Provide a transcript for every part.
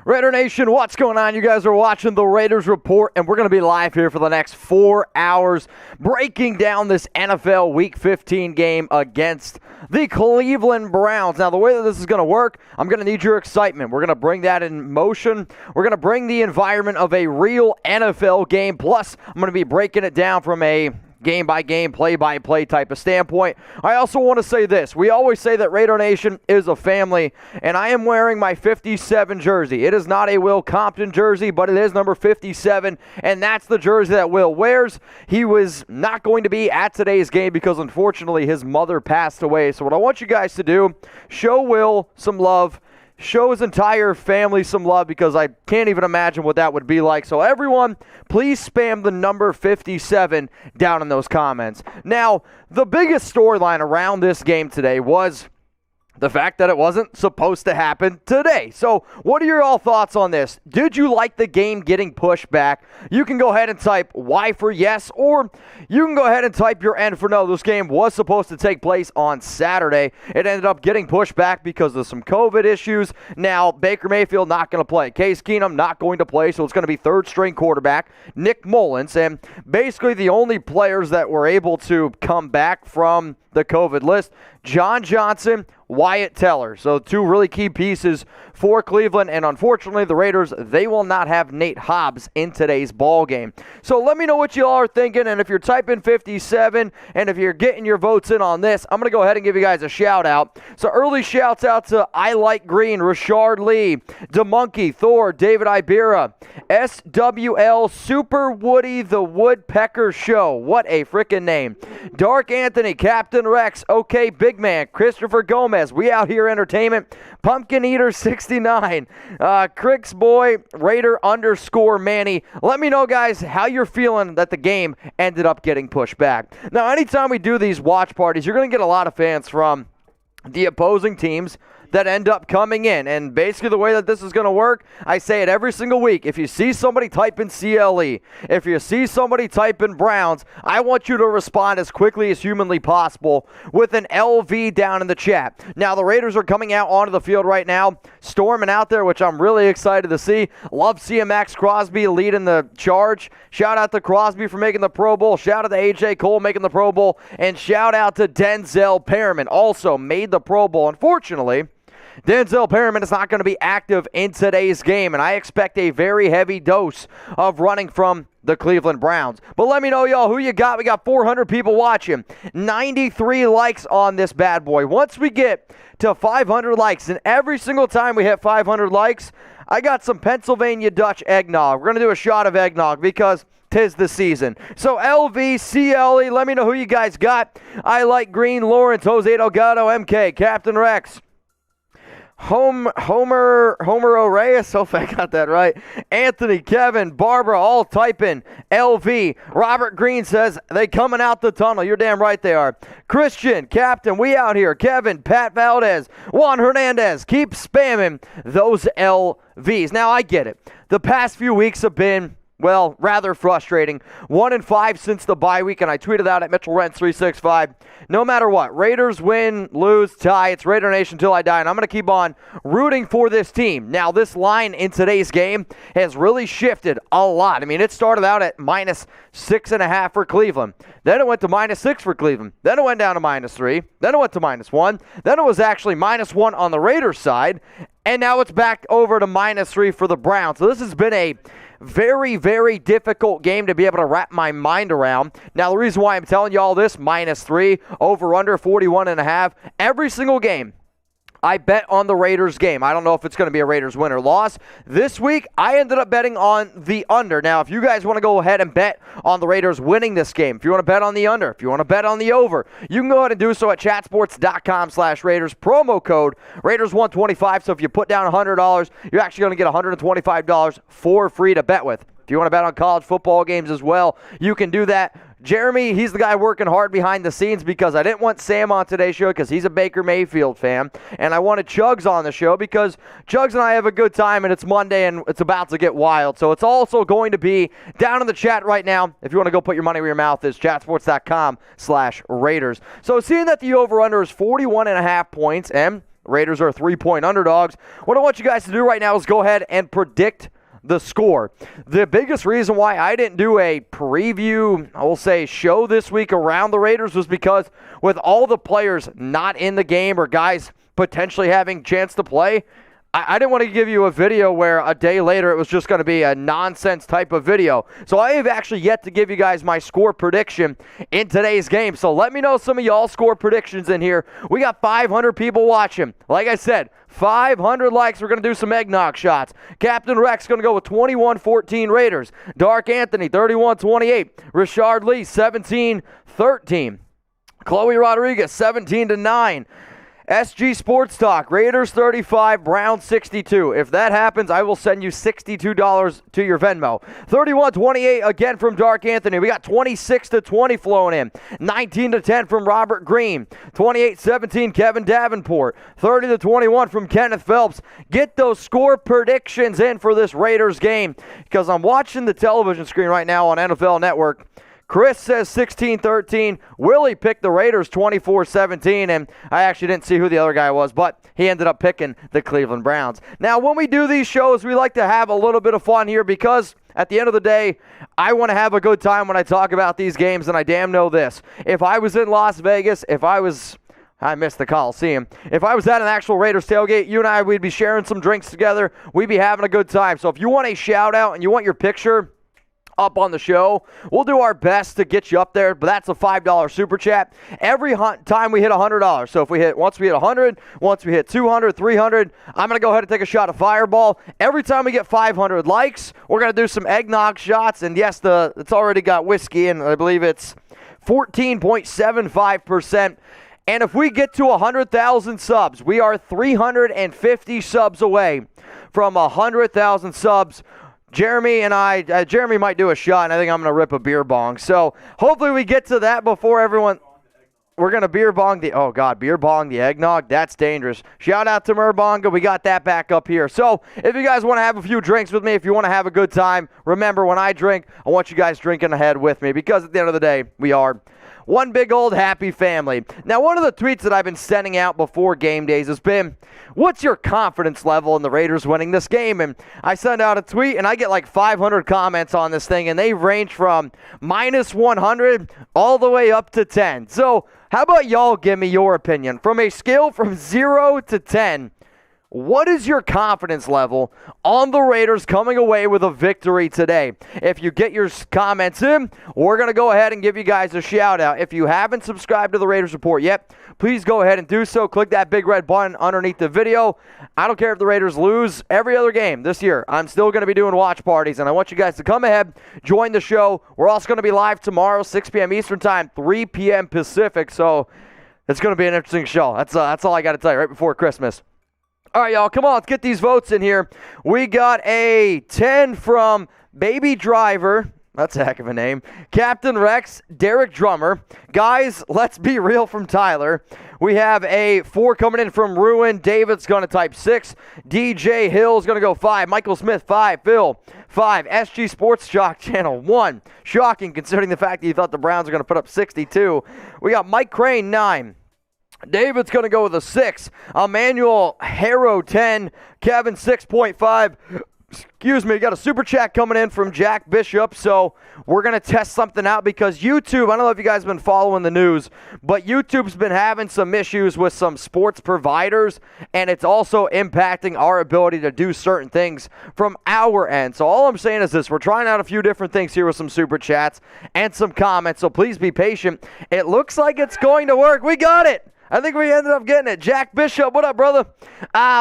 Raider Nation, what's going on? You guys are watching the Raiders Report, and we're going to be live here for the next 4 hours breaking down this NFL Week 15 game against the Cleveland Browns. Now, the way that this is going to work, I'm going to need your excitement. We're going to bring that in motion. We're going to bring the environment of a real NFL game. Plus, I'm going to be breaking it down from a game-by-game, play-by-play type of standpoint. I also want to say this. We always say that Raider Nation is a family, and I am wearing my 57 jersey. It is not a Will Compton jersey, but it is number 57, and that's the jersey that Will wears. He was not going to be at today's game because, unfortunately, his mother passed away. So what I want you guys to do, show Will some love. Show his entire family some love because I can't even imagine what that would be like. So everyone, please spam the number 57 down in those comments. Now, the biggest storyline around this game today was the fact that it wasn't supposed to happen today. So what are your all thoughts on this? Did you like the game getting pushed back? You can go ahead and type Y for yes, or you can go ahead and type your N for no. This game was supposed to take place on Saturday. It ended up getting pushed back because of some COVID issues. Now, Baker Mayfield not going to play. Case Keenum not going to play, so it's going to be third-string quarterback Nick Mullens. And basically the only players that were able to come back from the COVID list, John Johnson, Wyatt Teller. So two really key pieces for Cleveland, and unfortunately the Raiders, they will not have Nate Hobbs in today's ball game. So let me know what you all are thinking, and if you're typing 57 and if you're getting your votes in on this, I'm going to go ahead and give you guys a shout out. So early shouts out to I Like Green, Rashard Lee, DeMonkey, Thor, David Ibera, SWL, Super Woody the Woodpecker Show. What a freaking name. Dark Anthony, Captain Rex, OK Big Man, Christopher Gomez, We Out Here Entertainment, Pumpkin Eater 69, Cricks Boy, Raider _ Manny. Let me know, guys, how you're feeling that the game ended up getting pushed back. Now, anytime we do these watch parties, you're going to get a lot of fans from the opposing teams that end up coming in. And basically the way that this is going to work, I say it every single week. If you see somebody type in CLE, if you see somebody type in Browns, I want you to respond as quickly as humanly possible with an LV down in the chat. Now, the Raiders are coming out onto the field right now, storming out there, which I'm really excited to see. Love seeing Max Crosby leading the charge. Shout out to Crosby for making the Pro Bowl. Shout out to AJ Cole making the Pro Bowl. And shout out to Denzel Perrymann, also made the Pro Bowl. Unfortunately, Denzel Perrymann is not going to be active in today's game, and I expect a very heavy dose of running from the Cleveland Browns. But let me know, y'all, who you got. We got 400 people watching, 93 likes on this bad boy. Once we get to 500 likes, and every single time we hit 500 likes, I got some Pennsylvania Dutch eggnog. We're going to do a shot of eggnog because 'tis the season. So LV, CLE, let me know who you guys got. I Like Green, Lawrence, Jose Delgado, MK, Captain Rex, Homer Reyes, hope I got that right. Anthony, Kevin, Barbara, all typing LV. Robert Green says they coming out the tunnel. You're damn right they are. Christian, Captain, we out here. Kevin, Pat Valdez, Juan Hernandez, keep spamming those LVs. Now, I get it. The past few weeks have been, well, rather frustrating. 1-5 since the bye week, and I tweeted out at Mitchell Renz 365. No matter what, Raiders win, lose, tie, it's Raider Nation till I die, and I'm going to keep on rooting for this team. Now, this line in today's game has really shifted a lot. I mean, it started out at -6.5 for Cleveland. Then it went to -6 for Cleveland. Then it went down to -3. Then it went to -1. Then it was actually -1 on the Raiders side, and now it's back over to -3 for the Browns. So this has been a very, very difficult game to be able to wrap my mind around. Now, the reason why I'm telling you all this, -3, over under 41.5, every single game I bet on the Raiders game. I don't know if it's going to be a Raiders win or loss. This week, I ended up betting on the under. Now, if you guys want to go ahead and bet on the Raiders winning this game, if you want to bet on the under, if you want to bet on the over, you can go ahead and do so at chatsports.com/Raiders. Promo code Raiders125. So if you put down $100, you're actually going to get $125 for free to bet with. If you want to bet on college football games as well, you can do that. Jeremy, he's the guy working hard behind the scenes because I didn't want Sam on today's show because he's a Baker Mayfield fan, and I wanted Chugs on the show because Chugs and I have a good time, and it's Monday, and it's about to get wild. So it's also going to be down in the chat right now. If you want to go put your money where your mouth is, chatsports.com/Raiders. So seeing that the over-under is 41.5 points, and Raiders are 3-point underdogs. What I want you guys to do right now is go ahead and predict the score. The biggest reason why I didn't do a preview, I will say, show this week around the Raiders was because with all the players not in the game or guys potentially having chance to play, I didn't want to give you a video where a day later it was just going to be a nonsense type of video. So I have actually yet to give you guys my score prediction in today's game. So let me know some of y'all score predictions in here. We got 500 people watching. Like I said, 500 likes. We're going to do some eggnog shots. Captain Rex going to go with 21-14 Raiders. Dark Anthony, 31-28. Richard Lee, 17-13. Chloe Rodriguez, 17-9. SG Sports Talk, Raiders 35, Browns 62. If that happens, I will send you $62 to your Venmo. 31-28 again from Dark Anthony. We got 26-20 flowing in. 19-10 from Robert Green. 28-17 Kevin Davenport. 30-21 from Kenneth Phelps. Get those score predictions in for this Raiders game because I'm watching the television screen right now on NFL Network. Chris says 16-13. Willie picked the Raiders 24-17, and I actually didn't see who the other guy was, but he ended up picking the Cleveland Browns. Now, when we do these shows, we like to have a little bit of fun here because at the end of the day, I want to have a good time when I talk about these games, and I damn know this. If I was in Las Vegas, I missed the Coliseum. If I was at an actual Raiders tailgate, you and I, we'd be sharing some drinks together. We'd be having a good time. So if you want a shout-out and you want your picture up on the show, we'll do our best to get you up there, but that's a $5 super chat every time we hit $100. So if once we hit 100, once we hit 200, 300, I'm going to go ahead and take a shot of Fireball. Every time we get 500 likes, we're going to do some eggnog shots, and yes, it's already got whiskey, and I believe it's 14.75%. And if we get to 100,000 subs, we are 350 subs away from 100,000 subs. Jeremy might do a shot, and I think I'm going to rip a beer bong. So hopefully we get to that before everyone. We're going to beer bong the eggnog. That's dangerous. Shout out to Murbonga. We got that back up here. So if you guys want to have a few drinks with me, if you want to have a good time, remember when I drink, I want you guys drinking ahead with me because at the end of the day, we are one big old happy family. Now, one of the tweets that I've been sending out before game days has been, what's your confidence level in the Raiders winning this game? And I send out a tweet, and I get like 500 comments on this thing, and they range from -100 all the way up to 10. So how about y'all give me your opinion? From a scale from 0 to 10, what is your confidence level on the Raiders coming away with a victory today? If you get your comments in, we're going to go ahead and give you guys a shout out. If you haven't subscribed to the Raiders Report yet, please go ahead and do so. Click that big red button underneath the video. I don't care if the Raiders lose every other game this year. I'm still going to be doing watch parties, and I want you guys to come ahead, join the show. We're also going to be live tomorrow, 6 p.m. Eastern Time, 3 p.m. Pacific, so it's going to be an interesting show. That's all I got to tell you right before Christmas. All right, y'all, come on, let's get these votes in here. We got a 10 from Baby Driver. That's a heck of a name. Captain Rex, Derek Drummer. Guys, let's be real from Tyler. We have a 4 coming in from Ruin. David's going to type 6. DJ Hill's going to go 5. Michael Smith, 5. Phil, 5. SG Sports Shock Channel, 1. Shocking considering the fact that you thought the Browns are going to put up 62. We got Mike Crane, 9. David's going to go with a 6. Emmanuel Harrow, 10. Kevin, 6.5. Excuse me, got a super chat coming in from Jack Bishop, so we're going to test something out because YouTube, I don't know if you guys have been following the news, but YouTube's been having some issues with some sports providers, and it's also impacting our ability to do certain things from our end. So all I'm saying is this, we're trying out a few different things here with some super chats and some comments, so please be patient. It looks like it's going to work. We got it! I think we ended up getting it. Jack Bishop, what up, brother?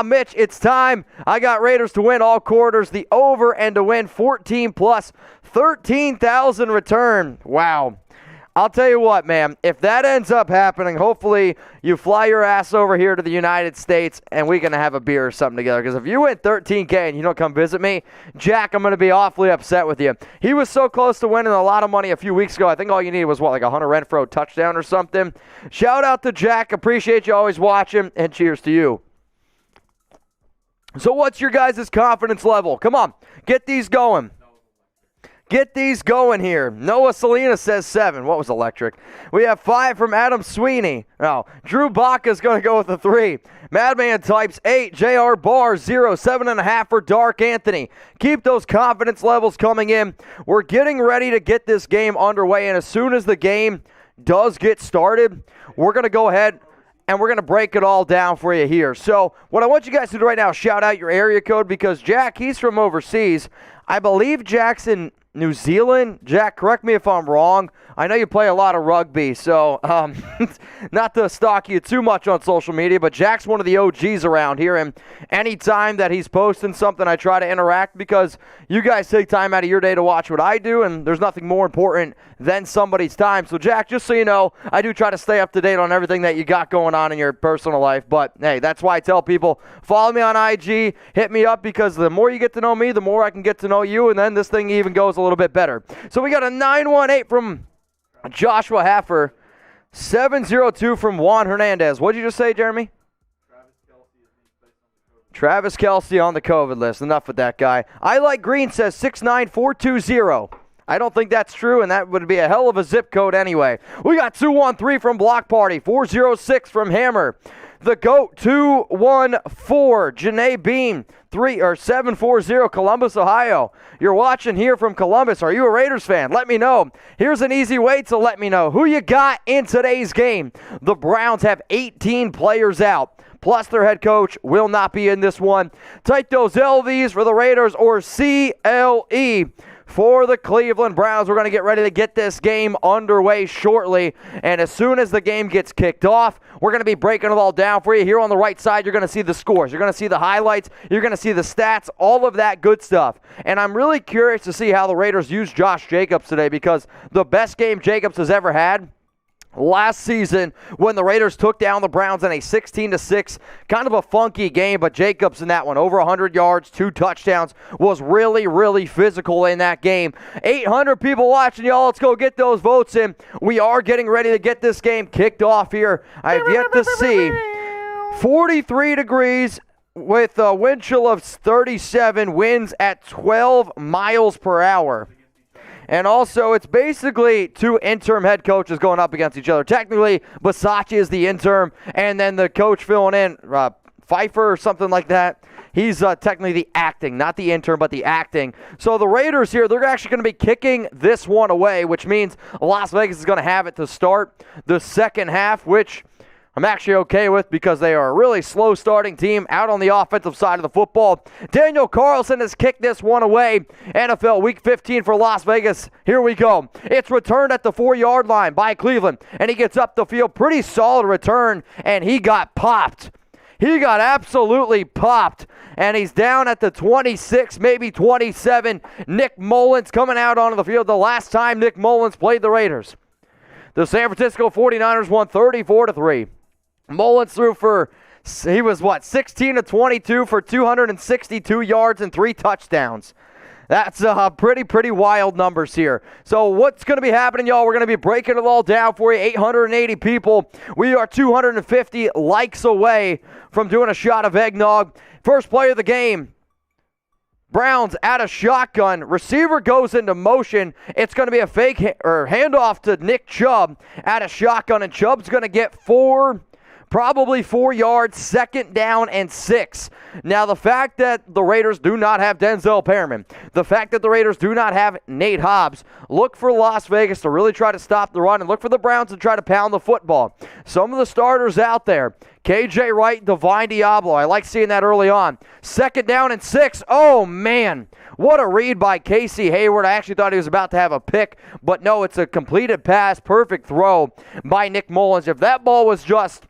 Mitch, it's time. I got Raiders to win all quarters, the over, and to win 14 plus 13,000 return. Wow. I'll tell you what, man. If that ends up happening, hopefully you fly your ass over here to the United States and we can have a beer or something together. Because if you win 13K and you don't come visit me, Jack, I'm going to be awfully upset with you. He was so close to winning a lot of money a few weeks ago. I think all you needed was, like a Hunter Renfrow touchdown or something. Shout out to Jack. Appreciate you always watching. And cheers to you. So what's your guys' confidence level? Come on. Get these going. Get these going here. Noah Salinas says 7. What was electric? We have 5 from Adam Sweeney. No, Drew Baca is going to go with a 3. Madman types 8. JR Barr 0. 7.5 for Dark Anthony. Keep those confidence levels coming in. We're getting ready to get this game underway, and as soon as the game does get started, we're going to go ahead and we're going to break it all down for you here. So what I want you guys to do right now is shout out your area code, because Jack, he's from overseas. I believe Jack's in New Zealand. Jack, correct me if I'm wrong. I know you play a lot of rugby, so not to stalk you too much on social media, but Jack's one of the OGs around here, and anytime that he's posting something, I try to interact, because you guys take time out of your day to watch what I do, and there's nothing more important than somebody's time. So, Jack, just so you know, I do try to stay up to date on everything that you got going on in your personal life, but, hey, that's why I tell people, follow me on IG, hit me up, because the more you get to know me, the more I can get to know you, and then this thing even goes a little bit better. So we got a 918 from Joshua Haffer, 702 from Juan Hernandez. What did you just say, Jeremy? Travis Kelce on the COVID list. Enough with that guy. I Like Green says 69420. I don't think that's true, and that would be a hell of a zip code anyway. We got 213 from Block Party, 406 from Hammer. The GOAT 214, Janae Beam, 740, Columbus, Ohio. You're watching here from Columbus. Are you a Raiders fan? Let me know. Here's an easy way to let me know who you got in today's game. The Browns have 18 players out, plus their head coach will not be in this one. Type those LVs for the Raiders or CLE for the Cleveland Browns. We're going to get ready to get this game underway shortly, and as soon as the game gets kicked off, we're going to be breaking it all down for you. Here on the right side, you're going to see the scores. You're going to see the highlights. You're going to see the stats, all of that good stuff. And I'm really curious to see how the Raiders use Josh Jacobs today, because the best game Jacobs has ever had last season when the Raiders took down the Browns in a 16-6, kind of a funky game, but Jacobs in that one, over 100 yards, 2 touchdowns, was really, really physical in that game. 800 people watching, y'all. Let's go get those votes in. We are getting ready to get this game kicked off here. I have yet to see 43 degrees with a wind chill of 37, winds at 12 miles per hour. And also, it's basically 2 interim head coaches going up against each other. Technically, Bisaccia is the interim, and then the coach filling in, Pfeiffer or something like that. He's technically the acting, not the intern, but the acting. So the Raiders here, they're actually going to be kicking this one away, which means Las Vegas is going to have it to start the second half, which I'm actually okay with, because they are a really slow starting team out on the offensive side of the football. Daniel Carlson has kicked this one away. NFL Week 15 for Las Vegas. Here we go. It's returned at the 4-yard line by Cleveland, and he gets up the field. Pretty solid return, and he got popped. He got absolutely popped, and he's down at the 26, maybe 27. Nick Mullens coming out onto the field. The last time Nick Mullens played the Raiders, the San Francisco 49ers won 34-3. Mullens threw for, 16 of 22 for 262 yards and 3 touchdowns. That's pretty wild numbers here. So what's going to be happening, y'all? We're going to be breaking it all down for you. 880 people. We are 250 likes away from doing a shot of eggnog. First play of the game. Browns out of shotgun. Receiver goes into motion. It's going to be a fake handoff to Nick Chubb out of shotgun, and Chubb's going to get probably 4 yards, 2nd down and 6. Now, the fact that the Raiders do not have Denzel Perrymann, the fact that the Raiders do not have Nate Hobbs, look for Las Vegas to really try to stop the run, and look for the Browns to try to pound the football. Some of the starters out there, KJ Wright, Divine Diablo, I like seeing that early on. 2nd down and 6. Oh, man. What a read by Casey Hayward. I actually thought he was about to have a pick, but no, it's a completed pass, perfect throw by Nick Mullens. If that ball was just,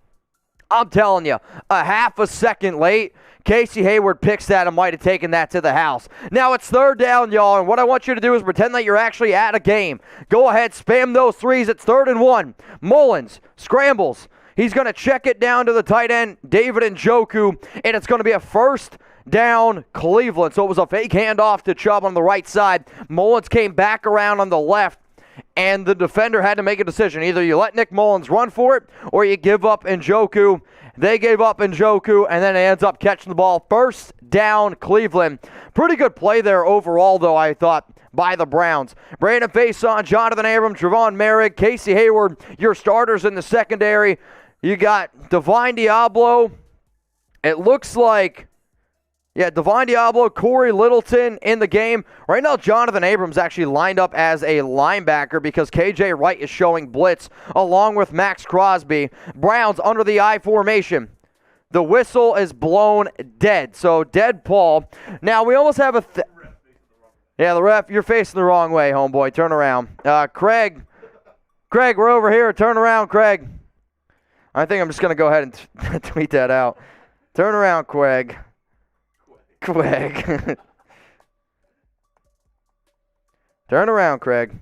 I'm telling you, a half a second late, Casey Hayward picks that and might have taken that to the house. Now it's 3rd down, y'all, and what I want you to do is pretend that you're actually at a game. Go ahead, spam those 3s. It's 3rd and 1. Mullens scrambles. He's going to check it down to the tight end, David Njoku, and it's going to be a 1st down Cleveland. So it was a fake handoff to Chubb on the right side. Mullens came back around on the left. and the defender had to make a decision. Either you let Nick Mullens run for it, or you give up Njoku. They gave up Njoku, and then it ends up catching the ball. First down, Cleveland. Pretty good play there overall, though, I thought, by the Browns. Brandon Faison, Jonathan Abram, Trevon Merrick, Casey Hayward, your starters in the secondary. You got Divine Diablo. It looks like, Divine Diablo, Corey Littleton in the game. Right now, Jonathan Abrams actually lined up as a linebacker because KJ Wright is showing blitz along with Max Crosby. Browns under the I formation. The whistle is blown dead. So, dead Paul. Now, we almost have a... the ref, you're facing the wrong way, homeboy. Turn around. Craig, we're over here. Turn around, Craig. I think I'm just going to go ahead and tweet that out. Turn around, Craig. Turn around, Craig.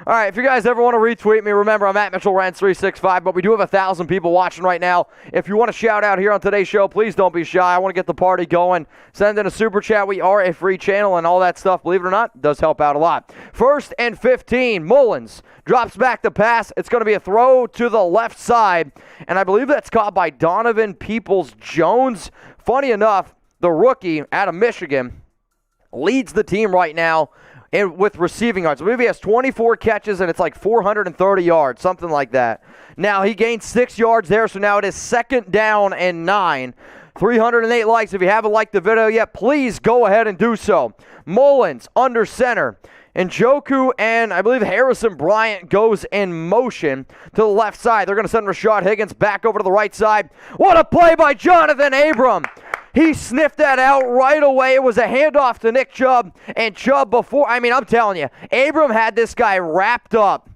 All right, if you guys ever want to retweet me, remember I'm at Mitchell Renz 365, but we do have 1,000 people watching right now. If you want to shout out here on today's show, please don't be shy. I want to get the party going. Send in a super chat. We are a free channel, and all that stuff, believe it or not, does help out a lot. 1st and 15, Mullens drops back the pass. It's going to be a throw to the left side, and I believe that's caught by Donovan Peoples-Jones. Funny enough, the rookie out of Michigan leads the team right now with receiving yards. I believe he has 24 catches, and it's like 430 yards, something like that. Now, he gained 6 yards there, so now it is 2nd down and 9. 308 likes. If you haven't liked the video yet, please go ahead and do so. Mullens under center. Njoku and I believe Harrison Bryant goes in motion to the left side. They're going to send Rashad Higgins back over to the right side. What a play by Jonathan Abram. He sniffed that out right away. It was a handoff to Nick Chubb, and Chubb I'm telling you, Abram had this guy wrapped up.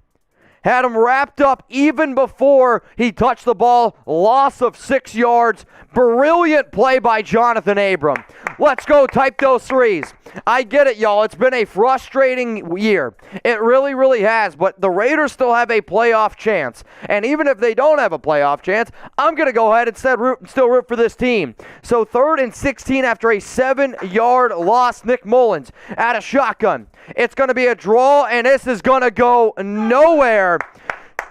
Had him wrapped up even before he touched the ball. Loss of 6 yards. Brilliant play by Jonathan Abram. Let's go type those threes. I get it, y'all. It's been a frustrating year. It really, really has. But the Raiders still have a playoff chance. And even if they don't have a playoff chance, I'm going to go ahead and still root for this team. So 3rd and 16 after a 7-yard loss. Nick Mullens out of shotgun. It's going to be a draw, and this is going to go nowhere.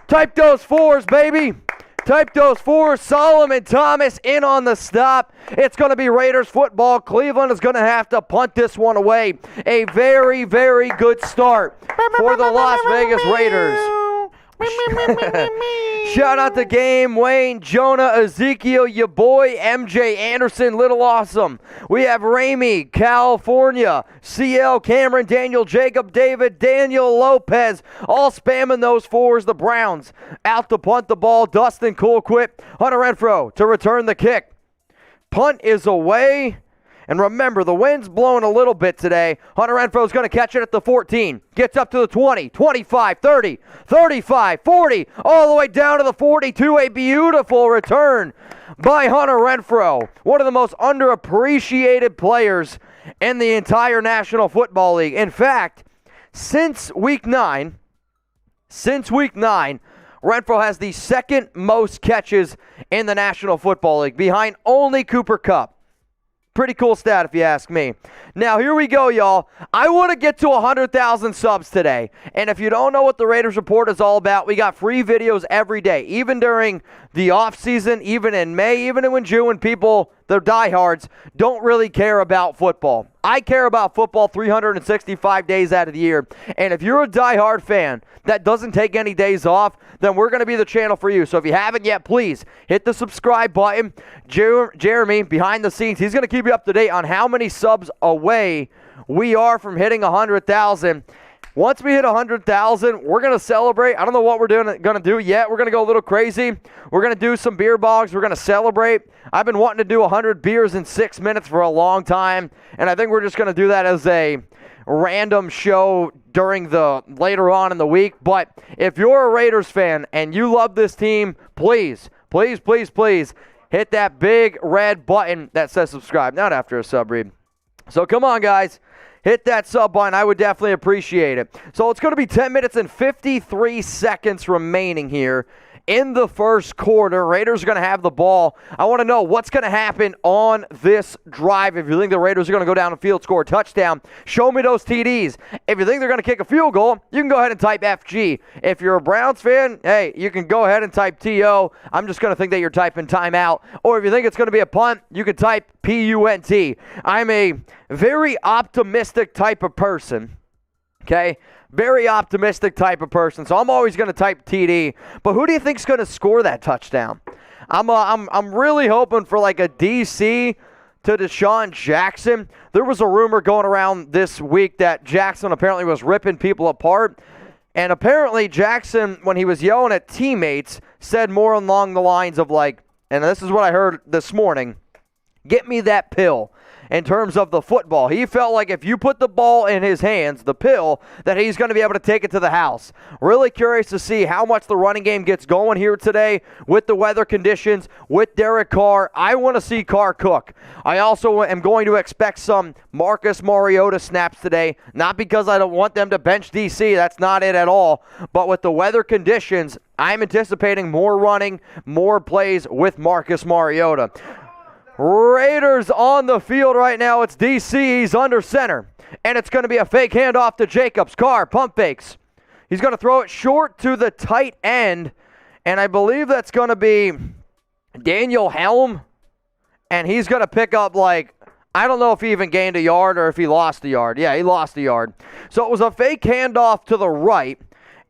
Type those fours, baby. Type those fours. Solomon Thomas in on the stop. It's going to be Raiders football. Cleveland is going to have to punt this one away. A very, very good start for the Las Vegas Raiders. Shout out to Game, Wayne, Jonah, Ezekiel, your boy, MJ Anderson, Little Awesome. We have Ramey, California, CL, Cameron, Daniel, Jacob, David, Daniel Lopez, all spamming those fours. The Browns out to punt the ball. Dustin Colquitt, Hunter Renfrow to return the kick. Punt is away. And remember, the wind's blowing a little bit today. Hunter Renfro's going to catch it at the 14. Gets up to the 20, 25, 30, 35, 40, all the way down to the 42. A beautiful return by Hunter Renfrow. One of the most underappreciated players in the entire National Football League. In fact, since Week 9, Renfrow has the 2nd most catches in the National Football League, behind only Cooper Kupp. Pretty cool stat if you ask me. Now, here we go, y'all. I want to get to 100,000 subs today. And if you don't know what the Raiders Report is all about, we got free videos every day, even during the offseason, even in May, even in June, when people, the diehards, don't really care about football. I care about football 365 days out of the year. And if you're a diehard fan that doesn't take any days off, then we're going to be the channel for you. So if you haven't yet, please hit the subscribe button. Jeremy, behind the scenes, he's going to keep you up to date on how many subs away we are from hitting 100,000. Once we hit 100,000, we're going to celebrate. I don't know what we're going to do yet. We're going to go a little crazy. We're going to do some beer bogs. We're going to celebrate. I've been wanting to do 100 beers in 6 minutes for a long time, and I think we're just going to do that as a random show during the later on in the week. But if you're a Raiders fan and you love this team, please hit that big red button that says subscribe. Not after a sub read. So come on, guys. Hit that sub button. I would definitely appreciate it. So it's going to be 10 minutes and 53 seconds remaining here in the first quarter. Raiders are going to have the ball. I want to know what's going to happen on this drive. If you think the Raiders are going to go down the field, score a touchdown, show me those TDs. If you think they're going to kick a field goal, you can go ahead and type FG. If you're a Browns fan, hey, you can go ahead and type TO. I'm just going to think that you're typing timeout. Or if you think it's going to be a punt, you can type PUNT. I'm a very optimistic type of person, okay? Very optimistic type of person, so I'm always going to type TD. But who do you think's going to score that touchdown? I'm really hoping for like a DC to DeSean Jackson. There was a rumor going around this week that Jackson apparently was ripping people apart. And apparently Jackson, when he was yelling at teammates, said more along the lines of like, and this is what I heard this morning, get me that pill. In terms of the football, he felt like if you put the ball in his hands, the pill, that he's going to be able to take it to the house. Really curious to see how much the running game gets going here today with the weather conditions, with Derek Carr. I want to see Carr cook. I also am going to expect some Marcus Mariota snaps today, not because I don't want them to bench DC. That's not it at all. But with the weather conditions, I'm anticipating more running, more plays with Marcus Mariota. Raiders on the field right now. It's DC. He's under center. And it's going to be a fake handoff to Jacobs. Carr, pump fakes. He's going to throw it short to the tight end. And I believe that's going to be Daniel Helm. And he's going to pick up like, I don't know if he even gained a yard or if he lost a yard. Yeah, he lost a yard. So it was a fake handoff to the right.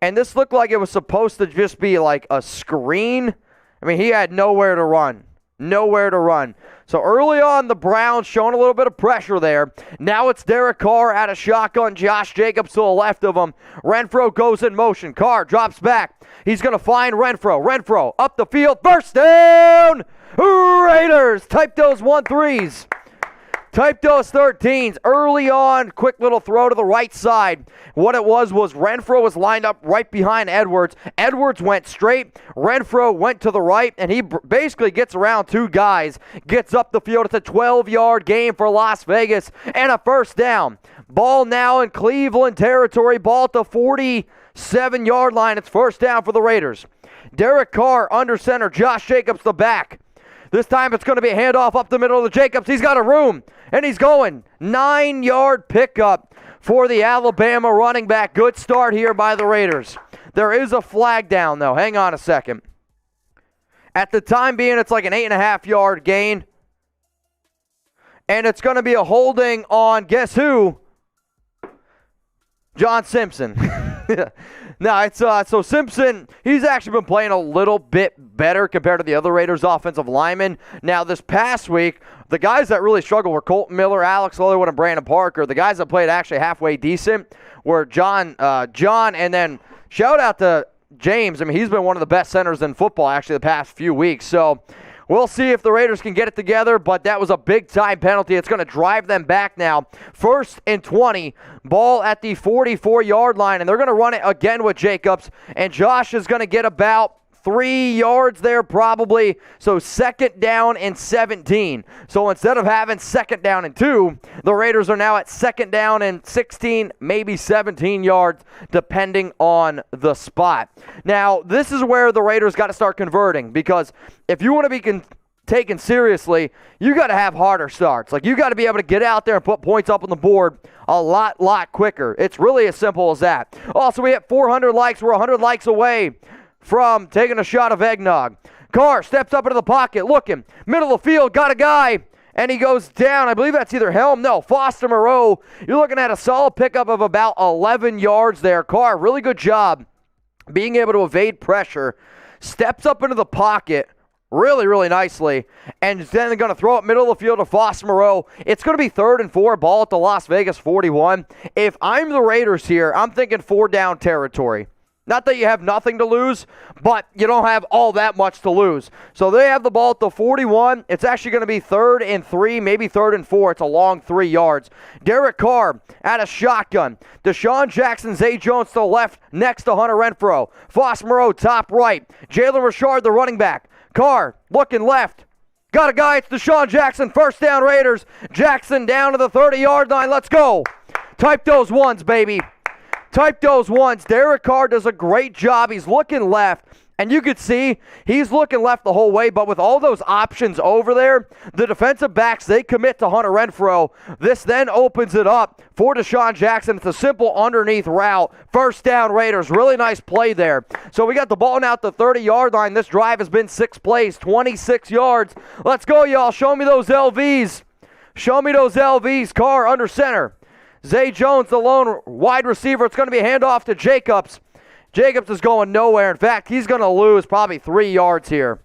And this looked like it was supposed to just be like a screen. I mean, he had nowhere to run. Nowhere to run. So early on, the Browns showing a little bit of pressure there. Now it's Derek Carr out of shotgun. Josh Jacobs to the left of him. Renfrow goes in motion. Carr drops back. He's going to find Renfrow. Renfrow up the field. First down! Raiders! Type those 1-3s. Type those 13s. Early on, quick little throw to the right side. What it was Renfrow was lined up right behind Edwards. Edwards went straight. Renfrow went to the right, and he basically gets around two guys. Gets up the field. It's a 12-yard game for Las Vegas and a first down. Ball now in Cleveland territory. Ball at the 47-yard line. It's first down for the Raiders. Derek Carr under center. Josh Jacobs the back. This time it's going to be a handoff up the middle of the Jacobs. He's got a room, and he's going. 9-yard pickup for the Alabama running back. Good start here by the Raiders. There is a flag down, though. Hang on a second. At the time being, it's like an 8.5-yard gain. And it's going to be a holding on, guess who? John Simpson. No, it's so Simpson, he's actually been playing a little bit better compared to the other Raiders offensive linemen. Now, this past week, the guys that really struggled were Colton Miller, Alex Leatherwood, and Brandon Parker. The guys that played actually halfway decent were John, and then shout out to James. I mean, he's been one of the best centers in football actually the past few weeks. So we'll see if the Raiders can get it together, but that was a big-time penalty. It's going to drive them back now. 1st and 20, ball at the 44-yard line, and they're going to run it again with Jacobs, and Josh is going to get about 3 yards there probably, so 2nd down and 17. So instead of having 2nd down and 2, the Raiders are now at 2nd down and 16, maybe 17 yards, depending on the spot. Now, this is where the Raiders got to start converting, because if you want to be taken seriously, you got to have harder starts. Like, you got to be able to get out there and put points up on the board a lot quicker. It's really as simple as that. Also, we hit 400 likes. We're 100 likes away from taking a shot of eggnog. Carr steps up into the pocket, looking. Middle of the field, got a guy, and he goes down. I believe that's either Helm. No, Foster Moreau. You're looking at a solid pickup of about 11 yards there. Carr, really good job being able to evade pressure. Steps up into the pocket really nicely, and then they're going to throw it middle of the field to Foster Moreau. It's going to be 3rd and 4, ball at the Las Vegas 41. If I'm the Raiders here, I'm thinking 4-down territory. Not that you have nothing to lose, but you don't have all that much to lose. So they have the ball at the 41. It's actually going to be 3rd and 3, maybe 3rd and 4. It's a long 3 yards. Derek Carr out of shotgun. DeSean Jackson, Zay Jones to the left, next to Hunter Renfrow. Foster Moreau top right. Jalen Richard, the running back. Carr looking left. Got a guy. It's DeSean Jackson. First down, Raiders. Jackson down to the 30-yard line. Let's go. Type those ones, baby. Type those ones. Derek Carr does a great job. He's looking left, And you could see he's looking left the whole way, but with all those options over there, the defensive backs, they commit to Hunter Renfrow. This then opens it up for DeSean Jackson. It's a simple underneath route. First down, Raiders. Really nice play there. So we got the ball now at the 30-yard line. This drive has been 6 plays, 26 yards. Let's go, y'all. Show me those LVs. Show me those LVs. Carr under center. Zay Jones, the lone wide receiver. It's going to be a handoff to Jacobs. Jacobs is going nowhere. In fact, he's going to lose probably 3 yards here.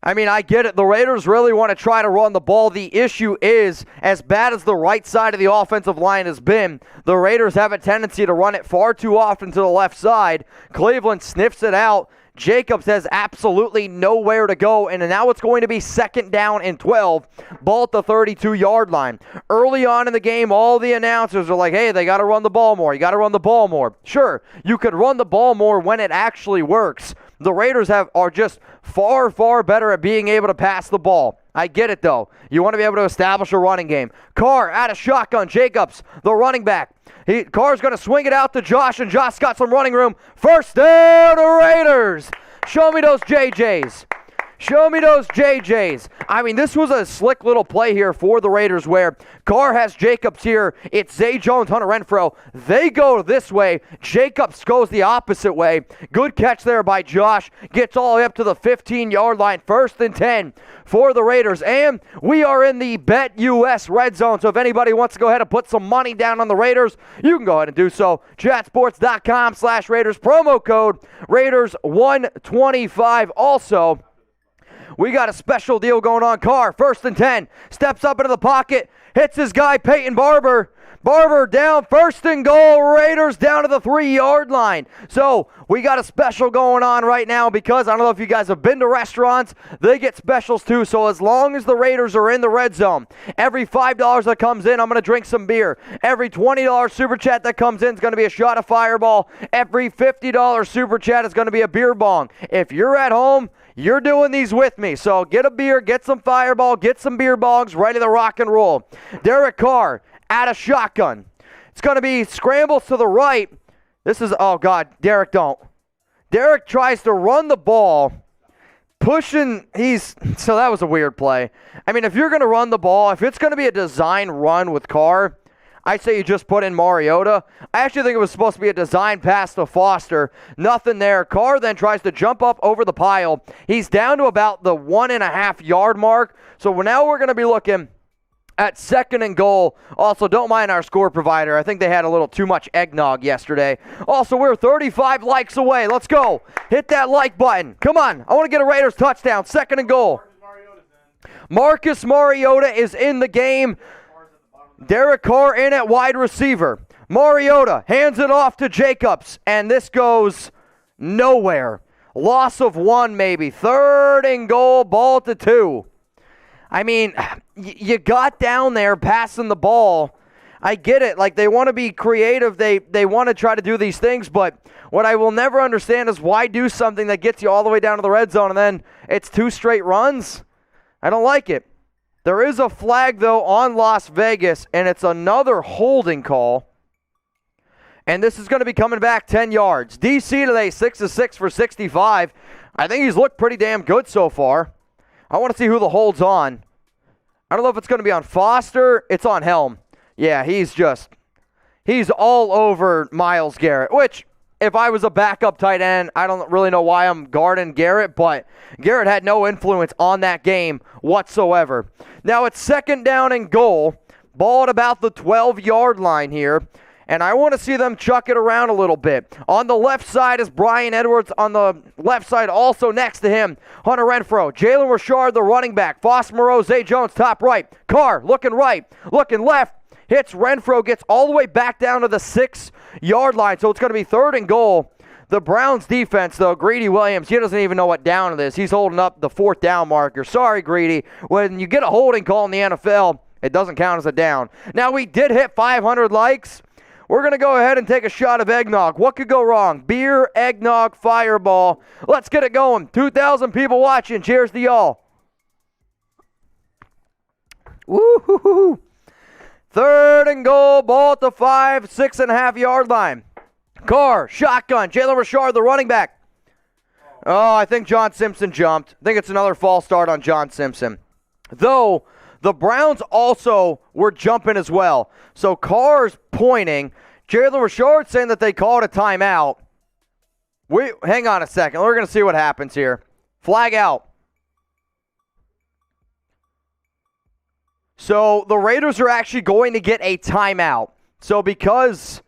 I mean, I get it. The Raiders really want to try to run the ball. The issue is, as bad as the right side of the offensive line has been, the Raiders have a tendency to run it far too often to the left side. Cleveland sniffs it out. Jacobs has absolutely nowhere to go, and now it's going to be 2nd down and 12, ball at the 32-yard line. Early on in the game, all the announcers are like, hey, they got to run the ball more. You got to run the ball more. Sure, you could run the ball more when it actually works. The Raiders are just far, far better at being able to pass the ball. I get it, though. You want to be able to establish a running game. Carr out of shotgun. Jacobs, the running back. Carr's going to swing it out to Josh, and Josh got some running room. First down, the Raiders. Show me those JJs. Show me those JJs. I mean, this was a slick little play here for the Raiders where Carr has Jacobs here. It's Zay Jones, Hunter Renfrow. They go this way. Jacobs goes the opposite way. Good catch there by Josh. Gets all the way up to the 15-yard line. 1st and 10 for the Raiders. And we are in the BetUS red zone. So if anybody wants to go ahead and put some money down on the Raiders, you can go ahead and do so. Chatsports.com/Raiders. Promo code Raiders125. Also, we got a special deal going on. Carr, 1st and 10, steps up into the pocket, hits his guy, Peyton Barber. Barber down, 1st and goal, Raiders down to the 3-yard line. So we got a special going on right now because I don't know if you guys have been to restaurants. They get specials too. So as long as the Raiders are in the red zone, every $5 that comes in, I'm going to drink some beer. Every $20 super chat that comes in is going to be a shot of Fireball. Every $50 super chat is going to be a beer bong. If you're at home, you're doing these with me. So get a beer, get some Fireball, get some beer bongs, ready to rock and roll. Derek Carr out of shotgun. It's going to be scrambles to the right. This is, oh God, Derek don't. Derek tries to run the ball, pushing, so that was a weird play. I mean, if you're going to run the ball, if it's going to be a design run with Carr, I say you just put in Mariota. I actually think it was supposed to be a design pass to Foster. Nothing there. Carr then tries to jump up over the pile. He's down to about the 1.5-yard mark. So now we're going to be looking at 2nd and goal. Also, don't mind our score provider. I think they had a little too much eggnog yesterday. Also, we're 35 likes away. Let's go. Hit that like button. Come on. I want to get a Raiders touchdown. 2nd and goal. Marcus Mariota is in the game. Derek Carr in at wide receiver. Mariota hands it off to Jacobs, and this goes nowhere. Loss of 1 maybe. 3rd and goal, ball at the 2. I mean, you got down there passing the ball. I get it. Like, they want to be creative. They want to try to do these things, but what I will never understand is why do something that gets you all the way down to the red zone and then it's 2 straight runs? I don't like it. There is a flag, though, on Las Vegas, and it's another holding call. And this is going to be coming back 10 yards. DC today, 6 of 6 for 65. I think he's looked pretty damn good so far. I want to see who the hold's on. I don't know if it's going to be on Foster. It's on Helm. Yeah, he's all over Myles Garrett, which, if I was a backup tight end, I don't really know why I'm guarding Garrett, but Garrett had no influence on that game whatsoever. Now it's 2nd down and goal. Ball at about the 12-yard line here. And I want to see them chuck it around a little bit. On the left side is Brian Edwards. On the left side, also next to him, Hunter Renfrow. Jalen Richard, the running back. Foss Moreau, Zay Jones, top right. Carr, looking right, looking left. Hits Renfrow, gets all the way back down to the 6-yard line. So it's going to be 3rd and goal. The Browns defense, though, Greedy Williams, he doesn't even know what down it is. He's holding up the 4th down marker. Sorry, Greedy. When you get a holding call in the NFL, it doesn't count as a down. Now, we did hit 500 likes. We're going to go ahead and take a shot of eggnog. What could go wrong? Beer, eggnog, Fireball. Let's get it going. 2,000 people watching. Cheers to y'all. Woo-hoo-hoo. 3rd and goal. Ball at the 5, 6.5-yard line. Carr, shotgun. Jalen Richard, the running back. Oh, I think John Simpson jumped. I think it's another false start on John Simpson. Though, the Browns also were jumping as well. So Carr's pointing. Jalen Richard saying that they called a timeout. Hang on a second. We're going to see what happens here. Flag out. So the Raiders are actually going to get a timeout. So because...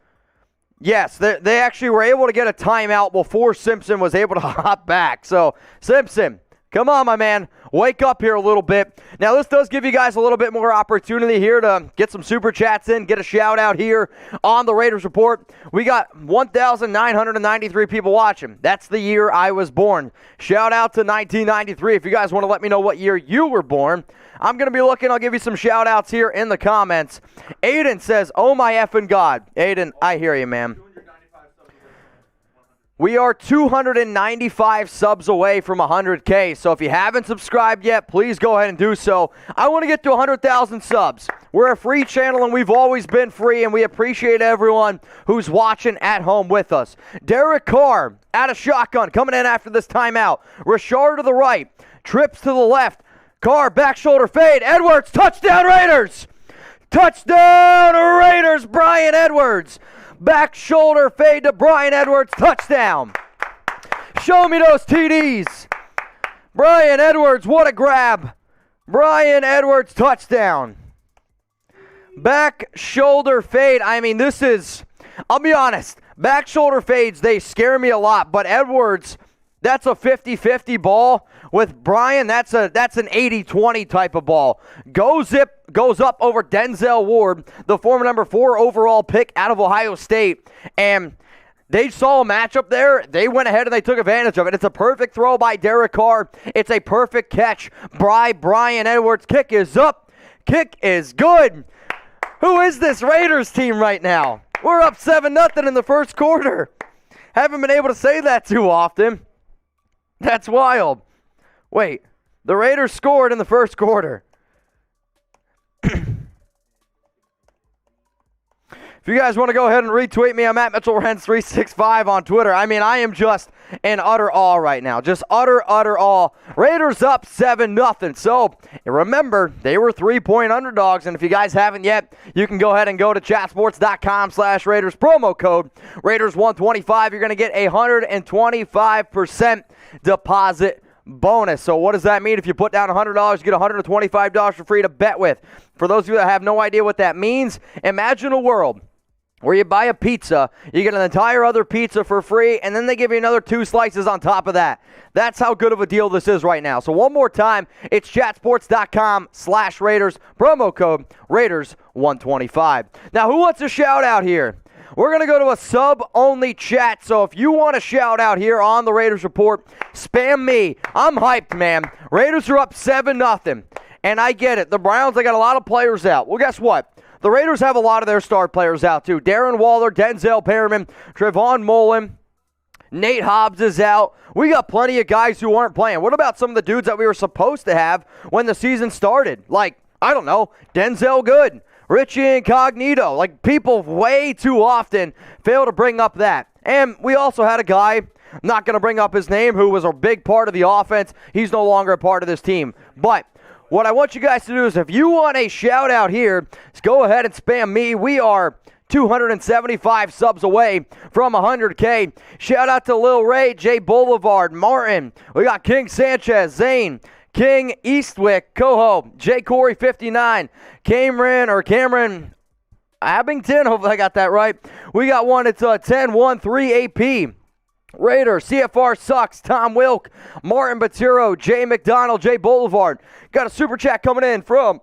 Yes, they actually were able to get a timeout before Simpson was able to hop back. So, Simpson, come on, my man. Wake up here a little bit. Now, this does give you guys a little bit more opportunity here to get some super chats in, get a shout-out here on the Raiders Report. We got 1,993 people watching. That's the year I was born. Shout-out to 1993. If you guys want to let me know what year you were born, I'm going to be looking. I'll give you some shout-outs here in the comments. Aiden says, oh my effing God. Aiden, I hear you, man. We are 295 subs away from 100K, so if you haven't subscribed yet, please go ahead and do so. I want to get to 100,000 subs. We're a free channel, and we've always been free, and we appreciate everyone who's watching at home with us. Derek Carr, out of shotgun, coming in after this timeout. Richard to the right, trips to the left. Carr, back shoulder fade. Edwards, touchdown Raiders! Touchdown Raiders, Bryan Edwards. Back shoulder fade to Bryan Edwards, touchdown. Show me those TDs. Bryan Edwards, what a grab. Bryan Edwards, touchdown. Back shoulder fade. I mean, this is, I'll be honest, back shoulder fades, they scare me a lot, but Edwards, that's a 50-50 ball. With Bryan, that's an 80-20 type of ball. Goes up over Denzel Ward, the former number 4 overall pick out of Ohio State. And they saw a matchup there. They went ahead and they took advantage of it. It's a perfect throw by Derek Carr. It's a perfect catch by Bryan Edwards. Kick is up. Kick is good. Who is this Raiders team right now? We're up 7-0 in the first quarter. Haven't been able to say that too often. That's wild. Wait, the Raiders scored in the first quarter. If you guys want to go ahead and retweet me, I'm at Mitchell Renz 365 on Twitter. I mean, I am just in utter awe right now. Just utter awe. Raiders up 7-0. So, remember, they were 3-point underdogs. And if you guys haven't yet, you can go ahead and go to chatsports.com/Raiders. Promo code Raiders125. You're going to get a 125% deposit bonus. So what does that mean? If you put down $100, you get $125 for free to bet with. For those of you that have no idea what that means, imagine a world where you buy a pizza, you get an entire other pizza for free, and then they give you another 2 slices on top of that. That's how good of a deal this is right now. So one more time, it's chatsports.com/Raiders, promo code Raiders125. Now, who wants a shout out here? We're going to go to a sub-only chat, so if you want a shout-out here on the Raiders Report, spam me. I'm hyped, man. Raiders are up 7-0, and I get it. The Browns, they got a lot of players out. Well, guess what? The Raiders have a lot of their star players out, too. Darren Waller, Denzel Perrymann, Trayvon Mullen, Nate Hobbs is out. We got plenty of guys who aren't playing. What about some of the dudes that we were supposed to have when the season started? Like, I don't know, Denzel Good, Richie Incognito. Like, people way too often fail to bring up that. And we also had a guy, I'm not going to bring up his name, who was a big part of the offense. He's no longer a part of this team. But what I want you guys to do is, if you want a shout out here, just go ahead and spam me. We are 275 subs away from 100K. Shout out to Lil Ray, Jay Boulevard, Martin. We got King Sanchez, Zane, King Eastwick, Coho, J. Corey 59, Cameron Abington. Hopefully I got that right. We got one. It's 10-1-3 AP. Raider, CFR Sucks, Tom Wilk, Martin Batiro, Jay McDonald, Jay Boulevard. Got a super chat coming in from,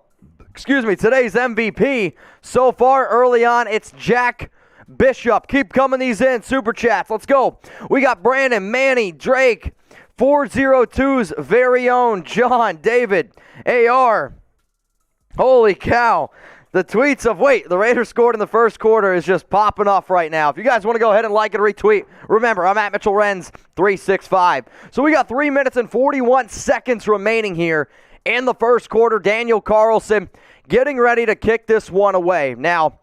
today's MVP. So far early on, it's Jack Bishop. Keep coming these in, super chats. Let's go. We got Brandon, Manny, Drake, 402's very own John, David, AR. Holy cow. The tweets of, the Raiders scored in the first quarter is just popping off right now. If you guys want to go ahead and like and retweet, remember, I'm at Mitchell Renz 365. So we got 3 minutes and 41 seconds remaining here in the first quarter. Daniel Carlson getting ready to kick this one away. Now,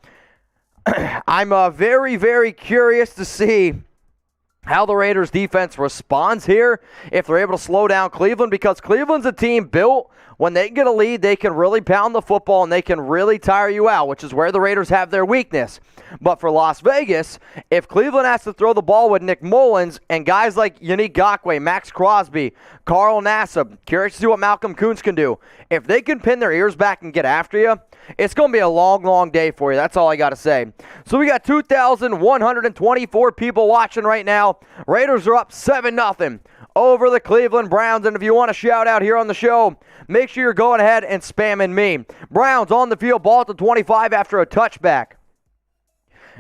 I'm very, very curious to see how the Raiders defense responds here if they're able to slow down Cleveland, because Cleveland's a team built when they get a lead, they can really pound the football and they can really tire you out, which is where the Raiders have their weakness. But for Las Vegas, if Cleveland has to throw the ball with Nick Mullens and guys like Yannick Ngakoue, Max Crosby, Carl Nassib, curious to see what Malcolm Koonce can do. If they can pin their ears back and get after you, it's going to be a long, long day for you. That's all I got to say. So we got 2,124 people watching right now. Raiders are up 7-0 over the Cleveland Browns. And if you want a shout out here on the show, make sure you're going ahead and spamming me. Browns on the field, ball at the 25 after a touchback.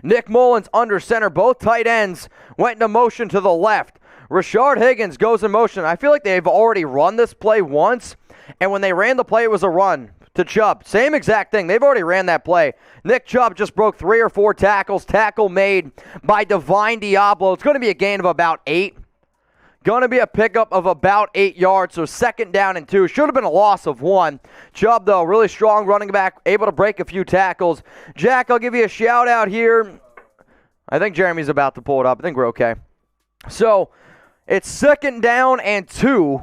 Nick Mullens under center. Both tight ends went into motion to the left. Rashard Higgins goes in motion. I feel like they've already run this play once, and when they ran the play, it was a run to Chubb. Same exact thing. They've already ran that play. Nick Chubb just broke 3 or 4 tackles. Tackle made by Divine Diablo. It's going to be a gain of about 8. Going to be a pickup of about 8 yards, so 2nd down and 2. Should have been a loss of 1. Chubb, though, really strong running back, able to break a few tackles. Jack, I'll give you a shout-out here. I think Jeremy's about to pull it up. I think we're okay. So, it's 2nd down and 2.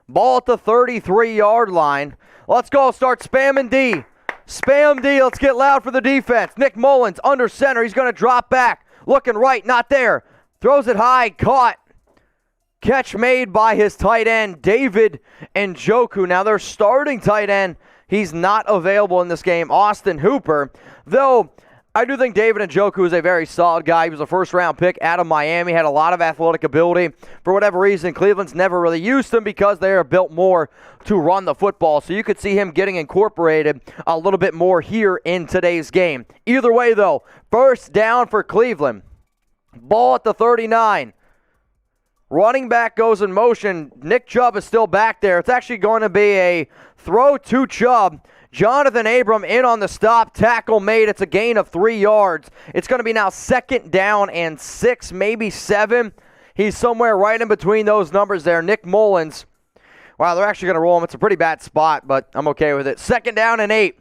Ball at the 33-yard line. Let's go. Start spamming D. Spam D. Let's get loud for the defense. Nick Mullens under center. He's going to drop back. Looking right, not there. Throws it high, caught. Catch made by his tight end, David Njoku. Now, their starting tight end, he's not available in this game, Austin Hooper. Though, I do think David Njoku is a very solid guy. He was a first-round pick out of Miami, had a lot of athletic ability. For whatever reason, Cleveland's never really used him because they are built more to run the football. So you could see him getting incorporated a little bit more here in today's game. Either way, though, 1st down for Cleveland. Ball at the 39. Running back goes in motion. Nick Chubb is still back there. It's actually going to be a throw to Chubb. Jonathan Abram in on the stop. Tackle made. It's a gain of 3 yards. It's going to be now 2nd down and 6, maybe 7. He's somewhere right in between those numbers there. Nick Mullens. Wow, they're actually going to roll him. It's a pretty bad spot, but I'm okay with it. 2nd down and 8.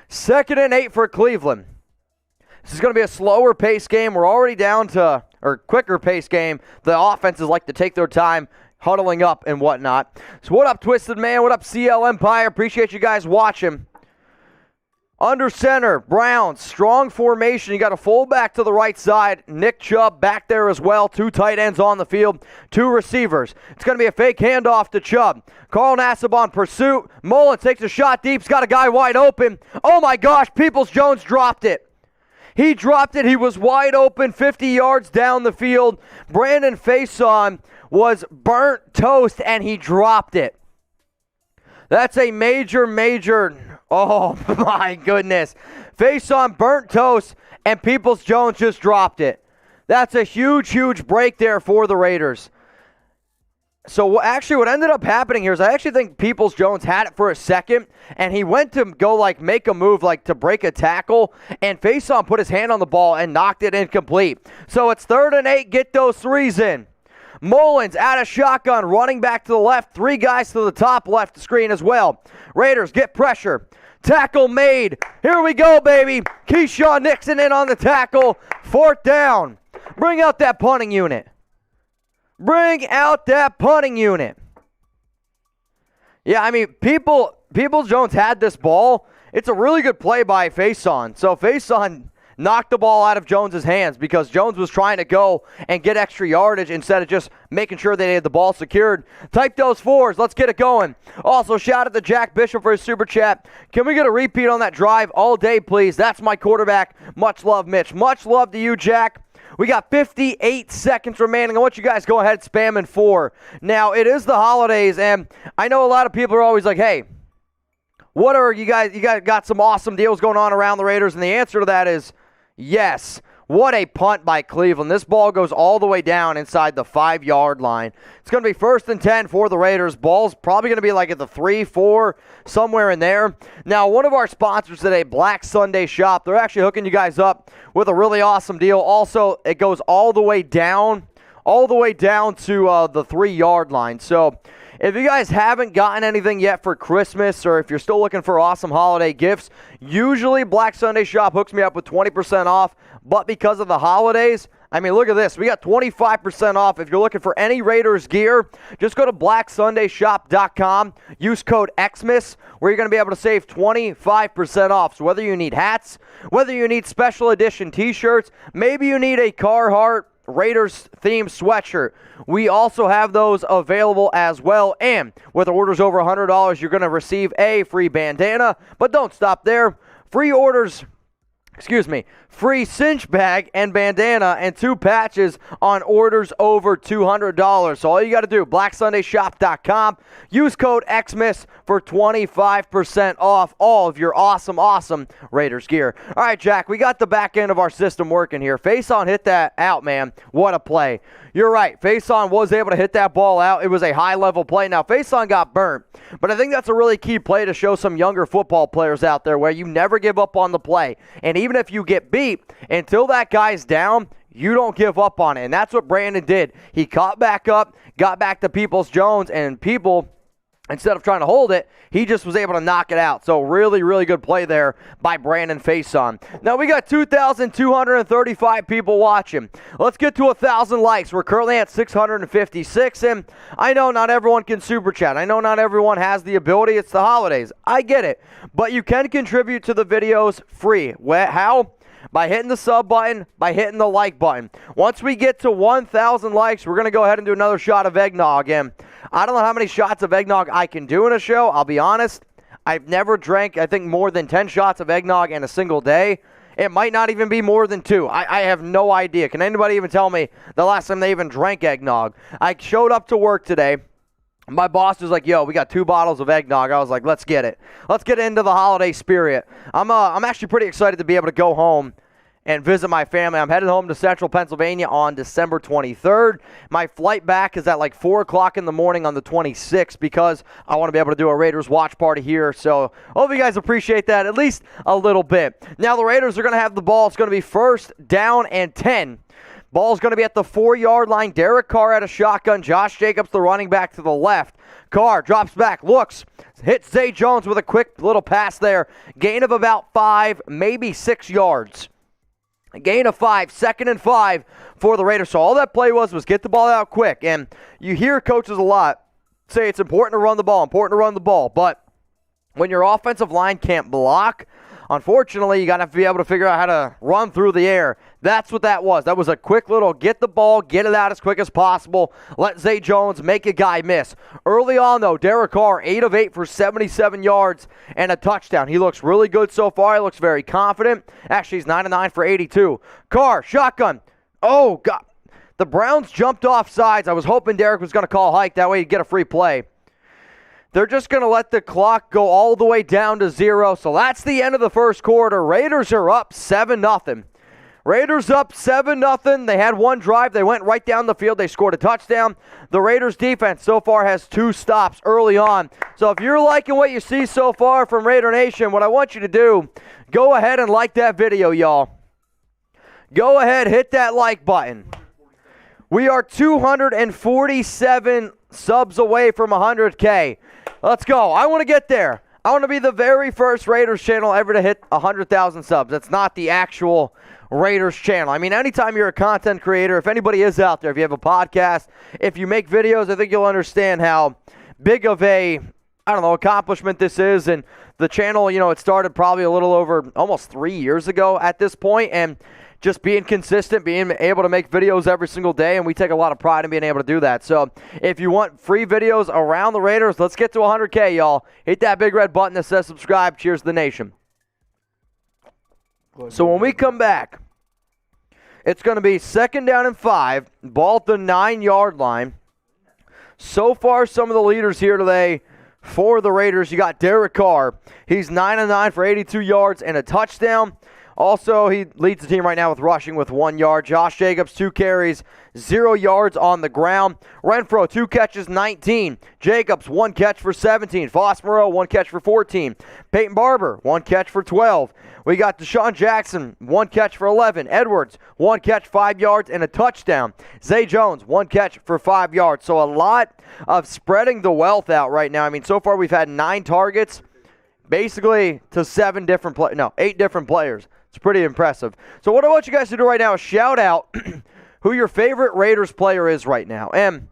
2nd and 8 for Cleveland. This is going to be a slower pace game. We're already down to, or quicker pace game. The offenses like to take their time huddling up and whatnot. So what up, Twisted Man? What up, CL Empire? Appreciate you guys watching. Under center, Browns, strong formation. You got a fullback to the right side. Nick Chubb back there as well. 2 tight ends on the field, 2 receivers. It's going to be a fake handoff to Chubb. Carl Nassib on pursuit. Mullen takes a shot deep. He's got a guy wide open. Oh my gosh, Peoples-Jones dropped it. He dropped it. He was wide open 50 yards down the field. Brandon Faison was burnt toast, and he dropped it. That's a major, oh my goodness. Faison burnt toast, and Peoples-Jones just dropped it. That's a huge break there for the Raiders. So what ended up happening here is I actually think Peoples-Jones had it for a second, and he went to go make a move to break a tackle, and Faison put his hand on the ball and knocked it incomplete. So it's 3rd and 8. Get those 3s in. Mullens out of shotgun, running back to the left. 3 guys to the top left screen as well. Raiders get pressure. Tackle made. Here we go, baby. Keyshawn Nixon in on the tackle. 4th down. Bring out that punting unit. Bring out that punting unit. Yeah, I mean, Peoples-Jones had this ball. It's a really good play by Faison. So Faison knocked the ball out of Jones's hands because Jones was trying to go and get extra yardage instead of just making sure they had the ball secured. Type those 4s. Let's get it going. Also, shout out to Jack Bishop for his super chat. Can we get a repeat on that drive all day, please? That's my quarterback. Much love, Mitch. Much love to you, Jack. We got 58 seconds remaining. I want you guys to go ahead and spam in 4. Now, it is the holidays, and I know a lot of people are always like, hey, what are you guys got some awesome deals going on around the Raiders? And the answer to that is yes. What a punt by Cleveland. This ball goes all the way down inside the 5-yard line. It's going to be 1st and 10 for the Raiders. Ball's probably going to be at the 3, 4, somewhere in there. Now, one of our sponsors today, Black Sunday Shop, they're actually hooking you guys up with a really awesome deal. Also, it goes all the way down to the 3-yard line. So, if you guys haven't gotten anything yet for Christmas, or if you're still looking for awesome holiday gifts, usually Black Sunday Shop hooks me up with 20% off. But because of the holidays, I mean, look at this. We got 25% off. If you're looking for any Raiders gear, just go to blacksundayshop.com. Use code XMIS, where you're going to be able to save 25% off. So whether you need hats, whether you need special edition t-shirts, maybe you need a Carhartt Raiders themed sweatshirt, we also have those available as well. And with orders over $100, you're going to receive a free bandana. But don't stop there. Free cinch bag and bandana and 2 patches on orders over $200. So all you got to do, blacksundayshop.com, use code XMIS for 25% off all of your awesome Raiders gear. All right, Jack, we got the back end of our system working here. Faison hit that out, man. What a play. You're right. Faison was able to hit that ball out. It was a high-level play. Now, Faison got burnt, but I think that's a really key play to show some younger football players out there where you never give up on the play. And even if you get beat, until that guy's down, you don't give up on it. And that's what Brandon did. He caught back up, got back to Peoples-Jones, and People, instead of trying to hold it, he just was able to knock it out. So really, really good play there by Brandon Faison. Now we got 2,235 people watching. Let's get to 1,000 likes. We're currently at 656, and I know not everyone can super chat. I know not everyone has the ability. It's the holidays. I get it. But you can contribute to the videos free. How? By hitting the sub button, by hitting the like button. Once we get to 1,000 likes, we're going to go ahead and do another shot of eggnog. And I don't know how many shots of eggnog I can do in a show. I'll be honest. I've never drank, I think, more than 10 shots of eggnog in a single day. It might not even be more than 2. I have no idea. Can anybody even tell me the last time they even drank eggnog? I showed up to work today. My boss was like, yo, we got 2 bottles of eggnog. I was like, let's get it. Let's get into the holiday spirit. I'm actually pretty excited to be able to go home and visit my family. I'm headed home to Central Pennsylvania on December 23rd. My flight back is at like 4 o'clock in the morning on the 26th because I want to be able to do a Raiders watch party here. So hope you guys appreciate that at least a little bit. Now the Raiders are going to have the ball. It's going to be 1st down and 10. Ball's going to be at the 4-yard line. Derek Carr at a shotgun. Josh Jacobs, the running back, to the left. Carr drops back, looks, hits Zay Jones with a quick little pass there. Gain of about 5, maybe 6 yards. A gain of 5, 2nd and 5 for the Raiders. So all that play was get the ball out quick. And you hear coaches a lot say it's important to run the ball, But when your offensive line can't block, unfortunately, you got to be able to figure out how to run through the air. That's what that was. That was a quick little get the ball, get it out as quick as possible, let Zay Jones make a guy miss. Early on, though, Derek Carr, 8 of 8 for 77 yards and a touchdown. He looks really good so far. He looks very confident. Actually, he's 9 of 9 for 82. Carr, shotgun. Oh, God. The Browns jumped off sides. I was hoping Derek was going to call hike. That way he'd get a free play. They're just going to let the clock go all the way down to 0. So that's the end of the first quarter. Raiders are up 7-0. Raiders up 7-0. They had one drive. They went right down the field. They scored a touchdown. The Raiders defense so far has 2 stops early on. So if you're liking what you see so far from Raider Nation, what I want you to do, go ahead and like that video, y'all. Go ahead, hit that like button. We are 247 subs away from 100K. Let's go. I want to get there. I want to be the very first Raiders channel ever to hit 100,000 subs. That's not the actual Raiders channel. I mean, anytime you're a content creator, if anybody is out there, if you have a podcast, if you make videos, I think you'll understand how big of a, accomplishment this is. And the channel, it started probably a little over almost 3 years ago at this point, and just being consistent, being able to make videos every single day, and we take a lot of pride in being able to do that. So if you want free videos around the Raiders, let's get to 100K, y'all. Hit that big red button that says subscribe. Cheers to the nation. So when we come back, it's going to be 2nd down and 5, ball at the 9-yard line. So far, some of the leaders here today for the Raiders, you got Derek Carr. He's 9 of 9 for 82 yards and a touchdown. Also, he leads the team right now with rushing with 1 yard. Josh Jacobs, 2 carries, 0 yards on the ground. Renfro, 2 catches, 19. Jacobs, 1 catch for 17. Moreau, 1 catch for 14. Peyton Barber, 1 catch for 12. We got DeSean Jackson, 1 catch for 11. Edwards, 1 catch, 5 yards, and a touchdown. Zay Jones, 1 catch for 5 yards. So a lot of spreading the wealth out right now. I mean, so far we've had 9 targets, basically to 8 different players. It's pretty impressive. So what I want you guys to do right now is shout out who your favorite Raiders player is right now. And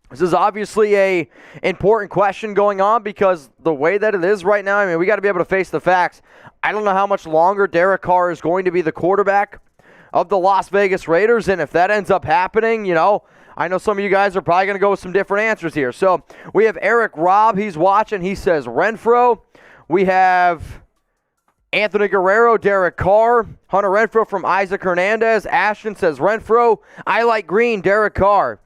this is obviously a important question going on because the way that it is right now, I mean, we got to be able to face the facts. I don't know how much longer Derek Carr is going to be the quarterback of the Las Vegas Raiders, and if that ends up happening, I know some of you guys are probably going to go with some different answers here. So we have Eric Robb. He's watching. He says Renfro. We have Anthony Guerrero, Derek Carr. Hunter Renfro from Isaac Hernandez. Ashton says Renfro. I like green, Derek Carr.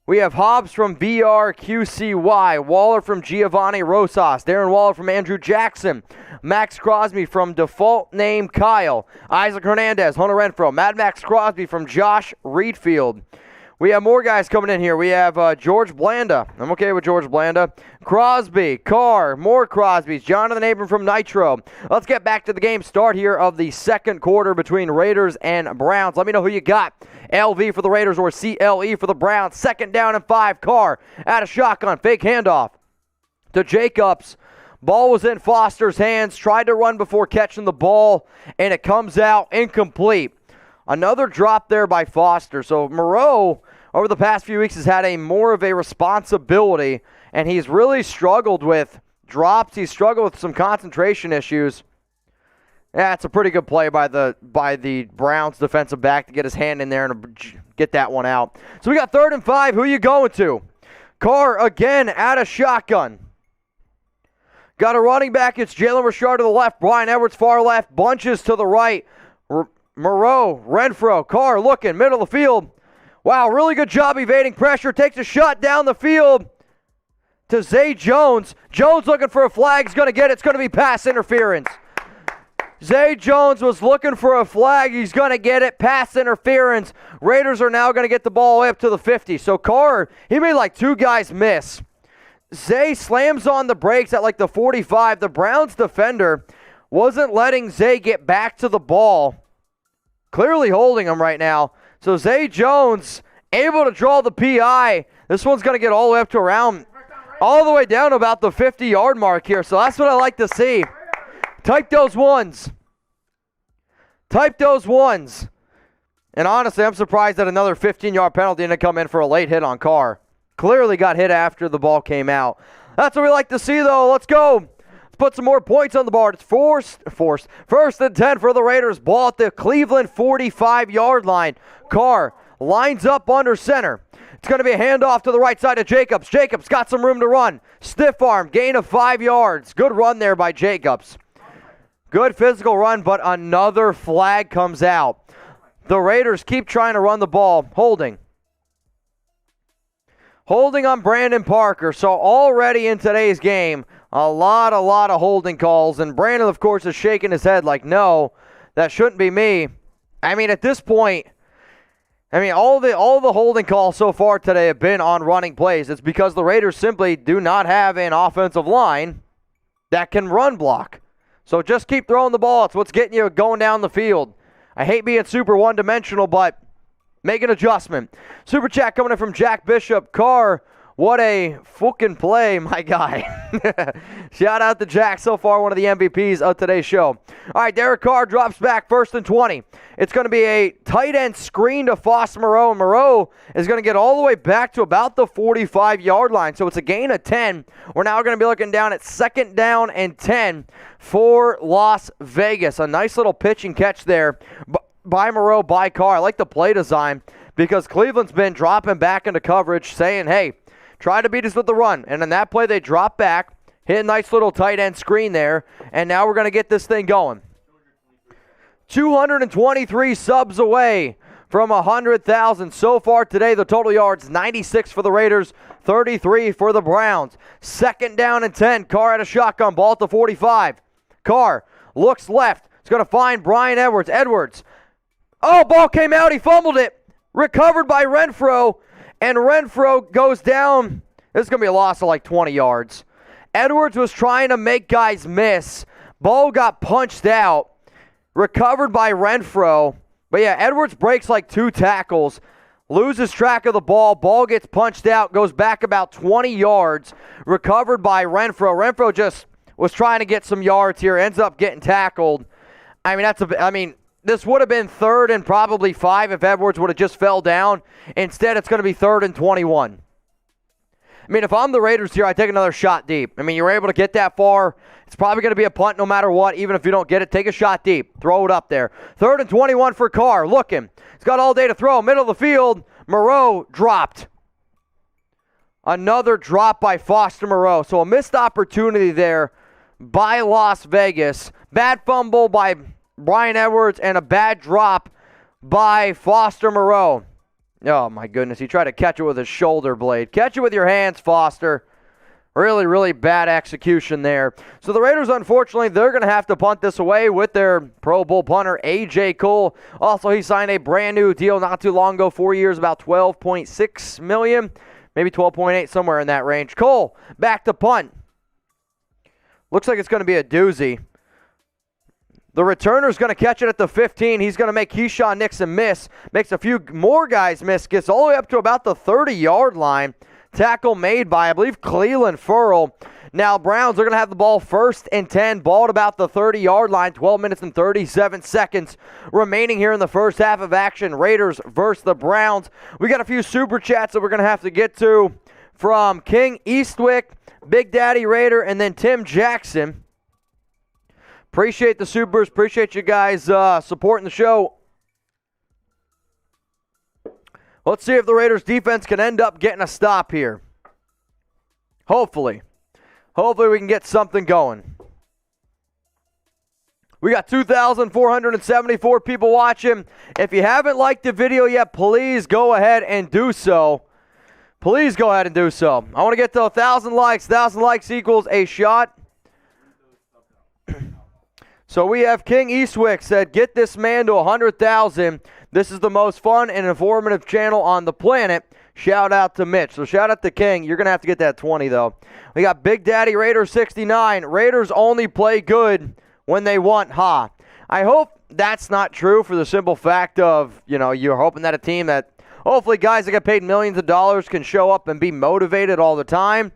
We have Hobbs from BRQCY. Waller from Giovanni Rosas. Darren Waller from Andrew Jackson. Max Crosby from default name Kyle. Isaac Hernandez, Hunter Renfro. Mad Max Crosby from Josh Reedfield. We have more guys coming in here. We have George Blanda. I'm okay with George Blanda. Crosby, Carr, more Crosbys. Jonathan Abram from Nitro. Let's get back to the game start here of the second quarter between Raiders and Browns. Let me know who you got. LV for the Raiders or CLE for the Browns. 2nd down and 5. Carr out of shotgun. Fake handoff to Jacobs. Ball was in Foster's hands. Tried to run before catching the ball, and it comes out incomplete. Another drop there by Foster. So Moreau, over the past few weeks, has had more of a responsibility, and he's really struggled with drops. He's struggled with some concentration issues. That's a pretty good play by the Browns defensive back to get his hand in there and get that one out. So we got 3rd and 5. Who are you going to? Carr again out of shotgun. Got a running back. It's Jalen Richard to the left. Brian Edwards far left. Bunches to the right. Moreau, Renfro, Carr looking, middle of the field. Wow, really good job evading pressure. Takes a shot down the field to Zay Jones. Jones looking for a flag. He's going to get it. It's going to be pass interference. Zay Jones was looking for a flag. He's going to get it. Pass interference. Raiders are now going to get the ball up to the 50. So Carr, he made like 2 guys miss. Zay slams on the brakes at like the 45. The Browns defender wasn't letting Zay get back to the ball. Clearly holding him right now. So Zay Jones able to draw the PI. This one's going to get all the way up to around, all the way down to about the 50-yard mark here. So that's what I like to see. Type those ones. Type those ones. And honestly, I'm surprised that another 15-yard penalty didn't come in for a late hit on Carr. Clearly got hit after the ball came out. That's what we like to see, though. Let's go. Put some more points on the board. It's forced. 1st and 10 for the Raiders. Ball at the Cleveland 45-yard line. Carr lines up under center. It's going to be a handoff to the right side of Jacobs. Jacobs got some room to run. Stiff arm, gain of 5 yards. Good run there by Jacobs. Good physical run, but another flag comes out. The Raiders keep trying to run the ball. Holding on Brandon Parker. So already in today's game, a lot of holding calls. And Brandon, of course, is shaking his head like, no, that shouldn't be me. I mean, at this point, all the holding calls so far today have been on running plays. It's because the Raiders simply do not have an offensive line that can run block. So just keep throwing the ball. It's what's getting you going down the field. I hate being super one-dimensional, but make an adjustment. Super chat coming in from Jack Bishop. Carr, what a fucking play, my guy. Shout out to Jack, so far one of the MVPs of today's show. All right, Derek Carr drops back, 1st and 20. It's going to be a tight end screen to Foster Moreau. Moreau is going to get all the way back to about the 45-yard line. So it's a gain of 10. We're now going to be looking down at 2nd down and 10 for Las Vegas. A nice little pitch and catch there by Moreau, by Carr. I like the play design because Cleveland's been dropping back into coverage saying, hey, try to beat us with the run. And in that play, they drop back, hit a nice little tight end screen there, and now we're going to get this thing going. 223 subs away from 100,000 so far today. The total yards, 96 for the Raiders, 33 for the Browns. 2nd down and 10. Carr at a shotgun, ball at the 45. Carr looks left. It's going to find Brian Edwards. Oh, ball came out. He fumbled it. Recovered by Renfro. And Renfro goes down. This is going to be a loss of like 20 yards. Edwards was trying to make guys miss. Ball got punched out. Recovered by Renfro. But yeah, Edwards breaks like 2 tackles. Loses track of the ball. Ball gets punched out. Goes back about 20 yards. Recovered by Renfro. Renfro just was trying to get some yards here. Ends up getting tackled. this would have been 3rd and probably 5 if Edwards would have just fell down. Instead, it's going to be 3rd and 21. I mean, if I'm the Raiders here, I take another shot deep. I mean, you're able to get that far. It's probably going to be a punt no matter what. Even if you don't get it, take a shot deep. Throw it up there. 3rd and 21 for Carr. Looking. He's got all day to throw. Middle of the field. Moreau dropped. Another drop by Foster Moreau. So a missed opportunity there by Las Vegas. Bad fumble by Bryan Edwards and a bad drop by Foster Moreau. Oh, my goodness. He tried to catch it with his shoulder blade. Catch it with your hands, Foster. Really, really bad execution there. So the Raiders, unfortunately, they're going to have to punt this away with their Pro Bowl punter, A.J. Cole. Also, he signed a brand new deal not too long ago, 4 years, about $12.6 million, maybe 12.8, somewhere in that range. Cole, back to punt. Looks like it's going to be a doozy. The returner's going to catch it at the 15. He's going to make Keyshawn Nixon miss. Makes a few more guys miss. Gets all the way up to about the 30-yard line. Tackle made by, I believe, Cleveland Furl. Now, Browns are going to have the ball 1st and 10. Ball at about the 30-yard line. 12 minutes and 37 seconds remaining here in the first half of action. Raiders versus the Browns. We got a few super chats that we're going to have to get to from King Eastwick, Big Daddy Raider, and then Tim Jackson. Appreciate the supers. Appreciate you guys supporting the show. Let's see if the Raiders defense can end up getting a stop here. Hopefully. Hopefully we can get something going. We got 2,474 people watching. If you haven't liked the video yet, please go ahead and do so. Please go ahead and do so. I want to get to 1,000 likes. 1,000 likes equals a shot. So we have King Eastwick said, get this man to 100,000. This is the most fun and informative channel on the planet. Shout out to Mitch. So shout out to King. You're going to have to get that 20, though. We got Big Daddy Raider 69. Raiders only play good when they want. Ha. I hope that's not true for the simple fact of, you're hoping that a team that hopefully guys that get paid millions of dollars can show up and be motivated all the time.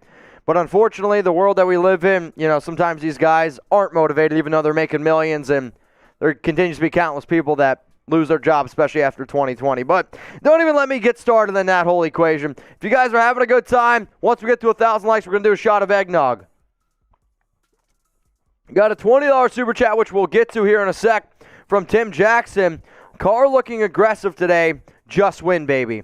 But unfortunately, the world that we live in, sometimes these guys aren't motivated even though they're making millions, and there continues to be countless people that lose their job, especially after 2020. But don't even let me get started on that whole equation. If you guys are having a good time, once we get to 1,000 likes, we're going to do a shot of eggnog. Got a $20 super chat, which we'll get to here in a sec, from Tim Jackson. Carr looking aggressive today. Just win, baby.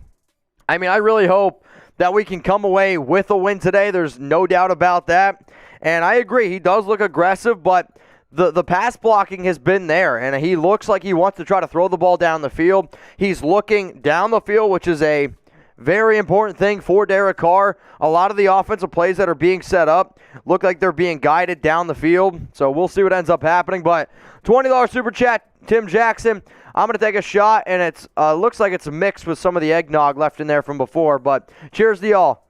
I mean, I really hope that we can come away with a win today. There's no doubt about that. And I agree, he does look aggressive, but the pass blocking has been there, and he looks like he wants to try to throw the ball down the field. He's looking down the field, which is a very important thing for Derek Carr. A lot of the offensive plays that are being set up look like they're being guided down the field. So we'll see what ends up happening. But $20 super chat, Tim Jackson. I'm going to take a shot, and it looks like it's mixed with some of the eggnog left in there from before. But cheers to y'all.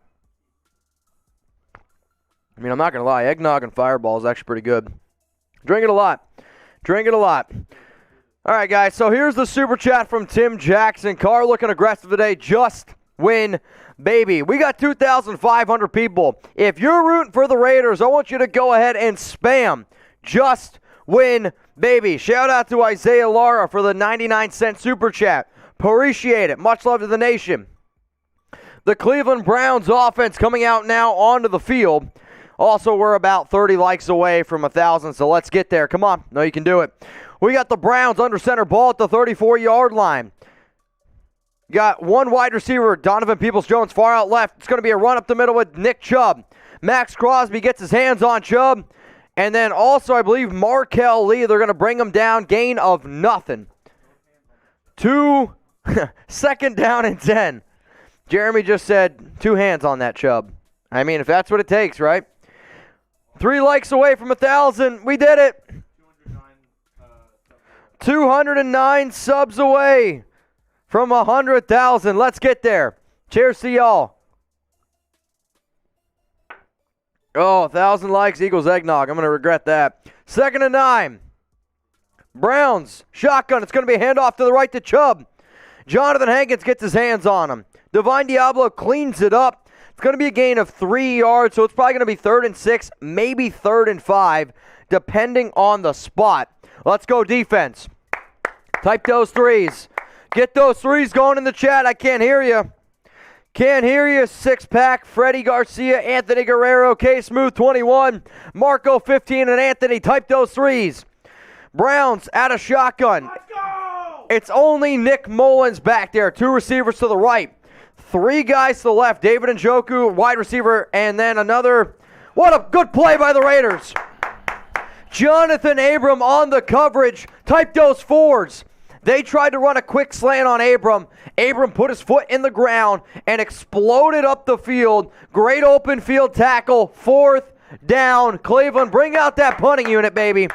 I mean, I'm not going to lie. Eggnog and Fireball is actually pretty good. Drink it a lot. Drink it a lot. All right, guys. So here's the super chat from Tim Jackson. Carr looking aggressive today. Just win, baby. We got 2,500 people. If you're rooting for the Raiders, I want you to go ahead and spam just win, baby. Shout out to Isaiah Lara for the 99-cent super chat. Appreciate it. Much love to the nation. The Cleveland Browns offense coming out now onto the field. Also, we're about 30 likes away from 1,000, so let's get there. Come on. No, you can do it. We got the Browns under center, ball at the 34-yard line. Got one wide receiver, Donovan Peoples-Jones, far out left. It's going to be a run up the middle with Nick Chubb. Max Crosby gets his hands on Chubb. And then also, I believe, Markel Lee, they're going to bring him down. Gain of nothing. 2nd down and 10. Jeremy just said 2 hands on that Chubb. I mean, if that's what it takes, right? 3 likes away from 1,000. We did it. 209 subs away from 100,000. Let's get there. Cheers to y'all. Oh, 1,000 likes equals eggnog. I'm going to regret that. 2nd and 9. Browns, shotgun. It's going to be a handoff to the right to Chubb. Jonathan Hankins gets his hands on him. Divine Diablo cleans it up. It's going to be a gain of 3 yards, so it's probably going to be 3rd and 6, maybe 3rd and 5, depending on the spot. Let's go defense. Type those threes. Get those threes going in the chat. I can't hear you. Can't hear you. Six-pack, Freddie Garcia, Anthony Guerrero, K-Smooth 21, Marco 15, and Anthony. Type those threes. Browns out of shotgun. Let's go! It's only Nick Mullens back there. Two receivers to the right. Three guys to the left. David Njoku, wide receiver, and then another. What a good play by the Raiders. Jonathan Abram on the coverage. Type those fours. They tried to run a quick slant on Abram. Abram put his foot in the ground and exploded up the field. Great open field tackle. Fourth down. Cleveland, bring out that punting unit, baby.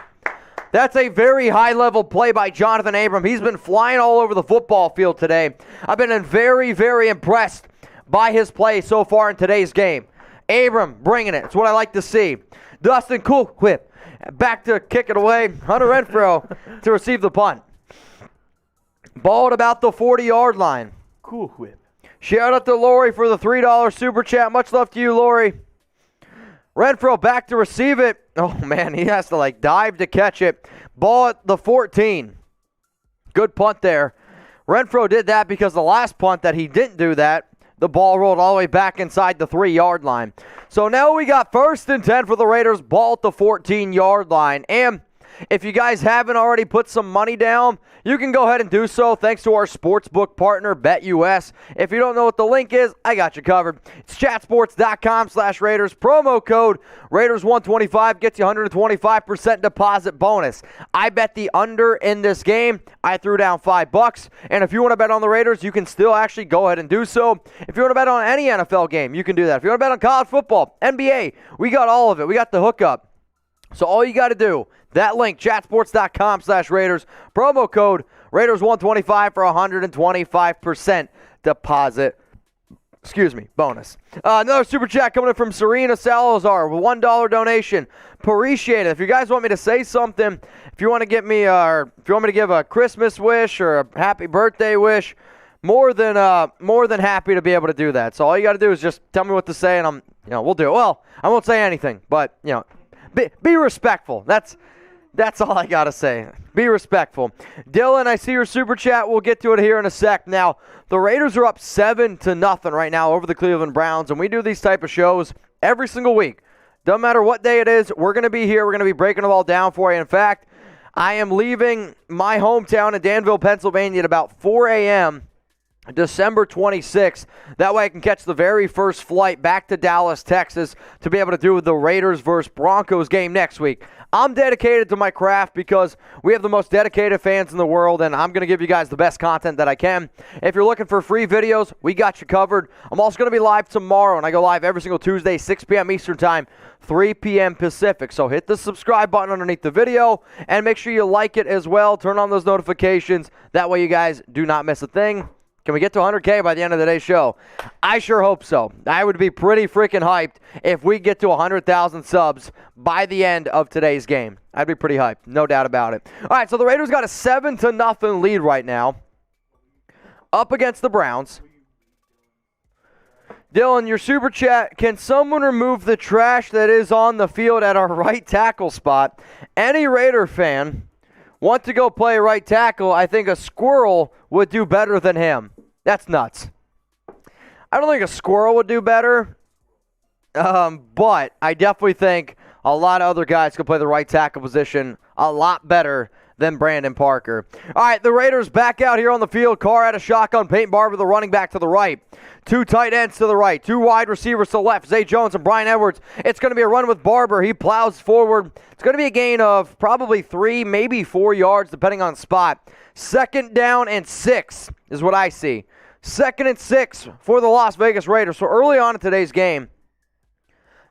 That's a very high-level play by Jonathan Abram. He's been flying all over the football field today. I've been very, very impressed by his play so far in today's game. Abram bringing it. It's what I like to see. Dustin Cool Whip back to kick it away. Hunter Renfrow to receive the punt. Ball at about the 40-yard line. Cool whip. Shout out to Lori for the $3 super chat. Much love to you, Lori. Renfrow back to receive it. Oh, man, he has to, dive to catch it. Ball at the 14. Good punt there. Renfrow did that because the last punt that he didn't do that, the ball rolled all the way back inside the 3-yard line. So now we got 1st and 10 for the Raiders. Ball at the 14-yard line. And if you guys haven't already put some money down, you can go ahead and do so thanks to our sportsbook partner, BetUS. If you don't know what the link is, I got you covered. It's chatsports.com/Raiders. Promo code Raiders125 gets you 125% deposit bonus. I bet the under in this game. I threw down $5. And if you want to bet on the Raiders, you can still actually go ahead and do so. If you want to bet on any NFL game, you can do that. If you want to bet on college football, NBA, we got all of it. We got the hookup. So all you got to do, that link, chatsports.com/Raiders, promo code Raiders125 for 125% deposit. Bonus. Another super chat coming in from Serena Salazar with $1 donation. Appreciate it. If you guys want me to say something, if you want to get me, if you want me to give a Christmas wish or a happy birthday wish, more than happy to be able to do that. So all you got to do is just tell me what to say, and we'll do it. Well, I won't say anything, but be respectful. That's all I got to say. Be respectful. Dylan, I see your super chat. We'll get to it here in a sec. Now, the Raiders are up 7-0 right now over the Cleveland Browns, and we do these type of shows every single week. Doesn't matter what day it is, we're going to be here. We're going to be breaking it all down for you. In fact, I am leaving my hometown in Danville, Pennsylvania at about 4 a.m., December 26th. That way I can catch the very first flight back to Dallas, Texas to be able to do the Raiders versus Broncos game next week. I'm dedicated to my craft because we have the most dedicated fans in the world, and I'm going to give you guys the best content that I can. If you're looking for free videos, we got you covered. I'm also going to be live tomorrow, and I go live every single Tuesday, 6 p.m. Eastern Time, 3 p.m. Pacific. So hit the subscribe button underneath the video, and make sure you like it as well. Turn on those notifications. That way you guys do not miss a thing. Can we get to 100K by the end of today's show? I sure hope so. I would be pretty freaking hyped if we get to 100,000 subs by the end of today's game. I'd be pretty hyped, no doubt about it. All right, so the Raiders got a 7-0 lead right now up against the Browns. Dylan, your super chat, can someone remove the trash that is on the field at our right tackle spot? Any Raider fan want to go play right tackle, I think a squirrel would do better than him. That's nuts. I don't think a squirrel would do better, but I definitely think a lot of other guys could play the right tackle position a lot better than Brandon Parker. All right, the Raiders back out here on the field. Carr out of shotgun. Peyton Barber, the running back, to the right. Two tight ends to the right. Two wide receivers to the left. Zay Jones and Brian Edwards. It's going to be a run with Barber. He plows forward. It's going to be a gain of probably 3, maybe 4 yards, depending on spot. 2nd down and 6 is what I see. 2nd and 6 for the Las Vegas Raiders. So early on in today's game,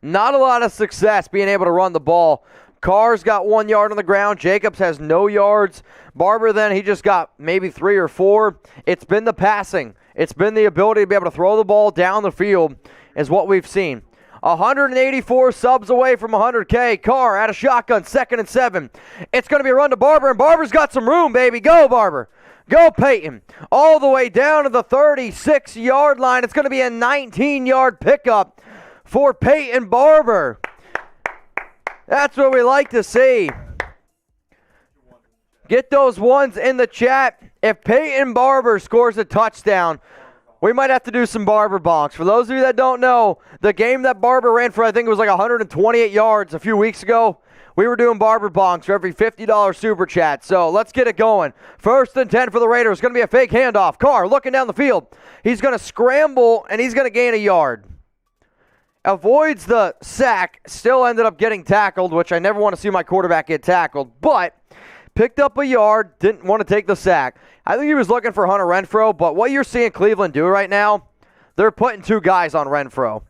not a lot of success being able to run the ball. Carr's got 1 yard on the ground. Jacobs has no yards. Barber, then, he just got maybe 3 or 4. It's been the passing. It's been the ability to be able to throw the ball down the field is what we've seen. 184 subs away from 100K. Carr out of shotgun, 2nd and 7. It's going to be a run to Barber, and Barber's got some room, baby. Go, Barber. Go, Peyton. All the way down to the 36-yard line. It's going to be a 19-yard pickup for Peyton Barber. That's what we like to see. Get those ones in the chat. If Peyton Barber scores a touchdown, we might have to do some Barber bonks. For those of you that don't know, the game that Barber ran for, I think it was like 128 yards a few weeks ago, we were doing Barber bonks for every $50 super chat. So let's get it going. 1st and 10 for the Raiders. Going to be a fake handoff. Carr looking down the field. He's going to scramble, and he's going to gain a yard. Avoids the sack. Still ended up getting tackled, which I never want to see my quarterback get tackled. But picked up a yard. Didn't want to take the sack. I think he was looking for Hunter Renfrow, but what you're seeing Cleveland do right now, they're putting 2 guys on Renfrow.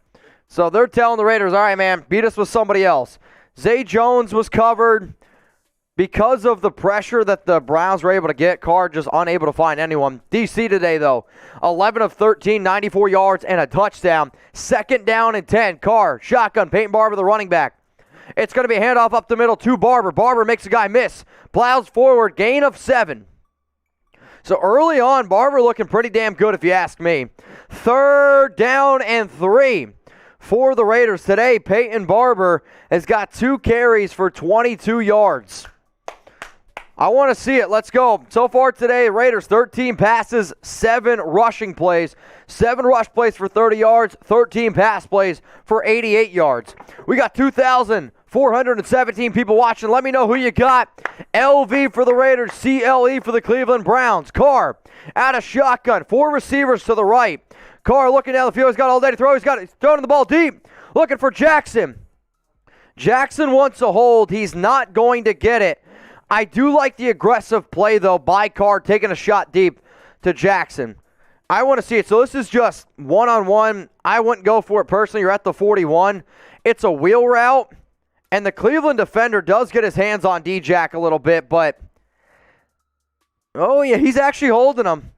So they're telling the Raiders, all right, man, beat us with somebody else. Zay Jones was covered. Because of the pressure that the Browns were able to get, Carr just unable to find anyone. DC today, though, 11 of 13, 94 yards and a touchdown. 2nd down and 10. Carr, shotgun, Peyton Barber, the running back. It's going to be a handoff up the middle to Barber. Barber makes a guy miss. Plows forward, gain of 7. So early on, Barber looking pretty damn good if you ask me. 3rd down and 3 for the Raiders today. Peyton Barber has got 2 carries for 22 yards. I want to see it. Let's go. So far today, Raiders 13 passes, 7 rushing plays. 7 rush plays for 30 yards, 13 pass plays for 88 yards. We got 2,417 people watching. Let me know who you got. LV for the Raiders, CLE for the Cleveland Browns. Carr out of shotgun. 4 receivers to the right. Carr looking down the field. He's got all day to throw. He's throwing the ball deep. Looking for Jackson. Jackson wants a hold. He's not going to get it. I do like the aggressive play, though, by Carr taking a shot deep to Jackson. I want to see it. So this is just one-on-one. I wouldn't go for it personally. You're at the 41. It's a wheel route, and the Cleveland defender does get his hands on D-Jack a little bit, but oh, yeah, he's actually holding him.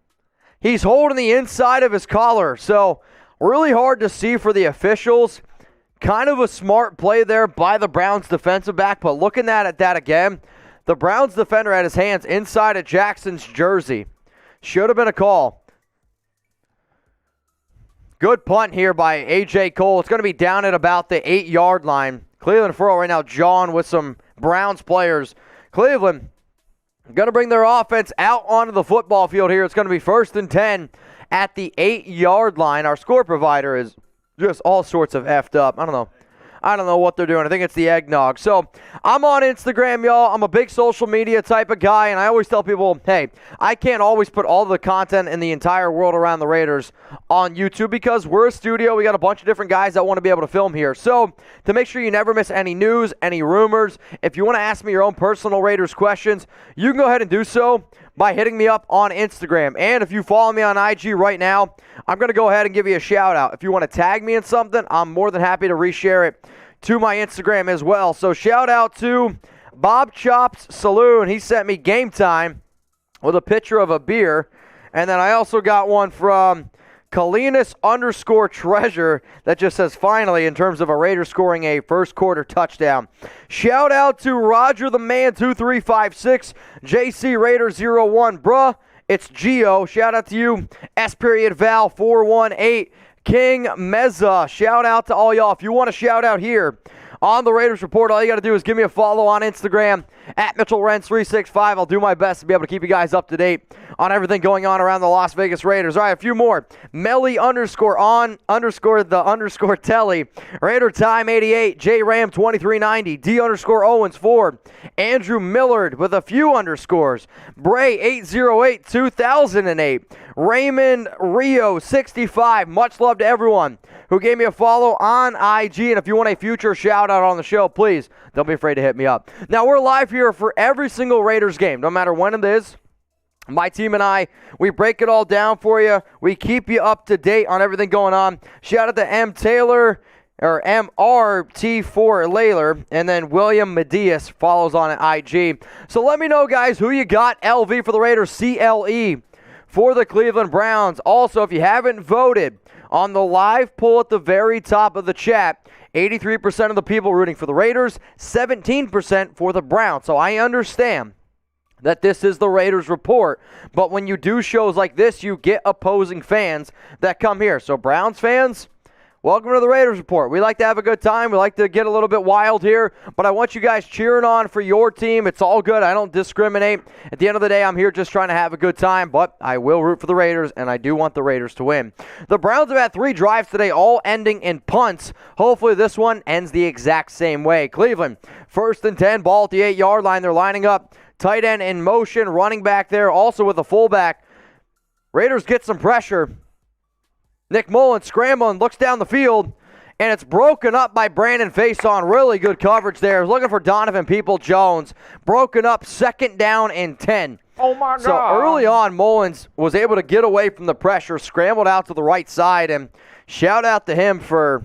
He's holding the inside of his collar, so really hard to see for the officials. Kind of a smart play there by the Browns defensive back, but looking at that again, the Browns defender had his hands inside of Jackson's jersey. Should have been a call. Good punt here by A.J. Cole. It's going to be down at about the 8-yard line. Cleveland Furrow right now jawing with some Browns players. Cleveland going to bring their offense out onto the football field here. It's going to be 1st and 10 at the 8-yard line. Our score provider is just all sorts of effed up. I don't know what they're doing. I think it's the eggnog. So I'm on Instagram, y'all. I'm a big social media type of guy, and I always tell people, hey, I can't always put all the content in the entire world around the Raiders on YouTube because we're a studio. We got a bunch of different guys that want to be able to film here. So to make sure you never miss any news, any rumors, if you want to ask me your own personal Raiders questions, you can go ahead and do so by hitting me up on Instagram. And if you follow me on IG right now, I'm going to go ahead and give you a shout out. If you want to tag me in something, I'm more than happy to reshare it to my Instagram as well. So shout out to Bob Chops Saloon. He sent me game time with a picture of a beer. And then I also got one from Kalinas_treasure that just says finally in terms of a Raider scoring a first quarter touchdown. Shout out to Roger the Man 2356, JC Raider 01. Bruh, it's Gio. Shout out to you. S.Val 418. King Meza. Shout out to all y'all. If you want a shout out here on the Raiders Report, all you got to do is give me a follow on Instagram at Mitchell Renz 365. I'll do my best to be able to keep you guys up to date on everything going on around the Las Vegas Raiders. All right, a few more. Melly _ Telly. Raider Time 88. J Ram 2390. D _ Owens 4. Andrew Millard with a few underscores. Bray 808 2008. Raymond Rio 65. Much love to everyone who gave me a follow on IG. And if you want a future shout out on the show, please don't be afraid to hit me up. Now, we're live here for every single Raiders game, no matter when it is. My team and I, we break it all down for you. We keep you up to date on everything going on. Shout out to M. Taylor, or MRT4 Layler, and then William Medias follows on at IG. So let me know, guys, who you got. LV for the Raiders, CLE for the Cleveland Browns. Also, if you haven't voted on the live poll at the very top of the chat, 83% of the people rooting for the Raiders, 17% for the Browns. So I understand that this is the Raiders Report, but when you do shows like this, you get opposing fans that come here. So Browns fans, Welcome to the Raiders Report. We like to have a good time. We like to get a little bit wild here, but I want you guys cheering on for your team. It's all good. I don't discriminate. At the end of the day, I'm here just trying to have a good time, but I will root for the Raiders, and I do want the Raiders to win. The Browns have had 3 drives today, all ending in punts. Hopefully this one ends the exact same way. Cleveland, 1st and 10, ball at the 8-yard line. They're lining up. Tight end in motion, running back there, also with a fullback. Raiders get some pressure. Nick Mullens scrambling, looks down the field, and it's broken up by Brandon Faison. Really good coverage there. Looking for Donovan Peoples-Jones. Broken up, 2nd down and 10. Oh, my God. So early on, Mullens was able to get away from the pressure, scrambled out to the right side, and shout out to him for,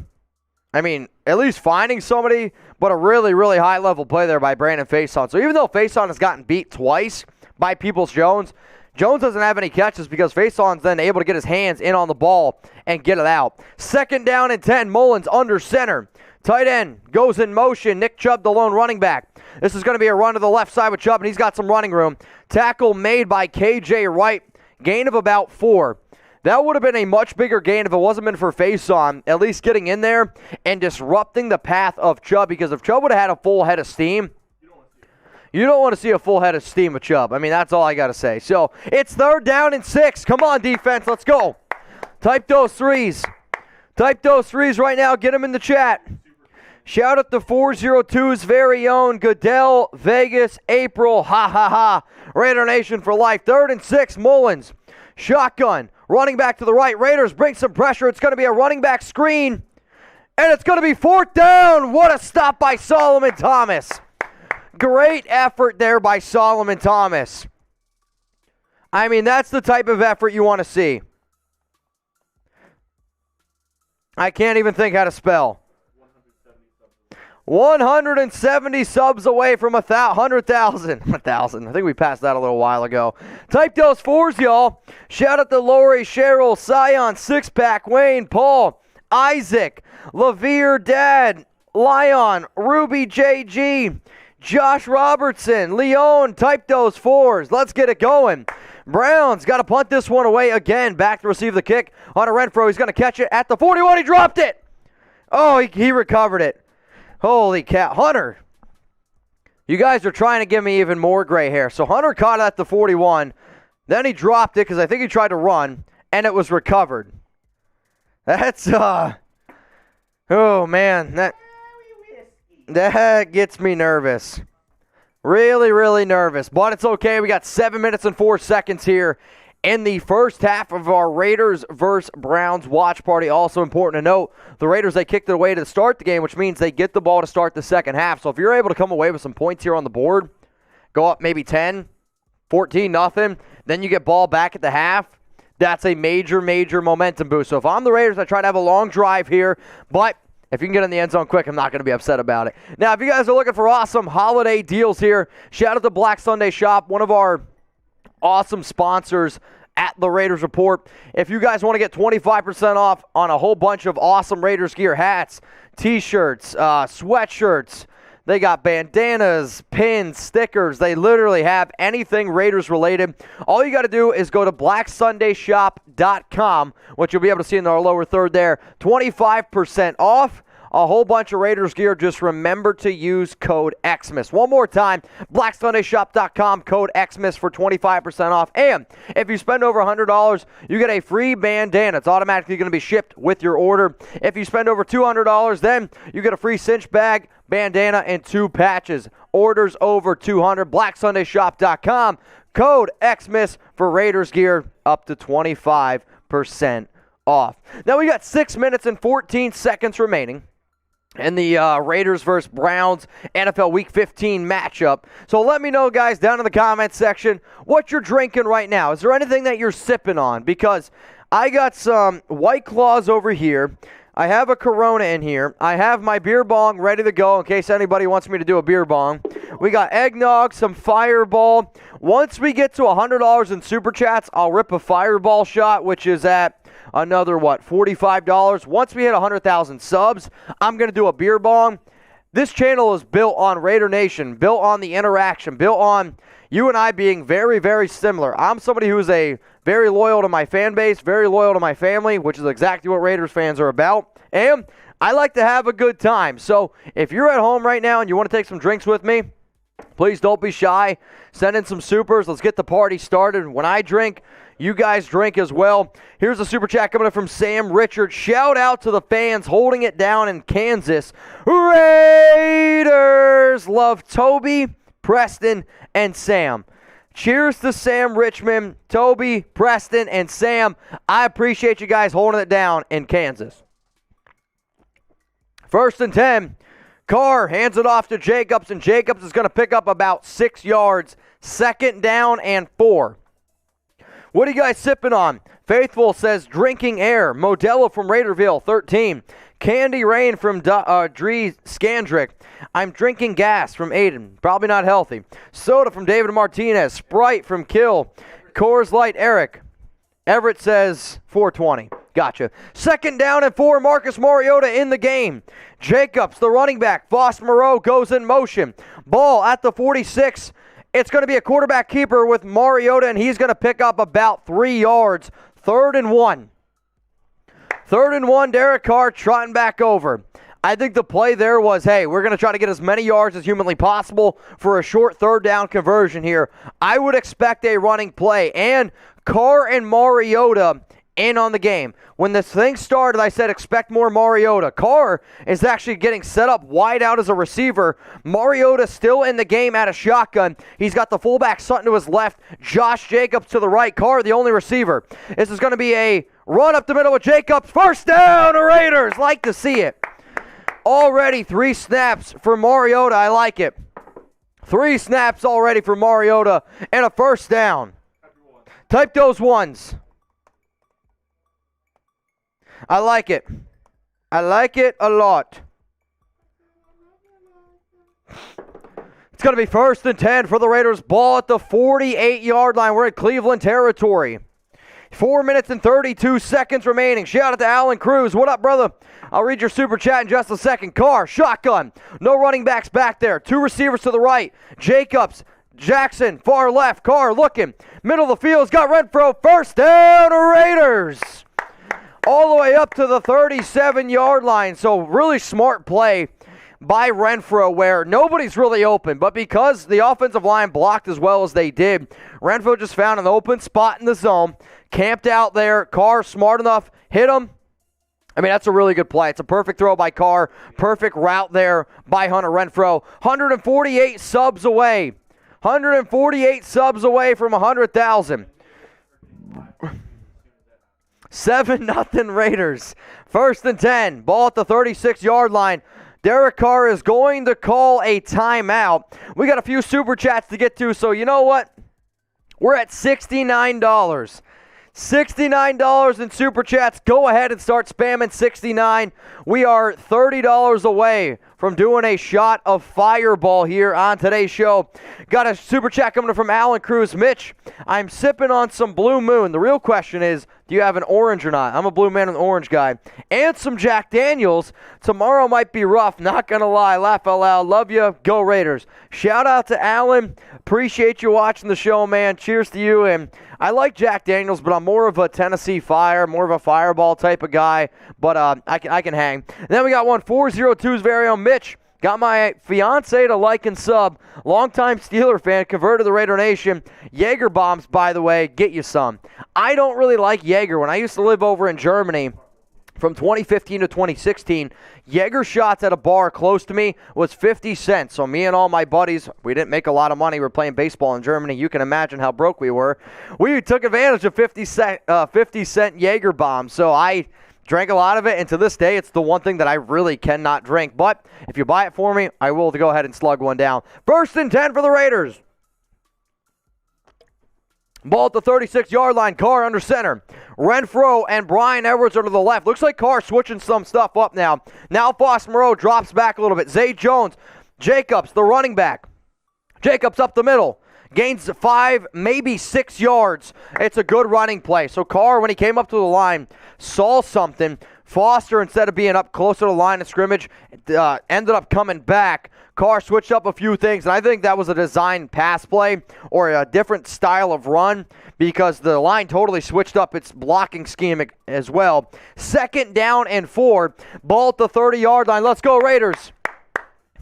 at least finding somebody, but a really, really high-level play there by Brandon Faison. So even though Faison has gotten beat twice by Peoples-Jones, Jones doesn't have any catches because Faison's then able to get his hands in on the ball and get it out. 2nd down and 10, Mullens under center. Tight end goes in motion. Nick Chubb, the lone running back. This is going to be a run to the left side with Chubb, and he's got some running room. Tackle made by KJ Wright. Gain of about 4. That would have been a much bigger gain if it wasn't been for Faison at least getting in there and disrupting the path of Chubb, because if Chubb would have had a full head of steam, you don't want to see a full head of steam with Chubb. That's all I got to say. So it's 3rd down and 6. Come on, defense. Let's go. Type those threes. Type those threes right now. Get them in the chat. Shout out to 402's very own Goodell, Vegas, April. Ha, ha, ha. Raider Nation for life. 3rd and 6, Mullens. Shotgun. Running back to the right. Raiders bring some pressure. It's going to be a running back screen. And it's going to be 4th down. What a stop by Solomon Thomas. Great effort there by Solomon Thomas. That's the type of effort you want to see. I can't even think how to spell. 170 subs away from 100,000. 1,000. I think we passed that a little while ago. Type those 4s, y'all. Shout out to Lori, Cheryl, Sion, Sixpack, Wayne, Paul, Isaac, Lavere, Dad, Lion, Ruby, JG, Josh Robertson, Leon. Type those 4s. Let's get it going. Browns got to punt this one away again. Back to receive the kick. Hunter Renfrow, he's going to catch it at the 41. He dropped it. Oh, he recovered it. Holy cow. Hunter, you guys are trying to give me even more gray hair. So Hunter caught it at the 41. Then he dropped it because I think he tried to run, and it was recovered. That's, oh, man. That gets me nervous. Really, really nervous. But it's okay. We got 7 minutes and 4 seconds here in the first half of our Raiders versus Browns watch party. Also important to note, the Raiders, they kicked it away to start the game, which means they get the ball to start the second half. So if you're able to come away with some points here on the board, go up maybe 10, 14, nothing, then you get ball back at the half, that's a major, major momentum boost. So if I'm the Raiders, I try to have a long drive here, but if you can get in the end zone quick, I'm not going to be upset about it. Now, if you guys are looking for awesome holiday deals here, shout out to Black Sunday Shop, one of our awesome sponsors at the Raiders Report. If you guys want to get 25% off on a whole bunch of awesome Raiders gear, hats, t-shirts, sweatshirts, they got bandanas, pins, stickers. They literally have anything Raiders related. All you got to do is go to blacksundayshop.com, which you'll be able to see in our lower third there. 25% off. A whole bunch of Raiders gear. Just remember to use code XMIS. One more time, blacksundayshop.com, code XMIS for 25% off. And if you spend over $100, you get a free bandana. It's automatically going to be shipped with your order. If you spend over $200, then you get a free cinch bag, bandana, and 2 patches. Orders over $200, blacksundayshop.com, code XMIS for Raiders gear up to 25% off. Now we got 6 minutes and 14 seconds remaining in the Raiders versus Browns NFL Week 15 matchup. So let me know, guys, down in the comments section what you're drinking right now. Is there anything that you're sipping on? Because I got some White Claws over here. I have a Corona in here. I have my beer bong ready to go in case anybody wants me to do a beer bong. We got eggnog, some Fireball. Once we get to $100 in Super Chats, I'll rip a Fireball shot, which is at another, $45. Once we hit 100,000 subs, I'm going to do a beer bong. This channel is built on Raider Nation, built on the interaction, built on you and I being very, very similar. I'm somebody who is very loyal to my fan base, very loyal to my family, which is exactly what Raiders fans are about. And I like to have a good time. So if you're at home right now and you want to take some drinks with me, please don't be shy. Send in some supers. Let's get the party started. When I drink, you guys drink as well. Here's a super chat coming in from Sam Richard. Shout out to the fans holding it down in Kansas. Raiders love Toby, Preston, and Sam. Cheers to Sam Richmond, Toby, Preston, and Sam. I appreciate you guys holding it down in Kansas. 1st and 10. Carr hands it off to Jacobs, and Jacobs is going to pick up about 6 yards. 2nd down and 4. What are you guys sipping on? Faithful says drinking air. Modelo from Raiderville, 13. Candy Rain from Dree Scandrick. I'm drinking gas from Aiden. Probably not healthy. Soda from David Martinez. Sprite from Kill. Coors Light Eric. Everett says 420. Gotcha. 2nd down and 4. Marcus Mariota in the game. Jacobs, the running back. Moreau goes in motion. Ball at the 46. It's going to be a quarterback keeper with Mariota, and he's going to pick up about 3 yards. 3rd and 1. 3rd and 1, Derek Carr trotting back over. I think the play there was, hey, we're going to try to get as many yards as humanly possible for a short 3rd down conversion here. I would expect a running play, and Carr and Mariota in on the game. When this thing started, I said expect more Mariota. Carr is actually getting set up wide out as a receiver. Mariota still in the game at a shotgun. He's got the fullback Sutton to his left, Josh Jacobs to the right. Carr, the only receiver. This is going to be a run up the middle with Jacobs. 1st down, the Raiders. Like to see it. Already 3 snaps for Mariota. I like it. 3 snaps already for Mariota and a 1st down. Type those ones. I like it. I like it a lot. It's going to be 1st and 10 for the Raiders. Ball at the 48-yard line. We're in Cleveland territory. 4 minutes and 32 seconds remaining. Shout out to Alan Cruz. What up, brother? I'll read your super chat in just a second. Carr, shotgun. No running backs back there. 2 receivers to the right. Jacobs, Jackson, far left. Carr looking. Middle of the field's got Renfro. 1st down, Raiders. All the way up to the 37-yard line. So really smart play by Renfro where nobody's really open. But because the offensive line blocked as well as they did, Renfro just found an open spot in the zone, camped out there. Carr, smart enough, hit him. I mean, that's a really good play. It's a perfect throw by Carr. Perfect route there by Hunter Renfro. 148 subs away. 148 subs away from 100,000. 7-0 Raiders. 1st and 10. Ball at the 36-yard line. Derek Carr is going to call a timeout. We got a few super chats to get to, so you know what? We're at $69. $69 in super chats. Go ahead and start spamming 69. We are $30 away from doing a shot of Fireball here on today's show. Got a super chat coming from Alan Cruz. Mitch, I'm sipping on some Blue Moon. The real question is, do you have an orange or not? I'm a Blue Man and Orange guy. And some Jack Daniels. Tomorrow might be rough. Not going to lie. Laugh out loud. Love you. Go Raiders. Shout out to Alan. Appreciate you watching the show, man. Cheers to you. And I like Jack Daniels, but I'm more of a Tennessee Fire, more of a Fireball type of guy. But I can hang. And then we got 402's very own Mitch. Got my fiance to like and sub. Longtime Steeler fan, converted to the Raider Nation. Jaeger bombs, by the way, get you some. I don't really like Jaeger. When I used to live over in Germany from 2015 to 2016, Jaeger shots at a bar close to me was 50 cents. So me and all my buddies, we didn't make a lot of money. We were playing baseball in Germany. You can imagine how broke we were. We took advantage of 50-cent Jaeger bombs. So I drank a lot of it, and to this day, it's the one thing that I really cannot drink. But if you buy it for me, I will go ahead and slug one down. 1st and 10 for the Raiders. Ball at the 36-yard line. Carr under center. Renfro and Brian Edwards are to the left. Looks like Carr switching some stuff up now. Now Moreau drops back a little bit. Zay Jones. Jacobs, the running back. Jacobs up the middle. Gains 5, maybe 6 yards. It's a good running play. So Carr, when he came up to the line, saw something, Foster, instead of being up closer to the line of scrimmage, ended up coming back. Carr switched up a few things, and I think that was a design pass play or a different style of run because the line totally switched up its blocking scheme as well. 2nd down and 4. Ball at the 30-yard line. Let's go, Raiders.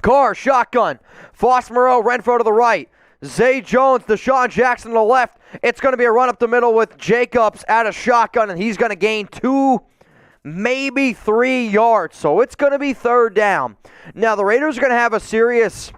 Carr, shotgun. Foster, Moreau, Renfro to the right. Zay Jones, DeSean Jackson to the left. It's going to be a run up the middle with Jacobs at a shotgun, and he's going to gain 2, maybe 3 yards. So it's going to be 3rd down. Now, the Raiders are going to have a serious,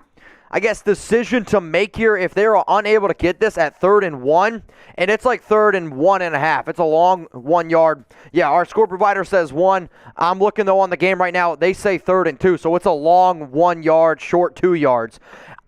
decision to make here if they're unable to get this at 3rd and 1. And it's like 3rd and 1.5. It's a long 1 yard. Yeah, our score provider says 1. I'm looking, though, on the game right now. They say 3rd and 2. So it's a long 1 yard, short 2 yards.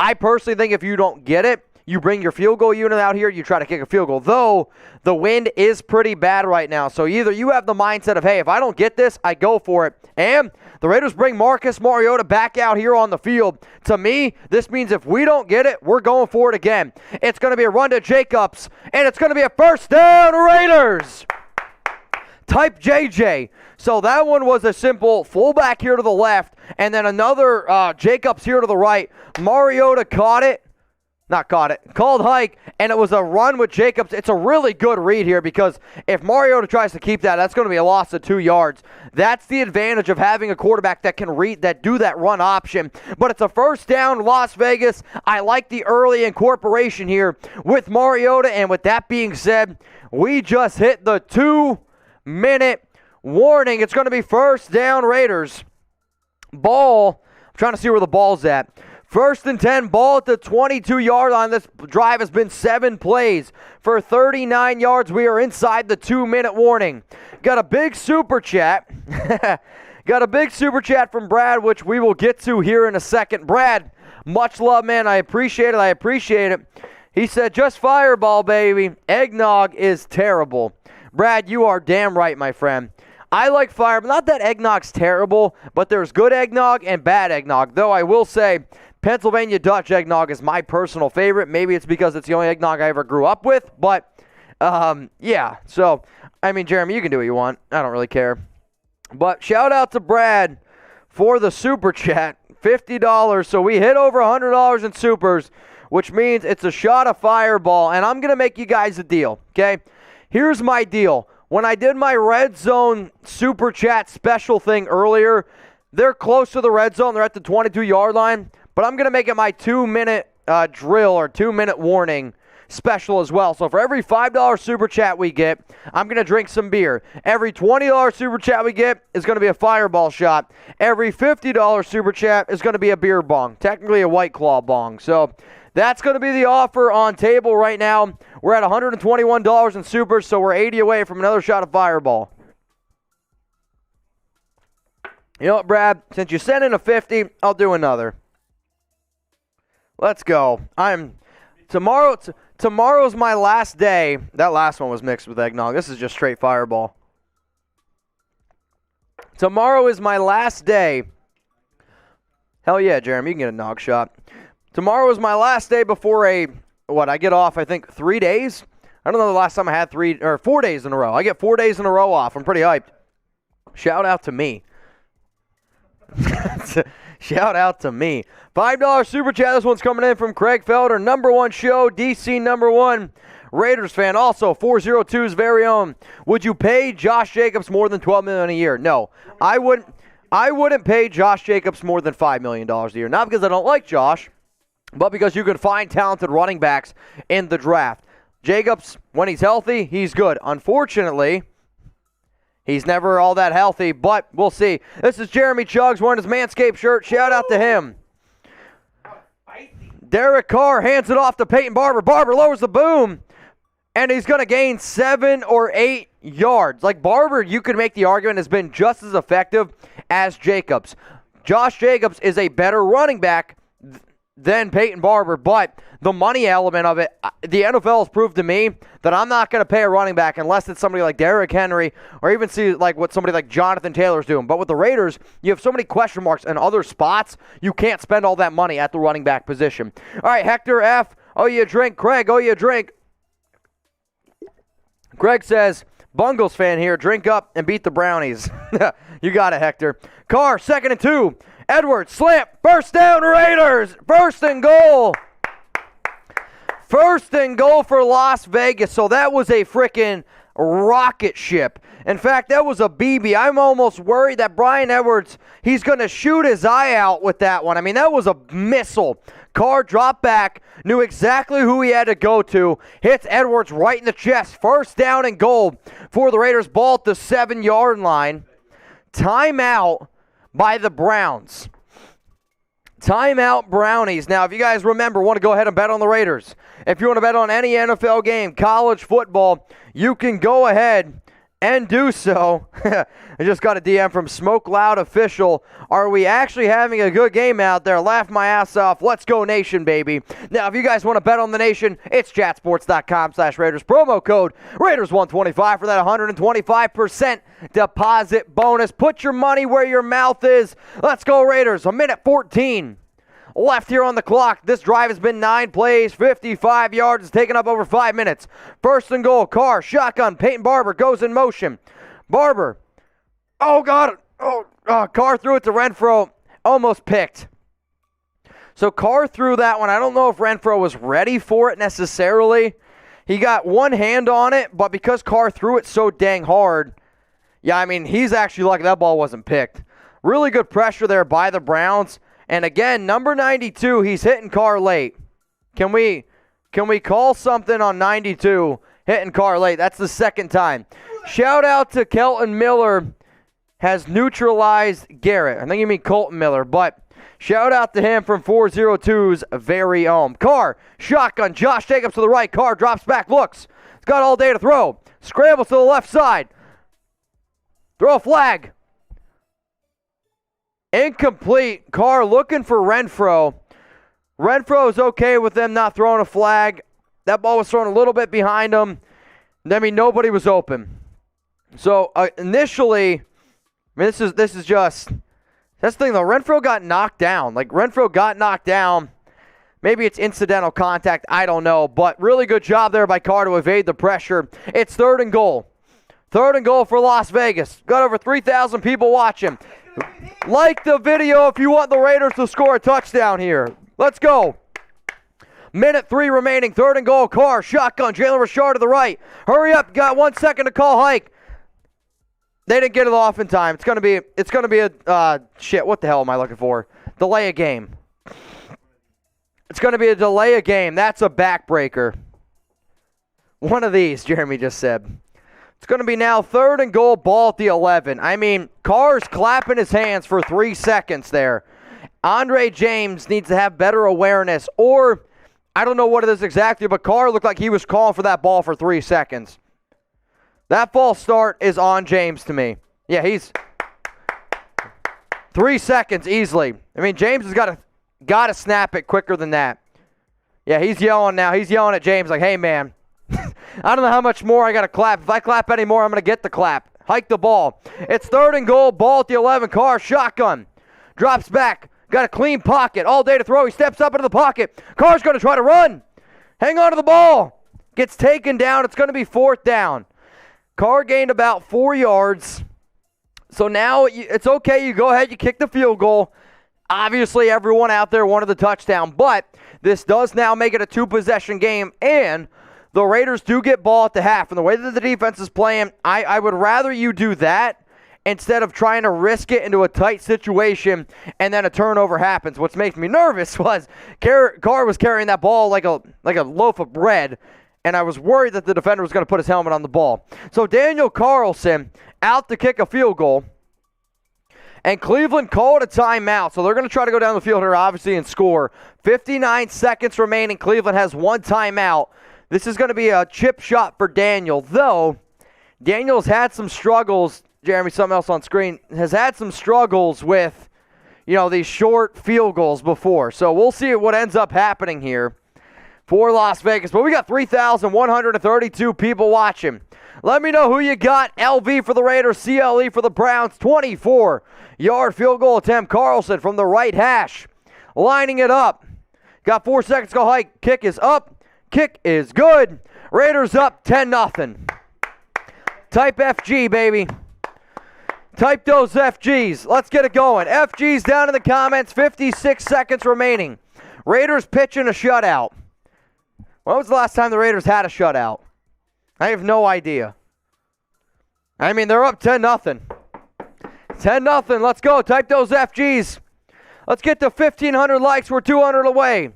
I personally think if you don't get it, you bring your field goal unit out here, you try to kick a field goal. Though, the wind is pretty bad right now. So either you have the mindset of, hey, if I don't get this, I go for it. And the Raiders bring Marcus Mariota back out here on the field. To me, this means if we don't get it, we're going for it again. It's going to be a run to Jacobs, and it's going to be a 1st down, Raiders. Type JJ. So that one was a simple fullback here to the left, and then another Jacobs here to the right. Mariota called hike, and it was a run with Jacobs. It's a really good read here because if Mariota tries to keep that, that's going to be a loss of 2 yards. That's the advantage of having a quarterback that can do that run option. But it's a 1st down, Las Vegas. I like the early incorporation here with Mariota, and with that being said, we just hit the 2-minute warning. It's going to be 1st down, Raiders. Ball, I'm trying to see where the ball's at. 1st and 10, ball at the 22-yard line. This drive has been 7 plays for 39 yards. We are inside the 2-minute warning. Got a big super chat. Got a big super chat from Brad, which we will get to here in a second. Brad, much love, man. I appreciate it. He said, just fireball, baby. Eggnog is terrible. Brad, you are damn right, my friend. I like fire, but not that eggnog's terrible, but there's good eggnog and bad eggnog. Though I will say, Pennsylvania Dutch eggnog is my personal favorite. Maybe it's because it's the only eggnog I ever grew up with, but yeah. So, I mean, Jeremy, you can do what you want. I don't really care. But shout out to Brad for the super chat, $50. So we hit over $100 in supers, which means it's a shot of fireball, and I'm going to make you guys a deal, okay? Here's my deal. When I did my red zone super chat special thing earlier, they're close to the red zone. They're at the 22-yard line. But I'm going to make it my 2-minute drill or 2-minute warning special as well. So for every $5 super chat we get, I'm going to drink some beer. Every $20 super chat we get is going to be a fireball shot. Every $50 super chat is going to be a beer bong. Technically a White Claw bong. So that's going to be the offer on table right now. We're at $121 in supers, so we're 80 away from another shot of fireball. You know what, Brad? Since you sent in a 50, I'll do another. Let's go. Tomorrow's my last day. That last one was mixed with eggnog. This is just straight fireball. Tomorrow is my last day. Hell yeah, Jeremy, you can get a nog shot. Tomorrow is my last day before I get off, I think, 3 days. I don't know the last time I had 4 days in a row. I get 4 days in a row off. I'm pretty hyped. Shout out to me. Shout out to me. $5 super chat. This one's coming in from Craig Felder. Number one show, DC number one. Raiders fan. Also, 402's very own. Would you pay Josh Jacobs more than $12 million a year? No. I wouldn't pay Josh Jacobs more than $5 million a year. Not because I don't like Josh, but because you can find talented running backs in the draft. Jacobs, when he's healthy, he's good. Unfortunately, he's never all that healthy, but we'll see. This is Jeremy Chuggs wearing his Manscaped shirt. Shout out to him. Derek Carr hands it off to Peyton Barber. Barber lowers the boom, and he's going to gain 7 or 8 yards. Like Barber, you could make the argument, has been just as effective as Jacobs. Josh Jacobs is a better running back than Peyton Barber, but the money element of it, the NFL has proved to me that I'm not going to pay a running back unless it's somebody like Derrick Henry or even see like what somebody like Jonathan Taylor's doing. But with the Raiders, you have so many question marks in other spots, you can't spend all that money at the running back position. All right, Hector F. Oh, you drink. Craig, oh, you drink. Craig says, Bungles fan here. Drink up and beat the Brownies. You got it, Hector. Carr, 2nd and 2. Edwards, slant. First down, Raiders. 1st and goal. 1st and goal for Las Vegas. So that was a freaking rocket ship. In fact, that was a BB. I'm almost worried that Bryan Edwards, he's going to shoot his eye out with that one. I mean, that was a missile. Carr dropped back, knew exactly who he had to go to, hits Edwards right in the chest. 1st down and goal for the Raiders. Ball at the 7-yard line. Timeout by the Browns. Timeout Brownies. Now, if you guys remember, want to go ahead and bet on the Raiders. If you want to bet on any NFL game, college football, you can go ahead and do so. I just got a DM from Smoke Loud Official. Are we actually having a good game out there? Laugh my ass off. Let's go Nation, baby. Now, if you guys want to bet on the Nation, it's chatsports.com/Raiders. Promo code Raiders125 for that 125% deposit bonus. Put your money where your mouth is. Let's go Raiders. 1:14 left here on the clock. This drive has been 9 plays, 55 yards. It's taken up over 5 minutes. 1st and goal. Carr, shotgun. Peyton Barber goes in motion. Barber. Oh, God. Carr threw it to Renfro. Almost picked. So Carr threw that one. I don't know if Renfro was ready for it necessarily. He got one hand on it, but because Carr threw it so dang hard, yeah, I mean, he's actually lucky that ball wasn't picked. Really good pressure there by the Browns. And again, number 92, he's hitting Carr late. Can we call something on 92 hitting Carr late? That's the 2nd time. Shout out to Kelton Miller has neutralized Garrett. I think you mean Colton Miller, but shout out to him from 402's very own. Carr, shotgun. Josh Jacobs to the right. Carr drops back, looks. He's got all day to throw. Scrambles to the left side. Throw a flag. Incomplete. Carr looking for Renfro. Renfro is okay with them not throwing a flag. That ball was thrown a little bit behind him. I mean, nobody was open. So initially, I mean, this is just, that's the thing though. Renfro got knocked down. Renfro got knocked down. Maybe it's incidental contact. I don't know. But really good job there by Carr to evade the pressure. It's 3rd and goal. 3rd and goal for Las Vegas. Got over 3,000 people watching. Like the video if you want the Raiders to score a touchdown here. Let's go. 1:03 remaining. 3rd and goal. Carr, shotgun. Jalen Richard to the right. Hurry up. Got 1 second to call hike. They didn't get it off in time. It's gonna be a shit. What the hell am I looking for? Delay a game. It's gonna be a delay a game. That's a backbreaker. One of these, Jeremy just said. It's going to be now 3rd and goal, ball at the 11. I mean, Carr's clapping his hands for 3 seconds there. Andre James needs to have better awareness, or I don't know what it is exactly, but Carr looked like he was calling for that ball for 3 seconds. That false start is on James to me. Yeah, he's 3 seconds easily. I mean, James has got to snap it quicker than that. Yeah, he's yelling now. He's yelling at James like, hey, man. I don't know how much more I got to clap. If I clap any more, I'm going to get the clap. Hike the ball. It's 3rd and goal. Ball at the 11. Carr, shotgun. Drops back. Got a clean pocket. All day to throw. He steps up into the pocket. Carr's going to try to run. Hang on to the ball. Gets taken down. It's going to be 4th down. Carr gained about 4 yards. So now it's okay. You go ahead. You kick the field goal. Obviously, everyone out there wanted the touchdown. But this does now make it a 2-possession game. And the Raiders do get ball at the half. And the way that the defense is playing, I would rather you do that instead of trying to risk it into a tight situation and then a turnover happens. What makes me nervous was Carr was carrying that ball like a loaf of bread, and I was worried that the defender was going to put his helmet on the ball. So Daniel Carlson out to kick a field goal, and Cleveland called a timeout. So they're going to try to go down the field here, obviously, and score. 59 seconds remaining. Cleveland has 1 timeout. This is going to be a chip shot for Daniel, though Daniel's had some struggles. Jeremy, something else on screen, has had some struggles with, these short field goals before. So we'll see what ends up happening here for Las Vegas. But we got 3,132 people watching. Let me know who you got. LV for the Raiders, CLE for the Browns. 24-yard field goal attempt. Carlson from the right hash, lining it up. Got 4 seconds to go hike. Kick is up. Kick is good. Raiders up 10-0. Type FG, baby. Type those FGs. Let's get it going. FGs down in the comments. 56 seconds remaining. Raiders pitching a shutout. When was the last time the Raiders had a shutout? I have no idea. I mean, they're up 10-0. 10-0. Let's go. Type those FGs. Let's get to 1,500 likes. We're 200 away.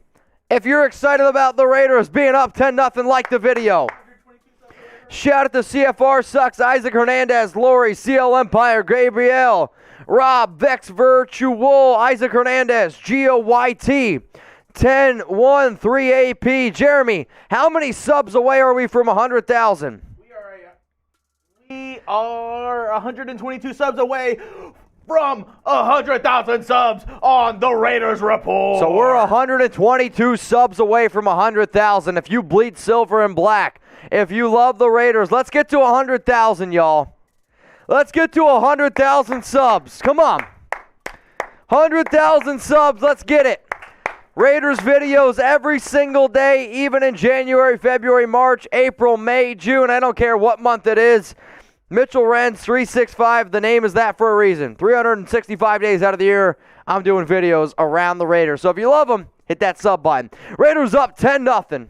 If you're excited about the Raiders being up 10-0, like the video. Shout out to CFR Sucks, Isaac Hernandez, Lori, CL Empire, Gabriel, Rob, Vex Virtual, Isaac Hernandez, GOYT, 10-1-3 AP. Jeremy, how many subs away are we from 100,000? We are 122 subs away from 100,000 subs on the Raiders Report. So we're 122 subs away from 100,000. If you bleed silver and black, if you love the Raiders, let's get to 100,000, y'all. Let's get to 100,000 subs. Come on. 100,000 subs. Let's get it. Raiders videos every single day, even in January, February, March, April, May, June. I don't care what month it is. Mitchell Renz, 365. The name is that for a reason. 365 days out of the year, I'm doing videos around the Raiders. So if you love them, hit that sub button. Raiders up 10-0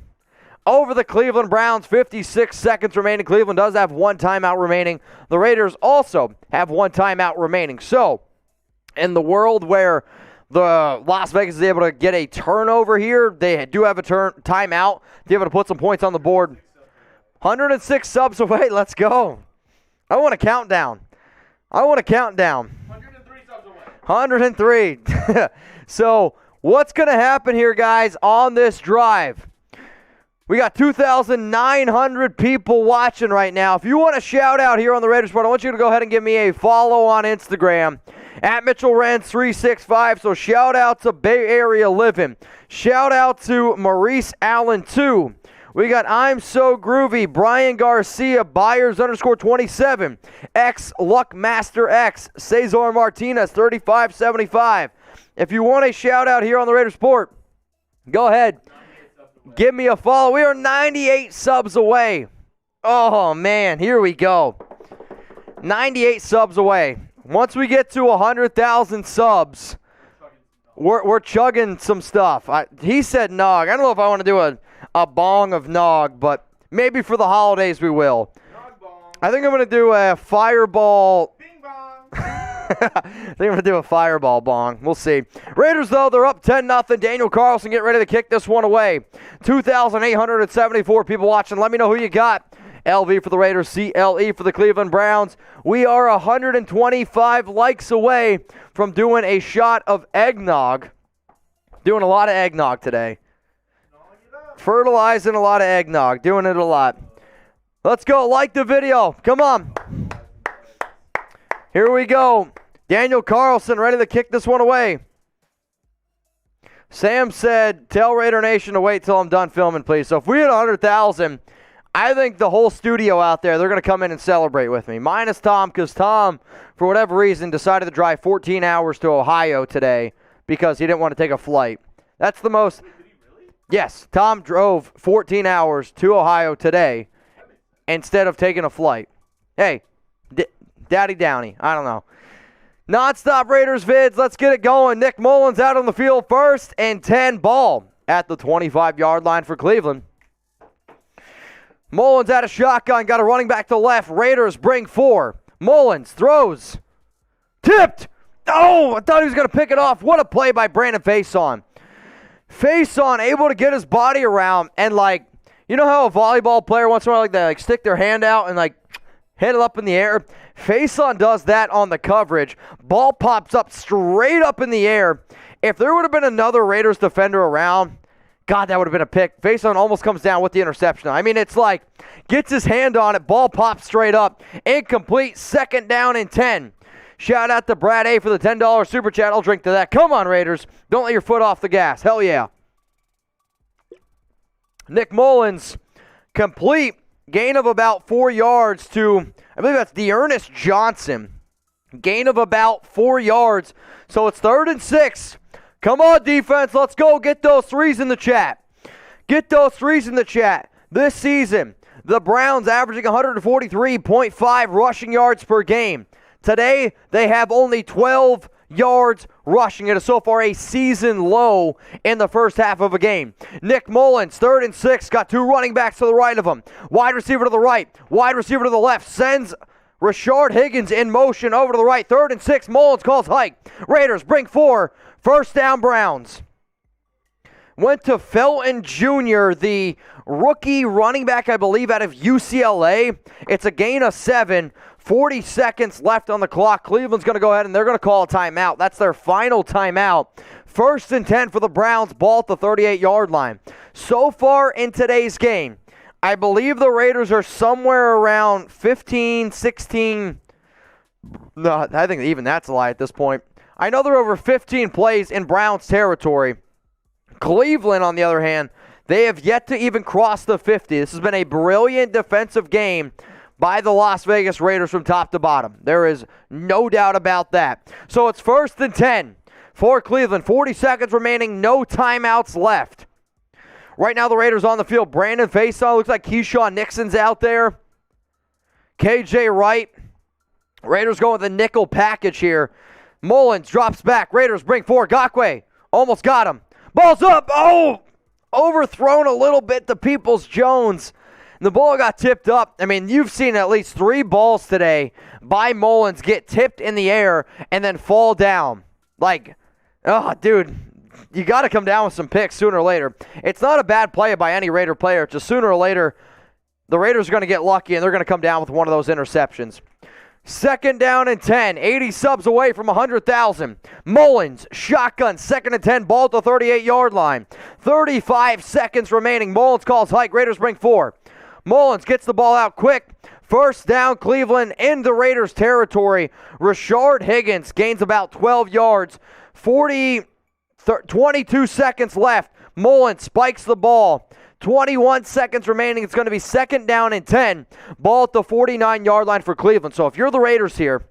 over the Cleveland Browns. 56 seconds remaining. Cleveland does have one timeout remaining. The Raiders also have one timeout remaining. So in the world where the Las Vegas is able to get a turnover here, they do have a timeout to be able to put some points on the board. 106 subs away. Let's go. I want a countdown. 103 subs away. 103. So what's going to happen here, guys, on this drive? We got 2,900 people watching right now. If you want a shout out here on the Raiders Report, I want you to go ahead and give me a follow on Instagram at Mitchell Renz 365. So shout out to Bay Area Living. Shout out to Maurice Allen 2. We got I'm So Groovy, Brian Garcia, Byers _27, X Luckmaster X, Cesar Martinez 3575. If you want a shout out here on the Raiders Report, go ahead. Give me a follow. We are 98 subs away. Oh, man. Here we go. 98 subs away. Once we get to 100,000 subs, we're chugging some stuff. He said nog. I don't know if I want to do a bong of nog, but maybe for the holidays we will. Nog bong. I think I'm going to do a fireball. Bing bong. I think I'm going to do a fireball bong. We'll see. Raiders, though, they're up 10-0. Daniel Carlson getting ready to kick this one away. 2,874 people watching. Let me know who you got. LV for the Raiders, CLE for the Cleveland Browns. We are 125 likes away from doing a shot of eggnog. Doing a lot of eggnog today. Fertilizing a lot of eggnog. Doing it a lot. Let's go. Like the video. Come on. Here we go. Daniel Carlson ready to kick this one away. Sam said, tell Raider Nation to wait till I'm done filming, please. So if we hit 100,000, I think the whole studio out there, they're going to come in and celebrate with me. Minus Tom, because Tom, for whatever reason, decided to drive 14 hours to Ohio today because he didn't want to take a flight. That's the most... Wait, did he really? Yes, Tom drove 14 hours to Ohio today instead of taking a flight. Hey, Daddy Downey, I don't know. Non-stop Raiders vids, let's get it going. Nick Mullens out on the field first and 10 ball at the 25-yard line for Cleveland. Mullens out of shotgun, got a running back to left. Raiders bring 4. Mullens throws. Tipped. Oh, I thought he was going to pick it off. What a play by Brandon Faison. Faison able to get his body around and, like, you know how a volleyball player once in a while, like, they like stick their hand out and, like, hit it up in the air? Faison does that on the coverage. Ball pops up straight up in the air. If there would have been another Raiders defender around, God, that would have been a pick. Faison almost comes down with the interception. I mean, it's like, gets his hand on it, ball pops straight up. Incomplete, 2nd down and 10. Shout out to Brad A for the $10 super chat. I'll drink to that. Come on, Raiders. Don't let your foot off the gas. Hell yeah. Nick Mullens, complete. Gain of about 4 yards to, I believe that's Dearness Johnson. Gain of about 4 yards. So it's 3rd and 6. Come on, defense. Let's go. Get those threes in the chat. Get those threes in the chat. This season, The Browns averaging 143.5 rushing yards per game. Today, they have only 12 yards rushing. It is so far a season low in the first half of a game. Nick Mullens, 3rd and 6, got 2 running backs to the right of him. Wide receiver to the right, wide receiver to the left, sends Rashard Higgins in motion over to the right. 3rd and 6, Mullens calls hike. Raiders bring 4, first down Browns. Went to Felton Jr., the rookie running back, I believe, out of UCLA. It's a gain of 7. 40 seconds left on the clock. Cleveland's going to go ahead and they're going to call a timeout. That's their final timeout. 1st and 10 for the Browns, ball at the 38-yard line. So far in today's game, I believe the Raiders are somewhere around 15, 16. No, I think even that's a lie at this point. I know they're over 15 plays in Browns territory. Cleveland, on the other hand, they have yet to even cross the 50. This has been a brilliant defensive game by the Las Vegas Raiders from top to bottom. There is no doubt about that. So it's 1st and 10 for Cleveland. 40 seconds remaining, no timeouts left. Right now the Raiders on the field. Brandon Faison, looks like Keyshawn Nixon's out there. KJ Wright. Raiders going with a nickel package here. Mullens drops back. Raiders bring 4. Gakwe almost got him. Ball's up. Oh, overthrown a little bit to Peoples-Jones. The ball got tipped up. I mean, you've seen at least 3 balls today by Mullens get tipped in the air and then fall down. Like, oh, dude, you got to come down with some picks sooner or later. It's not a bad play by any Raider player. It's just sooner or later, the Raiders are going to get lucky and they're going to come down with one of those interceptions. 2nd down and 10, 80 subs away from 100,000. Mullens, shotgun, 2nd and 10, ball at the 38-yard line. 35 seconds remaining. Mullens calls hike. Raiders bring 4. Mullens gets the ball out quick. 1st down, Cleveland in the Raiders territory. Rashard Higgins gains about 12 yards. 22 seconds left. Mullens spikes the ball. 21 seconds remaining. It's going to be 2nd down and 10. Ball at the 49-yard line for Cleveland. So if you're the Raiders here,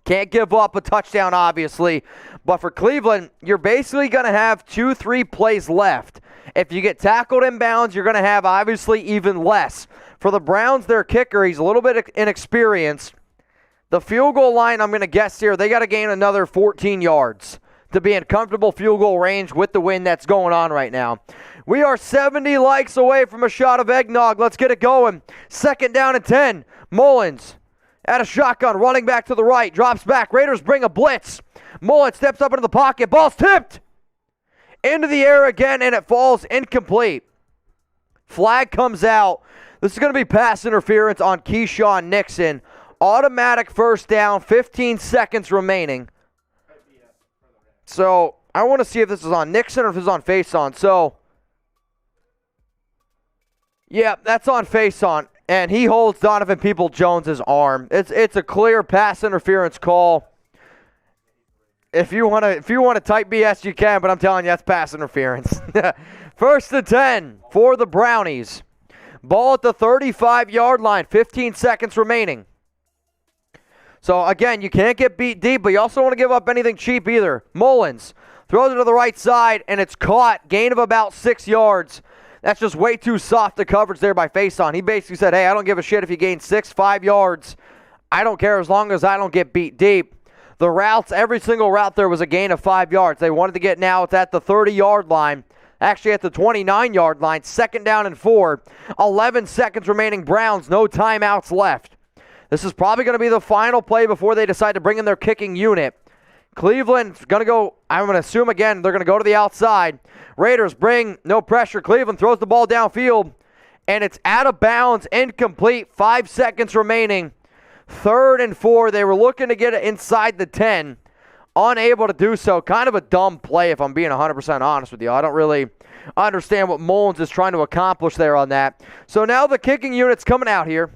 can't give up a touchdown, obviously. But for Cleveland, you're basically going to have 2-3 plays left. If you get tackled in bounds, you're going to have, obviously, even less. For the Browns, their kicker, he's a little bit inexperienced. The field goal line, I'm going to guess here, they got to gain another 14 yards to be in comfortable field goal range with the wind that's going on right now. We are 70 likes away from a shot of eggnog. Let's get it going. 2nd down and 10. Mullens at a shotgun, running back to the right, drops back. Raiders bring a blitz. Mullens steps up into the pocket. Ball's tipped into the air again, and it falls incomplete. Flag comes out. This is going to be pass interference on Keyshawn Nixon. Automatic 1st down, 15 seconds remaining. So I want to see if this is on Nixon or if this is on Faison. So, yeah, that's on Faison, and he holds Donovan Peoples-Jones' arm. It's a clear pass interference call. If you want to type BS, you can, but I'm telling you, that's pass interference. 1st and 10 for the Brownies. Ball at the 35-yard line, 15 seconds remaining. So, again, you can't get beat deep, but you also don't want to give up anything cheap either. Mullens throws it to the right side, and it's caught. Gain of about 6 yards. That's just way too soft the coverage there by Faison. He basically said, hey, I don't give a shit if you gain 5 yards. I don't care as long as I don't get beat deep. The routes, every single route there was a gain of 5 yards. They wanted to get now, it's at the 30-yard line. Actually at the 29-yard line. 2nd down and 4. 11 seconds remaining. Browns, no timeouts left. This is probably going to be the final play before they decide to bring in their kicking unit. Cleveland's going to go, I'm going to assume again, they're going to go to the outside. Raiders bring no pressure. Cleveland throws the ball downfield, and it's out of bounds, incomplete. 5 seconds remaining. 3rd and 4. They were looking to get it inside the 10. Unable to do so. Kind of a dumb play if I'm being 100% honest with you. I don't really understand what Mullens is trying to accomplish there on that. So now the kicking unit's coming out here.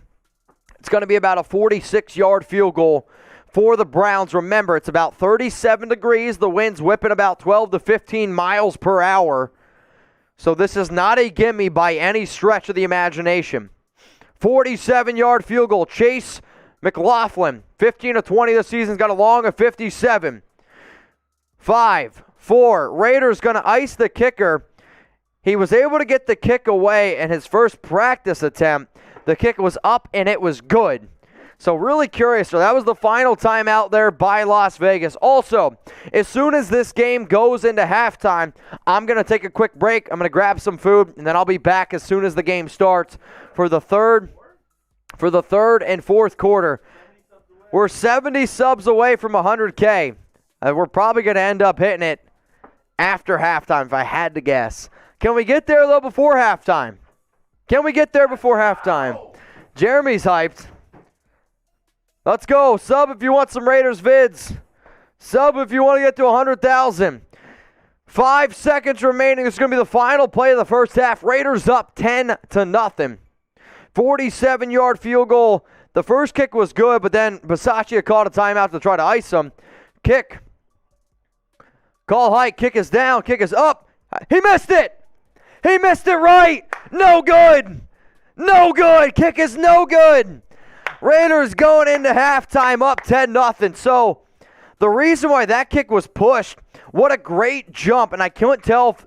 It's going to be about a 46-yard field goal for the Browns. Remember, it's about 37 degrees. The wind's whipping about 12 to 15 miles per hour. So this is not a gimme by any stretch of the imagination. 47-yard field goal. Chase McLaughlin, 15 of 20 this season, got a long of 57. 5, 4. Raiders going to ice the kicker. He was able to get the kick away in his first practice attempt. The kick was up, and it was good. So really curious. So that was the final timeout there by Las Vegas. Also, as soon as this game goes into halftime, I'm going to take a quick break. I'm going to grab some food, and then I'll be back as soon as the game starts for the third and fourth quarter. We're 70 subs away from 100K. We're probably going to end up hitting it after halftime if I had to guess. Can we get there, though, before halftime? Can we get there before halftime? Jeremy's hyped. Let's go. Sub if you want some Raiders vids. Sub if you want to get to 100,000. 5 seconds remaining. It's going to be the final play of the first half. Raiders up 10-0. 47-yard field goal. The first kick was good, but then Bisaccia called a timeout to try to ice him. Kick. Call height. Kick is down. Kick is up. He missed it. He missed it right. No good. No good. Kick is no good. Raiders going into halftime up 10-0. So the reason why that kick was pushed, what a great jump. And I couldn't tell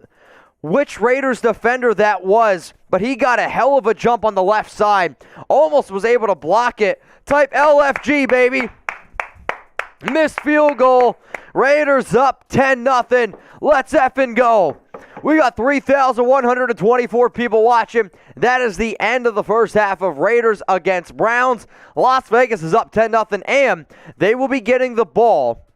which Raiders defender that was, but he got a hell of a jump on the left side. Almost was able to block it. Type LFG, baby. Missed field goal. Raiders up 10-0. Let's effing go. We got 3,124 people watching. That is the end of the first half of Raiders against Browns. Las Vegas is up 10-0, and they will be getting the ball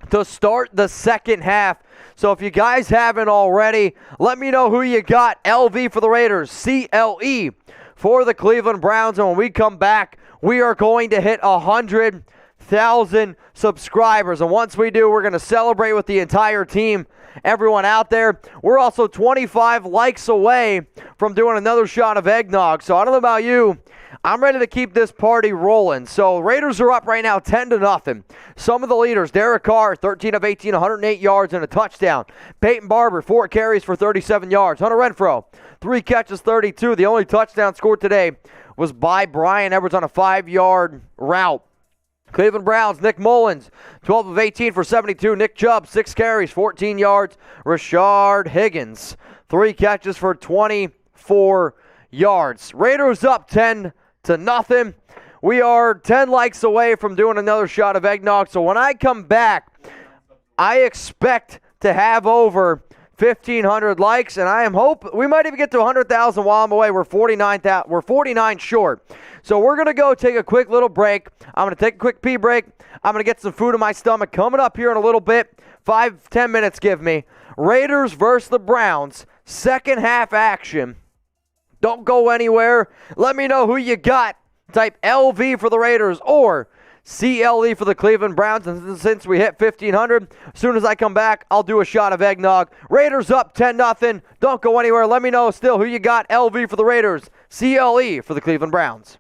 to start the second half. So if you guys haven't already, let me know who you got. LV for the Raiders, CLE for the Cleveland Browns. And when we come back, we are going to hit 100,000 subscribers. And once we do, we're going to celebrate with the entire team. Everyone out there, we're also 25 likes away from doing another shot of eggnog. So I don't know about you, I'm ready to keep this party rolling. So Raiders are up right now 10-0. Some of the leaders, Derek Carr, 13 of 18, 108 yards and a touchdown. Peyton Barber, 4 carries for 37 yards. Hunter Renfrow, 3 catches, 32. The only touchdown scored today was by Bryan Edwards on a 5-yard route. Cleveland Browns, Nick Mullens, 12 of 18 for 72. Nick Chubb, 6 carries, 14 yards. Rashard Higgins, 3 catches for 24 yards. Raiders up 10-0. We are 10 likes away from doing another shot of eggnog. So when I come back, I expect to have over 1,500 likes, and I am hoping we might even get to 100,000 while I'm away. We're 49 short. So we're going to go take a quick little break. I'm going to take a quick pee break. I'm going to get some food in my stomach. Coming up here in a little bit, 5-10 minutes give me. Raiders versus the Browns, second half action. Don't go anywhere. Let me know who you got. Type LV for the Raiders or CLE for the Cleveland Browns. And since we hit 1,500, as soon as I come back, I'll do a shot of eggnog. Raiders up 10-0. Don't go anywhere. Let me know still who you got. LV for the Raiders, CLE for the Cleveland Browns.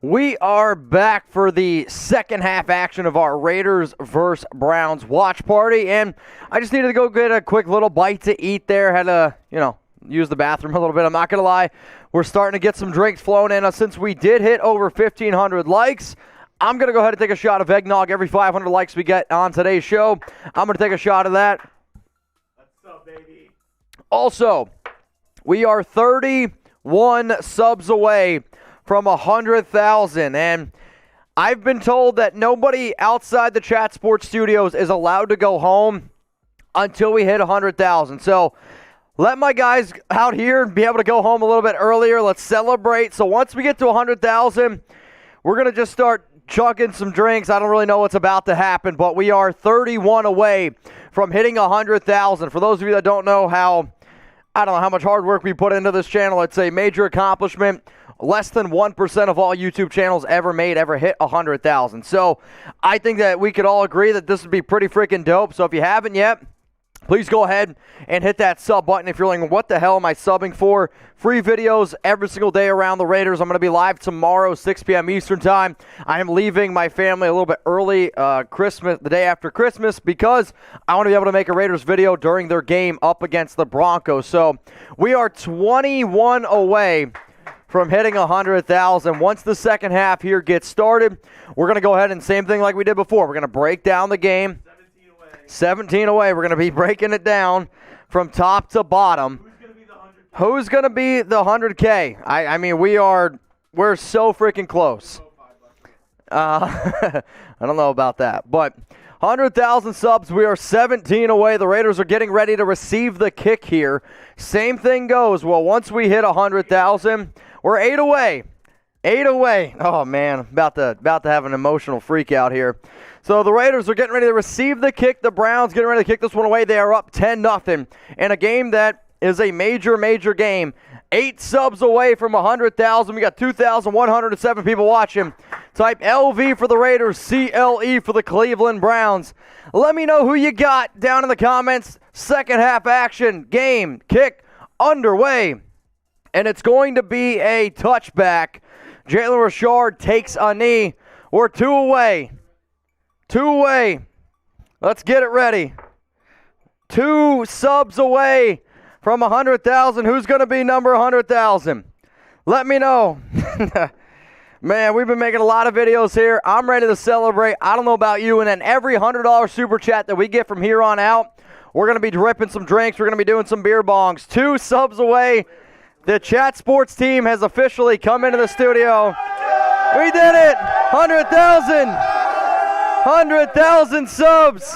We are back for the second half action of our Raiders versus Browns watch party, and I just needed to go get a quick little bite to eat there. Had to, use the bathroom a little bit. I'm not going to lie. We're starting to get some drinks flowing in. Since we did hit over 1,500 likes, I'm going to go ahead and take a shot of eggnog every 500 likes we get on today's show. I'm going to take a shot of that. What's up, baby? Also, we are 31 subs away from 100,000, and I've been told that nobody outside the Chat Sports Studios is allowed to go home until we hit 100,000. So let my guys out here be able to go home a little bit earlier. Let's celebrate. So once we get to 100,000, we're going to just start chugging some drinks. I don't really know what's about to happen, but we are 31 away from hitting 100,000. For those of you that don't know how much hard work we put into this channel, it's a major accomplishment. Less than 1% of all YouTube channels ever hit 100,000. So I think that we could all agree that this would be pretty freaking dope. So if you haven't yet, please go ahead and hit that sub button. If you're like, what the hell am I subbing for? Free videos every single day around the Raiders. I'm going to be live tomorrow, 6 p.m. Eastern time. I am leaving my family a little bit early, the day after Christmas, because I want to be able to make a Raiders video during their game up against the Broncos. So we are 21 away from hitting 100,000. Once the second half here gets started, we're going to go ahead and same thing like we did before. We're going to break down the game. 17 away. We're going to be breaking it down from top to bottom. Who's going to be the 100K? I mean, we're so freaking close. I don't know about that, but 100,000 subs. We are 17 away. The Raiders are getting ready to receive the kick here. Same thing goes. Well, once we hit 100,000, we're 8 away. 8 away. Oh, man. About to have an emotional freak out here. So the Raiders are getting ready to receive the kick. The Browns getting ready to kick this one away. They are up 10-0 in a game that is a major, major game. 8 subs away from 100,000. We got 2,107 people watching. Type LV for the Raiders, CLE for the Cleveland Browns. Let me know who you got down in the comments. Second half action, game, kick, underway. And it's going to be a touchback. Jalen Richard takes a knee. We're 2 away. 2 away. Let's get it ready. 2 subs away from 100,000. Who's going to be number 100,000? Let me know. Man, we've been making a lot of videos here. I'm ready to celebrate. I don't know about you. And then every $100 super chat that we get from here on out, we're going to be dripping some drinks. We're going to be doing some beer bongs. 2 subs away. The Chat Sports team has officially come into the studio. We did it! 100,000! 100,000 subs!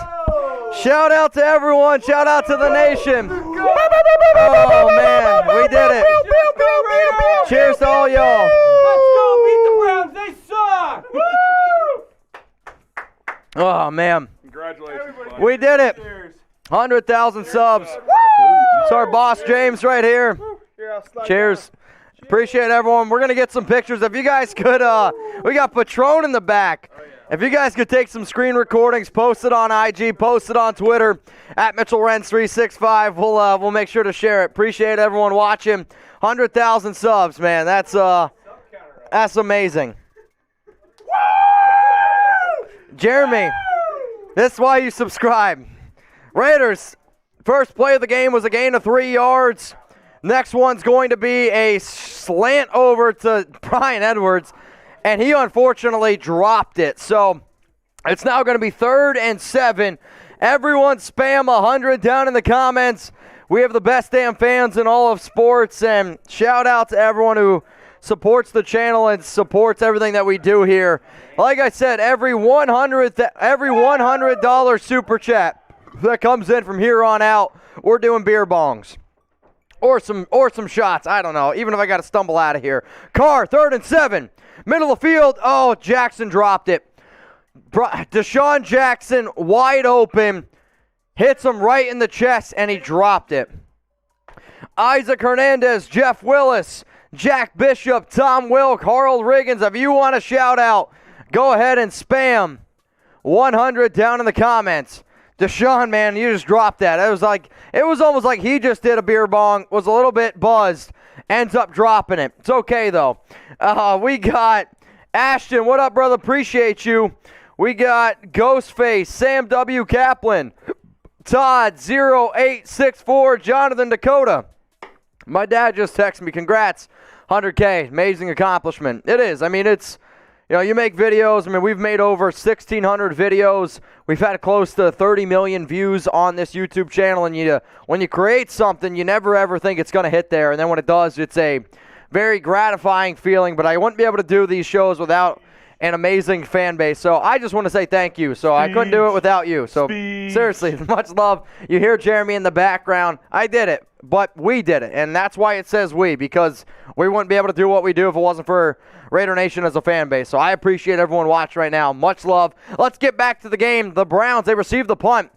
Shout out to everyone. Shout out to the nation. Oh, man. We did it. Cheers to all y'all. Let's go beat the Browns. They suck. Oh, man. Congratulations. We did it. 100,000 subs. It's our boss, James, right here. Cheers. Appreciate everyone. We're going to get some pictures. If you guys could, we got Patron in the back. If you guys could take some screen recordings, post it on IG, post it on Twitter, at Mitchell Renz 365. We'll make sure to share it. Appreciate everyone watching. 100,000 subs, man. That's amazing. Jeremy, this is why you subscribe. Raiders, first play of the game was a gain of 3 yards. Next one's going to be a slant over to Bryan Edwards, and he unfortunately dropped it. So it's now going to be 3rd and 7. Everyone spam 100 down in the comments. We have the best damn fans in all of sports, and shout out to everyone who supports the channel and supports everything that we do here. Like I said, every $100 super chat that comes in from here on out, we're doing beer bongs. Or some shots. I don't know. Even if I got to stumble out of here. Carr, 3rd and 7. Middle of the field. Oh, Jackson dropped it. DeSean Jackson, wide open. Hits him right in the chest, and he dropped it. Isaac Hernandez, Jeff Willis, Jack Bishop, Tom Wilk, Harold Riggins. If you want to shout out, go ahead and spam 100 down in the comments. DeSean, man, you just dropped that. It was almost like he just did a beer bong, was a little bit buzzed, ends up dropping it. It's okay, though. We got Ashton, what up, brother? Appreciate you. We got Ghostface, Sam W. Kaplan, Todd 0864, Jonathan Dakota. My dad just texted me, congrats, 100K, amazing accomplishment. It is. I mean, it's, you know, you make videos. I mean, we've made over 1,600 videos. We've had close to 30 million views on this YouTube channel, and when you create something, you never ever think it's going to hit there, and then when it does, it's a very gratifying feeling, but I wouldn't be able to do these shows without an amazing fan base. So I just want to say thank you. So I couldn't do it without you. So seriously, much love. You hear Jeremy in the background. I did it, but we did it. And that's why it says we, because we wouldn't be able to do what we do if it wasn't for Raider Nation as a fan base. So I appreciate everyone watching right now. Much love. Let's get back to the game. The Browns, they received the punt,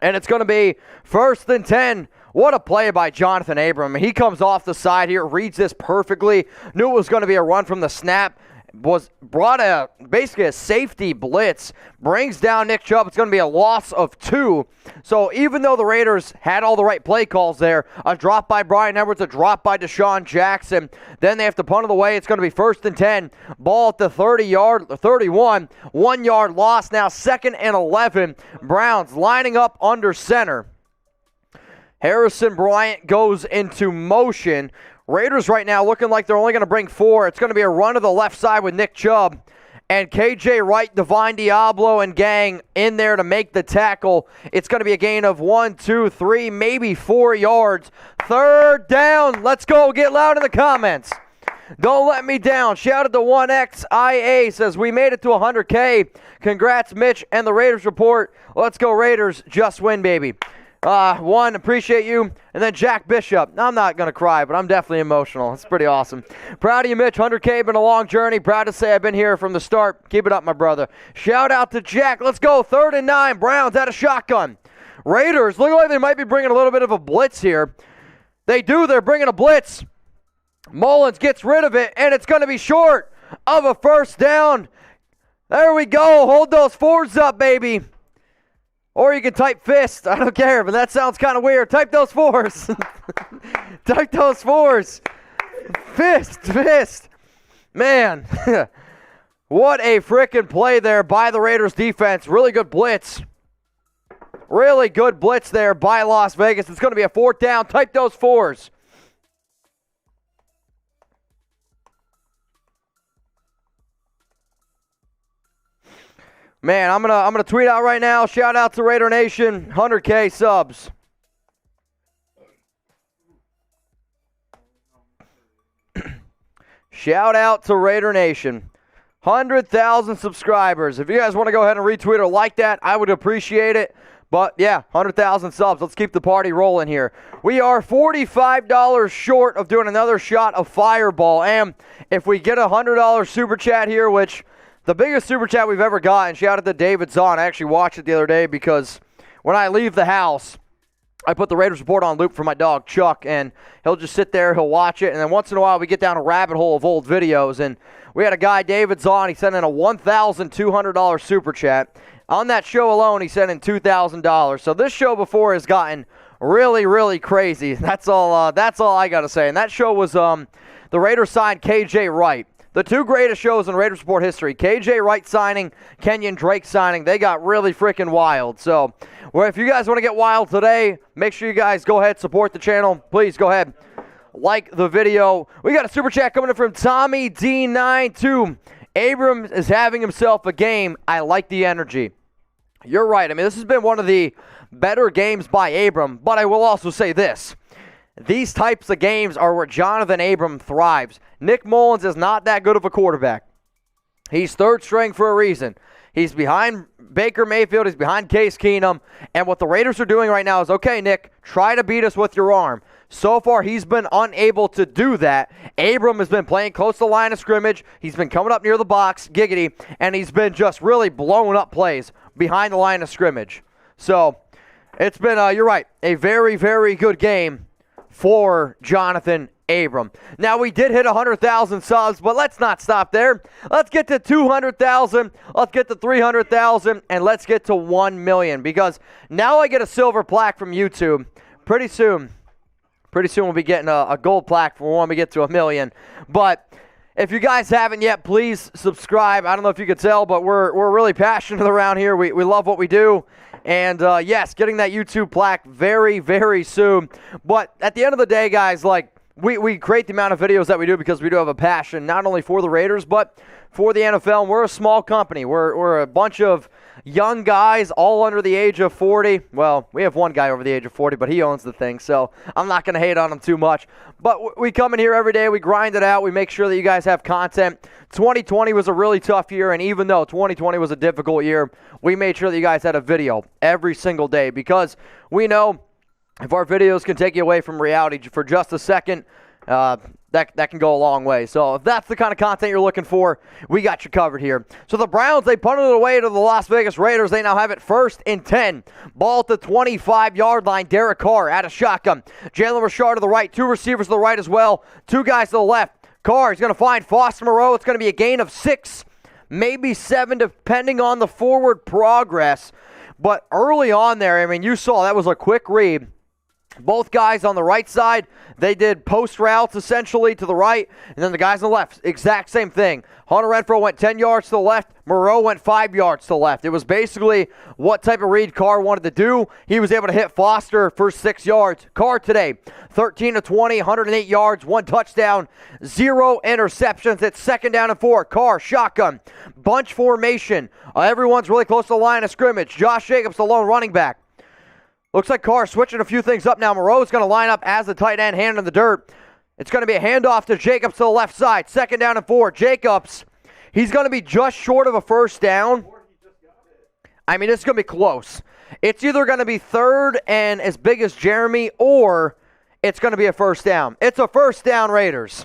and it's going to be 1st and 10. What a play by Jonathan Abram. He comes off the side here, reads this perfectly, knew it was going to be a run from the snap, brought basically a safety blitz, brings down Nick Chubb. It's going to be a loss of 2. So even though the Raiders had all the right play calls there, a drop by Brian Edwards, a drop by DeSean Jackson, then they have to punt it away. It's going to be 1st and 10, ball at the 31, 1 yard loss. Now 2nd and 11, Browns lining up under center. Harrison Bryant goes into motion. Raiders right now looking like they're only going to bring 4. It's going to be a run to the left side with Nick Chubb. And KJ Wright, Divine Diablo, and gang in there to make the tackle. It's going to be a gain of 1, 2, 3, maybe 4 yards. 3rd down. Let's go. Get loud in the comments. Don't let me down. Shout out to 1XIA. Says, we made it to 100K. Congrats, Mitch and the Raiders report. Let's go, Raiders. Just win, baby. One, appreciate you. And then Jack Bishop. I'm not going to cry, but I'm definitely emotional. It's pretty awesome. Proud of you, Mitch. 100K, been a long journey. Proud to say I've been here from the start. Keep it up, my brother. Shout out to Jack. Let's go. 3rd and 9. Browns out of shotgun. Raiders look like they might be bringing a little bit of a blitz here. They do. They're bringing a blitz. Mullens gets rid of it, and it's going to be short of a 1st down. There we go. Hold those 4s up, baby. Or you can type fist. I don't care, but that sounds kind of weird. Type those 4s. Type those 4s. Fist. Man, what a freaking play there by the Raiders defense. Really good blitz. Really good blitz there by Las Vegas. It's going to be a 4th down. Type those 4s. Man, I'm gonna tweet out right now. Shout out to Raider Nation, 100K subs. Shout out to Raider Nation, 100,000 subscribers. If you guys want to go ahead and retweet or like that, I would appreciate it. But yeah, 100,000 subs. Let's keep the party rolling here. We are $45 short of doing another shot of Fireball. And if we get a $100 super chat here, which the biggest super chat we've ever gotten, shout out to David Zahn. I actually watched it the other day because when I leave the house, I put the Raiders report on loop for my dog, Chuck, and he'll just sit there, he'll watch it, and then once in a while we get down a rabbit hole of old videos, and we had a guy, David Zahn, he sent in a $1,200 super chat. On that show alone, he sent in $2,000. So this show before has gotten really, really crazy. That's all I got to say. And that show was the Raiders signed KJ Wright. The 2 greatest shows in Raiders Report history, KJ Wright signing, Kenyon Drake signing, they got really freaking wild. So, well, if you guys want to get wild today, make sure you guys go ahead, support the channel. Please go ahead, like the video. We got a super chat coming in from Tommy D92. Abram is having himself a game. I like the energy. You're right. I mean, this has been one of the better games by Abram, but I will also say this. These types of games are where Jonathan Abram thrives. Nick Mullens is not that good of a quarterback. He's 3rd string for a reason. He's behind Baker Mayfield. He's behind Case Keenum. And what the Raiders are doing right now is, okay, Nick, try to beat us with your arm. So far, he's been unable to do that. Abram has been playing close to the line of scrimmage. He's been coming up near the box, giggity, and he's been just really blowing up plays behind the line of scrimmage. So it's been, you're right, a very, very good game for Jonathan Abram. Now, we did hit 100,000 subs, but let's not stop there. Let's get to 200,000. Let's get to 300,000, and let's get to 1 million, because now I get a silver plaque from YouTube. Pretty soon we'll be getting a gold plaque for when we get to 1 million. But If you guys haven't yet, please subscribe. I don't know if you could tell, but we're really passionate around here. We love what we do. And, yes, getting that YouTube plaque very, very soon. But at the end of the day, guys, like, we create the amount of videos that we do because we do have a passion, not only for the Raiders, but for the NFL. And we're a small company. We're a bunch of young guys, all under the age of 40. Well, we have one guy over the age of 40, but he owns the thing, so I'm not going to hate on him too much. But we come in here every day, we grind it out, we make sure that you guys have content. 2020 was a really tough year, and even though 2020 was a difficult year, we made sure that you guys had a video every single day because we know if our videos can take you away from reality for just a second, that can go a long way. So if that's the kind of content you're looking for, we got you covered here. So the Browns, they punted it away to the Las Vegas Raiders. They now have it 1st and 10. Ball at the 25-yard line. Derek Carr out of shotgun. Jalen Richard to the right. 2 receivers to the right as well. 2 guys to the left. Carr is going to find Foster Moreau. It's going to be a gain of 6, maybe 7, depending on the forward progress. But early on there, I mean, you saw that was a quick read. Both guys on the right side, they did post routes essentially to the right, and then the guys on the left, exact same thing. Hunter Renfrow went 10 yards to the left. Moreau went 5 yards to the left. It was basically what type of read Carr wanted to do. He was able to hit Foster for 6 yards. Carr today, 13 of 20, 108 yards, 1 touchdown, 0 interceptions. It's 2nd down and 4. Carr, shotgun, bunch formation. Everyone's really close to the line of scrimmage. Josh Jacobs, the lone running back. Looks like Carr switching a few things up now. Moreau is going to line up as the tight end, hand in the dirt. It's going to be a handoff to Jacobs to the left side. 2nd down and 4. Jacobs, he's going to be just short of a 1st down. I mean, it's going to be close. It's either going to be 3rd and as big as Jeremy, or it's going to be a 1st down. It's a 1st down, Raiders.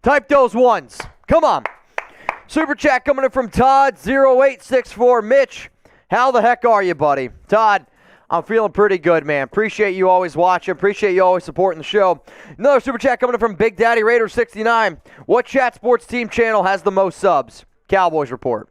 Type those ones. Come on. Super chat coming in from Todd, 0864. Mitch, how the heck are you, buddy? Todd, I'm feeling pretty good, man. Appreciate you always watching. Appreciate you always supporting the show. Another super chat coming in from Big Daddy Raider 69. What chat sports team channel has the most subs? Cowboys Report.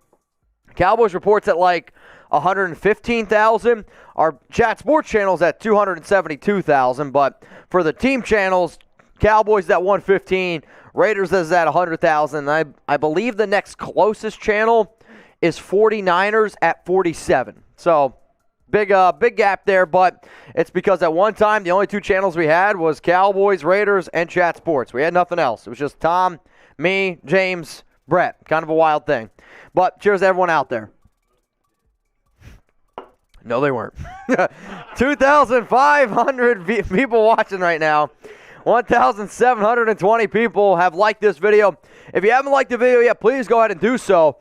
Cowboys Report's at like 115,000. Our chat sports channel's at 272,000. But for the team channels, Cowboys at 115. Raiders is at 100,000. I believe the next closest channel is 49ers at 47. So big gap there, but it's because at one time the only 2 channels we had was Cowboys, Raiders, and Chat Sports. We had nothing else. It was just Tom, me, James, Brett. Kind of a wild thing. But cheers to everyone out there. No, they weren't. 2,500 people watching right now. 1,720 people have liked this video. If you haven't liked the video yet, please go ahead and do so.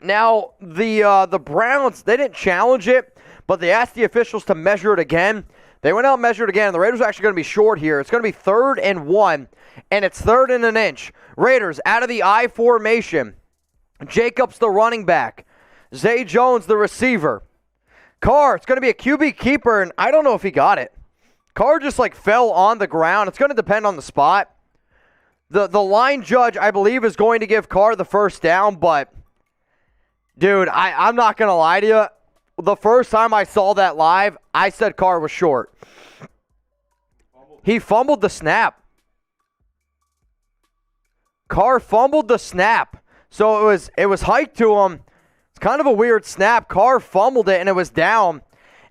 Now, the Browns, they didn't challenge it, but they asked the officials to measure it again. They went out and measured it again. The Raiders are actually going to be short here. It's going to be 3rd and 1, and it's 3rd and an inch. Raiders out of the I formation. Jacobs, the running back. Zay Jones, the receiver. Carr, it's going to be a QB keeper, and I don't know if he got it. Carr just like fell on the ground. It's going to depend on the spot. The line judge, I believe, is going to give Carr the 1st down, but dude, I'm not going to lie to you. The first time I saw that live, I said Carr was short. He fumbled the snap. Carr fumbled the snap. So it was hiked to him. It's kind of a weird snap. Carr fumbled it, and it was down.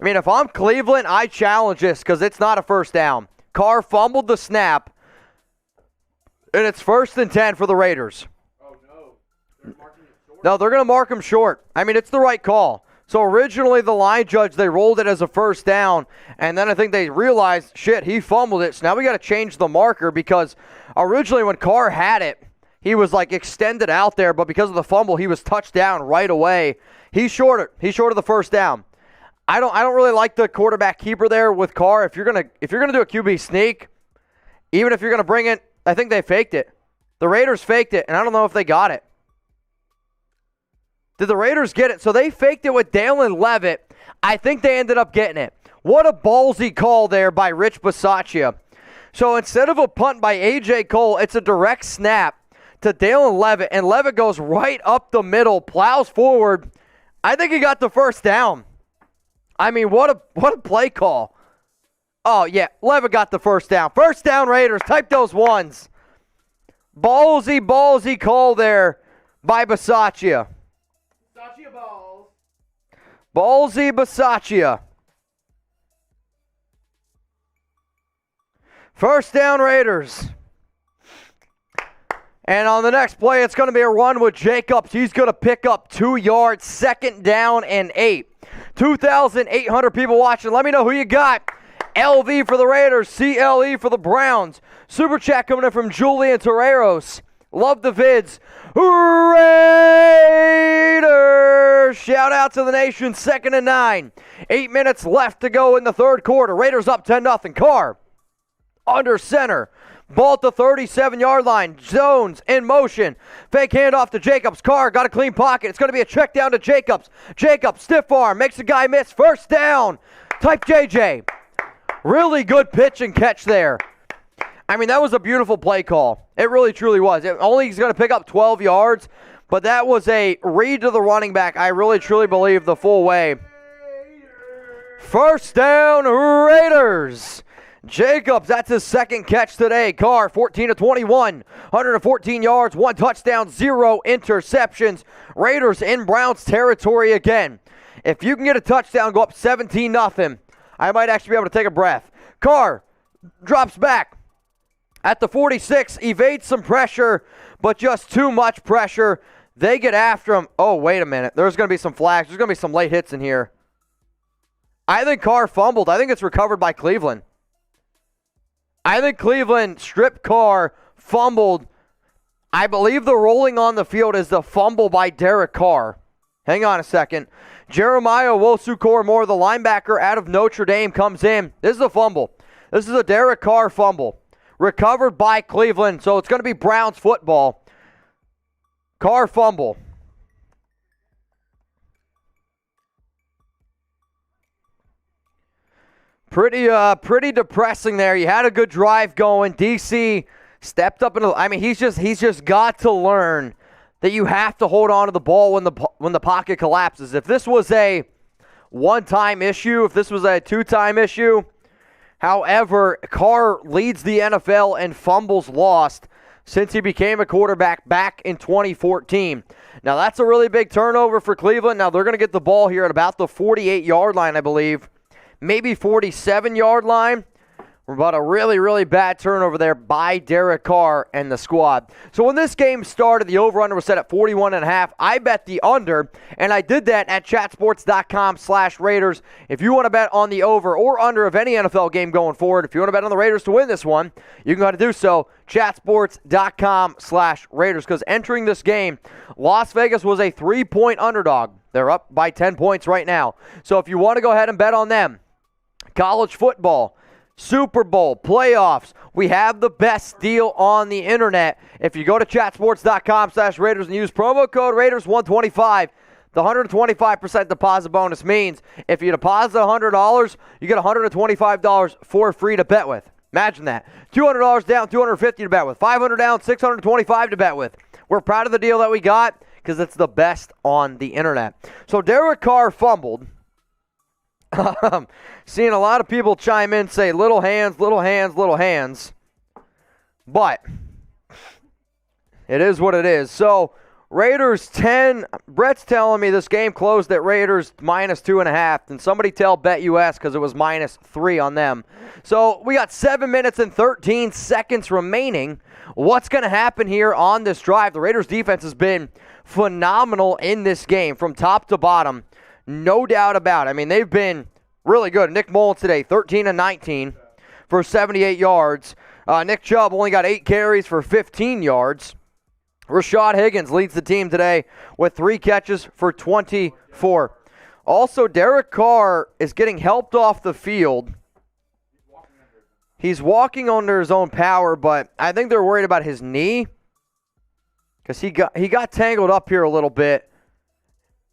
I mean, if I'm Cleveland, I challenge this because it's not a 1st down. Carr fumbled the snap, and it's 1st and 10 for the Raiders. Oh, no. They're marking it short? No, they're going to mark him short. I mean, it's the right call. So originally the line judge, they rolled it as a 1st down, and then I think they realized, shit, he fumbled it. So now we got to change the marker because originally when Carr had it, he was like extended out there, but because of the fumble, he was touched down right away. He's shorter. He's short of the 1st down. I don't really like the quarterback keeper there with Carr. If you're gonna do a QB sneak, even if you're gonna bring it, I think they faked it. The Raiders faked it, and I don't know if they got it. Did the Raiders get it? So they faked it with Dalen Levitt. I think they ended up getting it. What a ballsy call there by Rich Bisaccia. So instead of a punt by A.J. Cole, it's a direct snap to Dalen Levitt, and Levitt goes right up the middle, plows forward. I think he got the 1st down. I mean, what a play call. Oh, yeah, Levitt got the 1st down. 1st down, Raiders. Type those ones. Ballsy call there by Bisaccia. Bisaccia balls. Ballsy Bisaccia. First down, Raiders. And on the next play, it's going to be a run with Jacobs. He's going to pick up 2 yards, 2nd down and 8. 2,800 people watching. Let me know who you got. LV for the Raiders, CLE for the Browns. Super chat coming in from Julian Torreros. Love the vids. Raiders! Shout out to the nation, 2nd and 9. 8 minutes left to go in the third quarter. Raiders up 10-0. Carr under center. Ball at the 37-yard line. Zones in motion. Fake handoff to Jacobs. Carr got a clean pocket. It's going to be a check down to Jacobs. Jacobs, stiff arm. Makes a guy miss. First down. Type JJ. Really good pitch and catch there. I mean, that was a beautiful play call. It really, truly was. Only he's going to pick up 12 yards, but that was a read to the running back. I really, truly believe the full way. First down, Raiders. Jacobs, that's his 2nd catch today. Carr, 14 of 21, 114 yards, 1 touchdown, 0 interceptions. Raiders in Browns territory again. If you can get a touchdown, go up 17-0. I might actually be able to take a breath. Carr drops back at the 46, evades some pressure, but just too much pressure. They get after him. Oh, wait a minute. There's going to be some flags. There's going to be some late hits in here. I think Carr fumbled. I think it's recovered by Cleveland. I think Cleveland stripped Carr, fumbled. I believe the rolling on the field is the fumble by Derek Carr. Hang on a second. Jeremiah Wosu-Moore, the linebacker out of Notre Dame, comes in. This is a fumble. This is a Derek Carr fumble. Recovered by Cleveland, so it's going to be Browns football. Carr fumble. Pretty depressing there. You had a good drive going. DC stepped up. I mean, he's just got to learn that you have to hold on to the ball when the pocket collapses. If this was a one-time issue, if this was a two-time issue, however, Carr leads the NFL in fumbles lost since he became a quarterback back in 2014. Now, that's a really big turnover for Cleveland. Now, they're going to get the ball here at about the 48-yard line, I believe. Maybe 47-yard line. But a really, really bad turnover there by Derek Carr and the squad. So when this game started, the over-under was set at 41.5. I bet the under, and I did that at chatsports.com/Raiders. If you want to bet on the over or under of any NFL game going forward, if you want to bet on the Raiders to win this one, you can go ahead and do so. chatsports.com/Raiders. Because entering this game, Las Vegas was a 3-point underdog. They're up by 10 points right now. So if you want to go ahead and bet on them, college football, Super Bowl, playoffs, we have the best deal on the internet. If you go to chatsports.com/Raiders and use promo code Raiders125, the 125% deposit bonus means if you deposit $100, you get $125 for free to bet with. Imagine that. $200 down, $250 to bet with. $500 down, $625 to bet with. We're proud of the deal that we got because it's the best on the internet. So Derek Carr fumbled. Seeing a lot of people chime in, say little hands, little hands, little hands. But it is what it is. So Raiders 10. Brett's telling me this game closed at Raiders -2.5. And somebody tell BetUS because it was -3 on them. So we got 7 minutes and 13 seconds remaining. What's going to happen here on this drive? The Raiders defense has been phenomenal in this game from top to bottom. No doubt about it. I mean, they've been really good. Nick Mullens today, 13 of 19 for 78 yards. Nick Chubb only got 8 carries for 15 yards. Rashad Higgins leads the team today with 3 catches for 24. Also, Derek Carr is getting helped off the field. He's walking under his own power, but I think they're worried about his knee because he got tangled up here a little bit.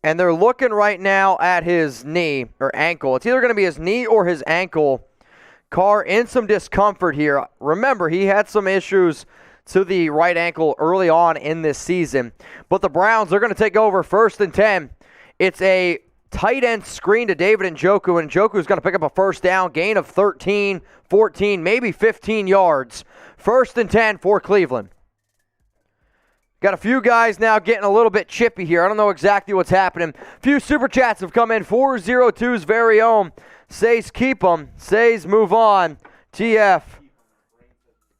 And they're looking right now at his knee or ankle. It's either going to be his knee or his ankle. Carr in some discomfort here. Remember, he had some issues to the right ankle early on in this season. But the Browns, they're going to take over 1st and 10. It's a tight end screen to David Njoku, and Njoku's going to pick up a first down, gain of 13, 14, maybe 15 yards. 1st and 10 for Cleveland. Got a few guys now getting a little bit chippy here. I don't know exactly what's happening. A few super chats have come in. 402's very own says keep them. Says move on. TF.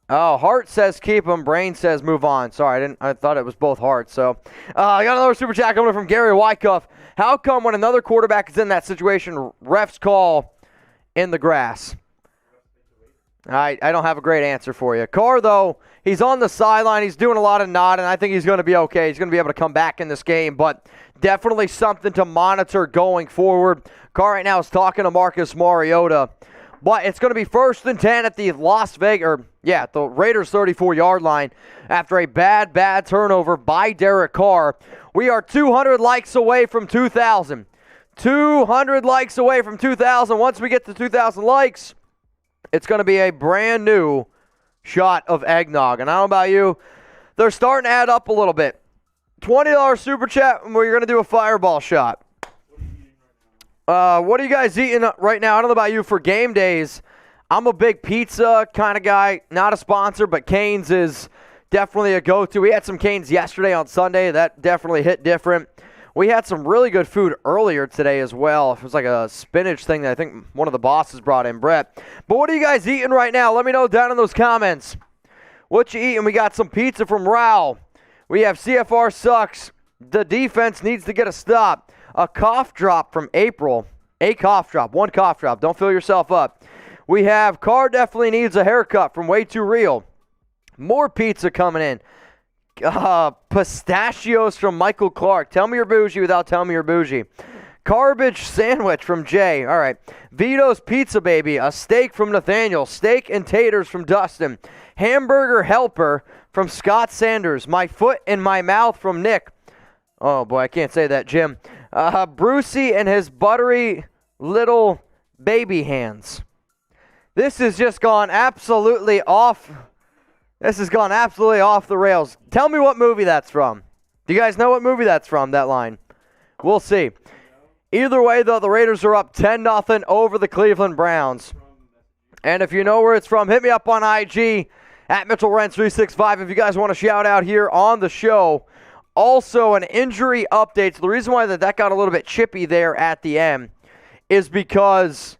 Oh, Heart says keep them. Brain says move on. Sorry, I thought it was both Hearts. So I got another super chat coming from Gary Wyckoff. How come when another quarterback is in that situation, refs call in the grass? I don't have a great answer for you. Carr, though, he's on the sideline. He's doing a lot of nodding. I think he's going to be okay. He's going to be able to come back in this game, but definitely something to monitor going forward. Carr right now is talking to Marcus Mariota, but it's going to be 1st and 10 at the the Raiders' 34-yard line after a bad turnover by Derek Carr. We are 200 likes away from 2,000. 200 likes away from 2,000. Once we get to 2,000 likes, it's going to be a brand new shot of eggnog. And I don't know about you, they're starting to add up a little bit. $20 super chat where you're going to do a fireball shot. What are you guys eating right now? I don't know about you for game days. I'm a big pizza kind of guy. Not a sponsor, but Cane's is definitely a go-to. We had some Cane's yesterday on Sunday. That definitely hit different. We had some really good food earlier today as well. It was like a spinach thing that I think one of the bosses brought in, Brett. But what are you guys eating right now? Let me know down in those comments. What you eating? We got some pizza from Rao. We have CFR sucks. The defense needs to get a stop. A cough drop from April. A cough drop. One cough drop. Don't fill yourself up. We have Carr definitely needs a haircut from Way Too Real. More pizza coming in. Pistachios from Michael Clark. Tell me you're bougie without telling me you're bougie. Garbage sandwich from Jay. All right. Vito's Pizza Baby. A steak from Nathaniel. Steak and taters from Dustin. Hamburger helper from Scott Sanders. My foot in my mouth from Nick. Oh, boy, I can't say that, Jim. Brucey and his buttery little baby hands. This has just gone absolutely off. This has gone absolutely off the rails. Tell me what movie that's from. Do you guys know what movie that's from, that line? We'll see. Either way, though, the Raiders are up 10-0 over the Cleveland Browns. And if you know where it's from, hit me up on IG at Mitchell Renz 365 if you guys want to shout out here on the show. Also, an injury update. So the reason why that got a little bit chippy there at the end is because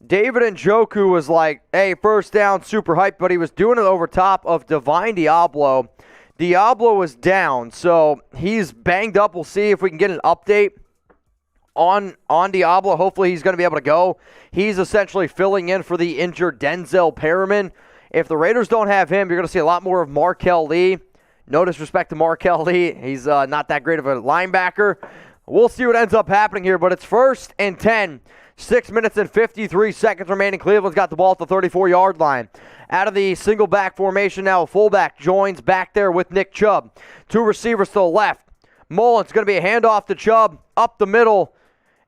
David Njoku was like, hey, first down, super hyped, but he was doing it over top of Divine Diablo. Diablo was down, so he's banged up. We'll see if we can get an update on Diablo. Hopefully he's going to be able to go. He's essentially filling in for the injured Denzel Perrymann. If the Raiders don't have him, you're going to see a lot more of Markel Lee. No disrespect to Markel Lee. He's not that great of a linebacker. We'll see what ends up happening here, but it's 1st and 10. 6 minutes and 53 seconds remaining. Cleveland's got the ball at the 34-yard line. Out of the single back formation now, a fullback joins back there with Nick Chubb. 2 receivers to the left. Mullens going to be a handoff to Chubb up the middle,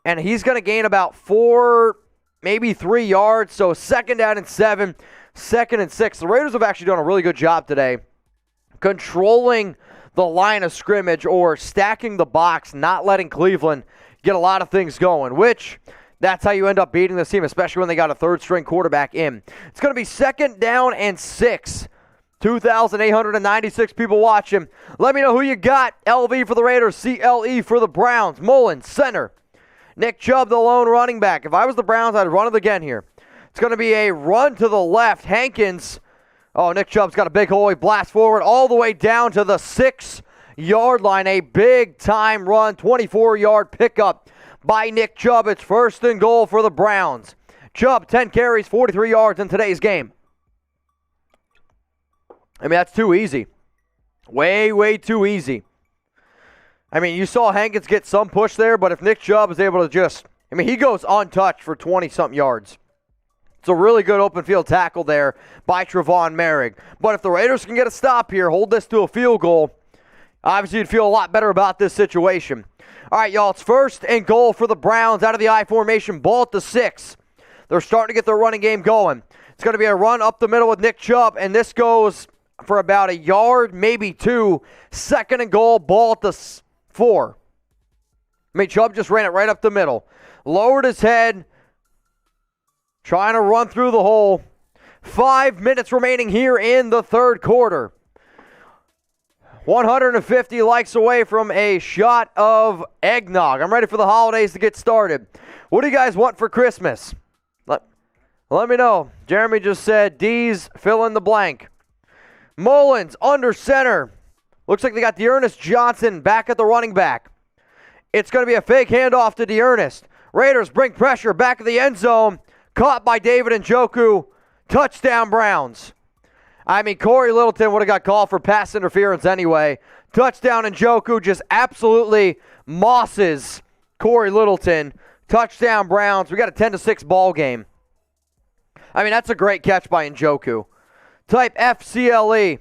and he's going to gain about 4, maybe 3 yards. So 2nd down and 7, 2nd and 6. The Raiders have actually done a really good job today controlling the line of scrimmage or stacking the box, not letting Cleveland get a lot of things going, which that's how you end up beating this team, especially when they got a third-string quarterback in. It's going to be 2nd down and 6. 2,896 people watching. Let me know who you got. LV for the Raiders, CLE for the Browns. Mullens, center. Nick Chubb, the lone running back. If I was the Browns, I'd run it again here. It's going to be a run to the left. Hankins. Oh, Nick Chubb's got a big hole. He blasts forward all the way down to the 6-yard line. A big-time run, 24-yard pickup by Nick Chubb. It's 1st and goal for the Browns. Chubb, 10 carries, 43 yards in today's game. I mean, that's too easy. Way too easy. I mean, you saw Hankins get some push there, but if Nick Chubb is able to just, I mean, he goes untouched for 20-something yards. It's a really good open field tackle there by Trayvon Mullen. But if the Raiders can get a stop here, hold this to a field goal, obviously you'd feel a lot better about this situation. All right, y'all, it's 1st and goal for the Browns out of the I formation, ball at the 6. They're starting to get their running game going. It's going to be a run up the middle with Nick Chubb, and this goes for about a yard, maybe 2. 2nd and goal, ball at the 4. I mean, Chubb just ran it right up the middle. Lowered his head, trying to run through the hole. 5 minutes remaining here in the third quarter. 150 likes away from a shot of eggnog. I'm ready for the holidays to get started. What do you guys want for Christmas? Let me know. Jeremy just said D's fill in the blank. Mullens under center. Looks like they got DeErnest Johnson back at the running back. It's going to be a fake handoff to DeErnest. Raiders bring pressure back at the end zone. Caught by David Njoku. Touchdown Browns. I mean, Corey Littleton would have got called for pass interference anyway. Touchdown Njoku just absolutely mosses Corey Littleton. Touchdown Browns. We got a 10-6 ball game. I mean, that's a great catch by Njoku. Type FCLE.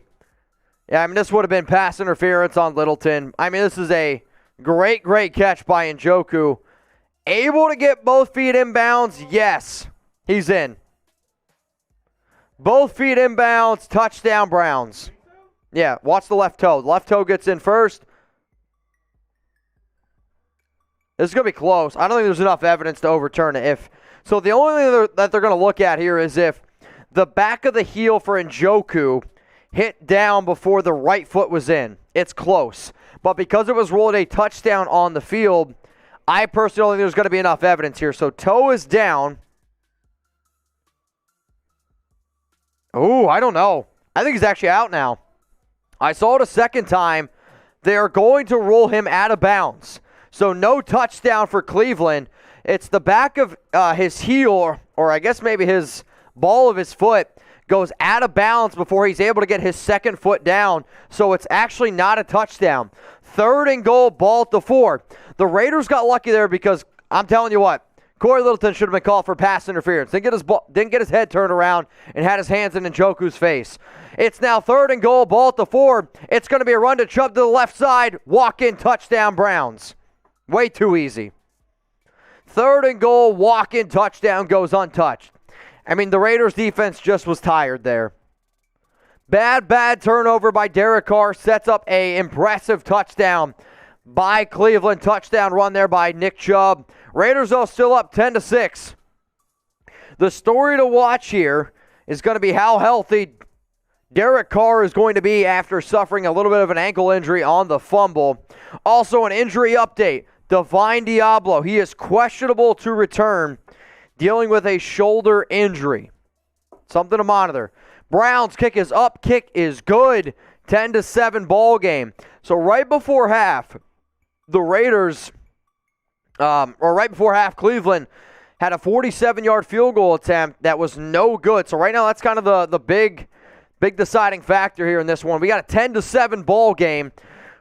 Yeah, I mean, this would have been pass interference on Littleton. I mean, this is a great catch by Njoku. Able to get both feet inbounds? Yes. He's in. Both feet inbounds, touchdown Browns. Yeah, watch the left toe. The left toe gets in first. This is going to be close. I don't think there's enough evidence to overturn it. So the only thing that they're going to look at here is if the back of the heel for Njoku hit down before the right foot was in. It's close. But because it was ruled a touchdown on the field, I personally don't think there's going to be enough evidence here. So toe is down. Oh, I don't know. I think he's actually out now. I saw it a second time. They are going to rule him out of bounds. So no touchdown for Cleveland. It's the back of his heel, or I guess maybe his ball of his foot, goes out of bounds before he's able to get his second foot down. So it's actually not a touchdown. 3rd and goal, ball at the 4. The Raiders got lucky there because I'm telling you what, Corey Littleton should have been called for pass interference. Didn't get his head turned around and had his hands in Njoku's face. It's now 3rd and goal, ball at the 4. It's going to be a run to Chubb to the left side. Walk-in touchdown Browns. Way too easy. 3rd and goal, walk-in touchdown goes untouched. I mean, the Raiders defense just was tired there. Bad turnover by Derek Carr sets up a impressive touchdown by Cleveland. Touchdown run there by Nick Chubb. Raiders, though, still up 10-6. The story to watch here is going to be how healthy Derek Carr is going to be after suffering a little bit of an ankle injury on the fumble. Also, an injury update. Divine Diablo, he is questionable to return, dealing with a shoulder injury. Something to monitor. Browns kick is up, kick is good. 10-7 ball game. So right before half, the Raiders, right before half, Cleveland had a 47-yard field goal attempt that was no good. So right now, that's kind of the big deciding factor here in this one. We got a 10-7 ball game.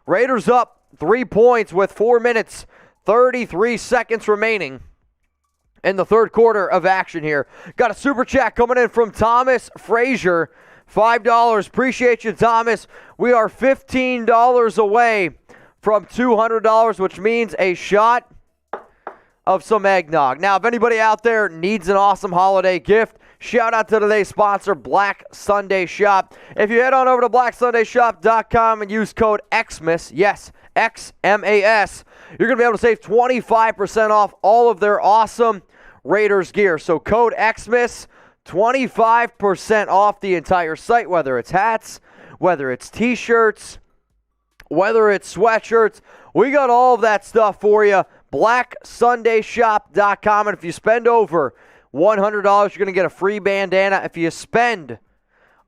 Raiders up 3 points with 4 minutes, 33 seconds remaining in the third quarter of action here. Got a super chat coming in from Thomas Frazier. $5. Appreciate you, Thomas. We are $15 away from $200, which means a shot of some eggnog. Now, if anybody out there needs an awesome holiday gift, shout out to today's sponsor, Black Sunday Shop. If you head on over to blacksunday.shop.com and use code XMAS, yes, XMAS, you're going to be able to save 25% off all of their awesome Raiders gear. So code XMAS, 25% off the entire site, whether it's hats, whether it's t-shirts, whether it's sweatshirts. We got all of that stuff for you. BlackSundayShop.com. And if you spend over $100, you're going to get a free bandana. If you spend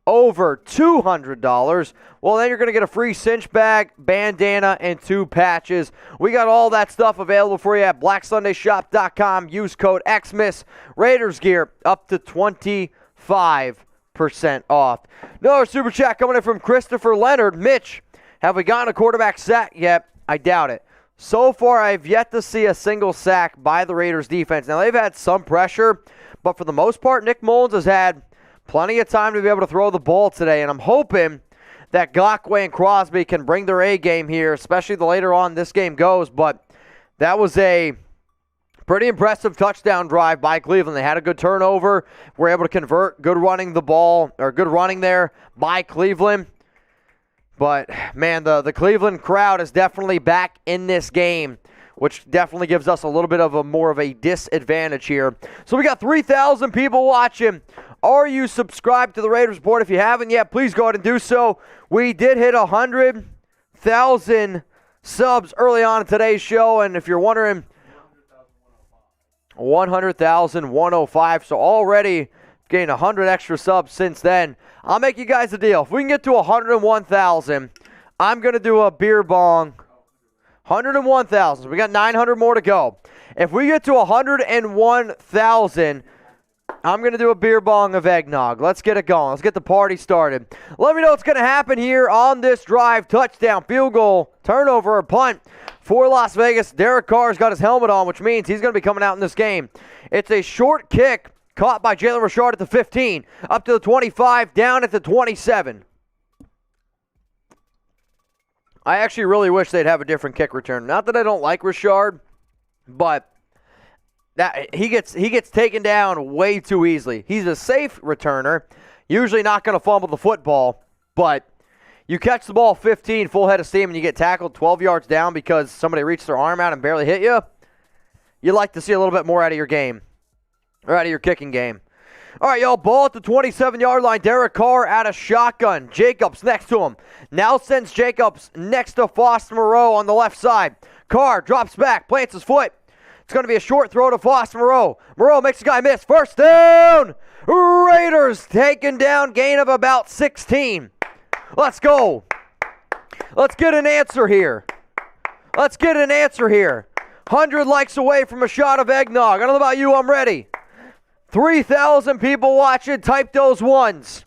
over $200, well, then you're going to get a free cinch bag, bandana, and 2 patches. We got all that stuff available for you at BlackSundayShop.com. Use code XMAS. Raiders gear up to 25% off. Another super chat coming in from Christopher Leonard. Mitch, have we gotten a quarterback sack yet? I doubt it. So far, I've yet to see a single sack by the Raiders defense. Now, they've had some pressure, but for the most part, Nick Mullens has had plenty of time to be able to throw the ball today, and I'm hoping that Gakwe and Crosby can bring their A game here, especially the later on this game goes. But that was a pretty impressive touchdown drive by Cleveland. They had a good turnover, were able to convert, good running there by Cleveland. But, man, the Cleveland crowd is definitely back in this game, which definitely gives us a little bit of more of a disadvantage here. So we got 3,000 people watching. Are you subscribed to the Raiders Report? If you haven't yet, please go ahead and do so. We did hit 100 100,000 subs early on in today's show. And if you're wondering, 100,105. So already gained 100 extra subs since then. I'll make you guys a deal. If we can get to 101,000, I'm going to do a beer bong. 101,000. We got 900 more to go. If we get to 101,000, I'm going to do a beer bong of eggnog. Let's get it going. Let's get the party started. Let me know what's going to happen here on this drive. Touchdown, field goal, turnover, or punt for Las Vegas. Derek Carr's got his helmet on, which means he's going to be coming out in this game. It's a short kick caught by Jalen Richard at the 15, up to the 25, down at the 27. I actually really wish they'd have a different kick return. Not that I don't like Richard, but that he gets taken down way too easily. He's a safe returner, usually not going to fumble the football, but you catch the ball 15, full head of steam, and you get tackled 12 yards down because somebody reached their arm out and barely hit you. You like to see a little bit more out of your game, or out of your kicking game. All right, y'all, ball at the 27-yard line. Derek Carr out of shotgun. Jacobs next to him. Now sends Jacobs next to Foster Moreau on the left side. Carr drops back, plants his foot. It's going to be a short throw to Foster Moreau. Moreau makes the guy miss. First down. Raiders taken down, gain of about 16. Let's go. Let's get an answer here. 100 likes away from a shot of eggnog. I don't know about you, I'm ready. 3,000 people watching. Type those ones.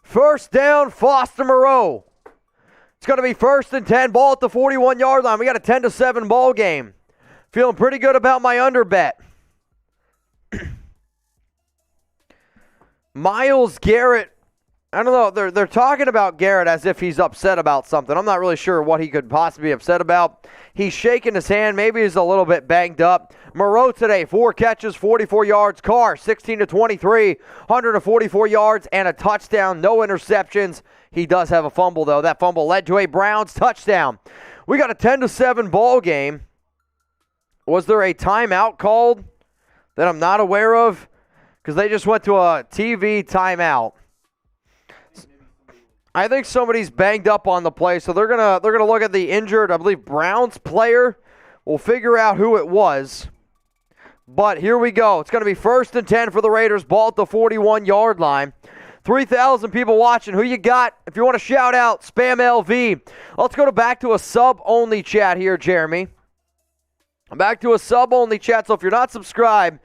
First down, Foster Moreau. It's going to be 1st and 10. Ball at the 41-yard line. We got a 10-7 ball game. Feeling pretty good about my under bet. Myles Garrett. I don't know. They're talking about Garrett as if he's upset about something. I'm not really sure what he could possibly be upset about. He's shaking his hand. Maybe he's a little bit banged up. Moreau today, 4 catches, 44 yards. Carr, 16-23, 144 yards and a touchdown. No interceptions. He does have a fumble, though. That fumble led to a Browns touchdown. We got a 10-7 ball game. Was there a timeout called that I'm not aware of? Because they just went to a TV timeout. I think somebody's banged up on the play, so they're gonna look at the injured, I believe, Browns player. We'll figure out who it was. But here we go. It's going to be 1st and 10 for the Raiders. Ball at the 41-yard line. 3,000 people watching. Who you got? If you want to shout out, spam LV. Let's go back to a sub-only chat here, Jeremy. Back to a sub-only chat, so if you're not subscribed,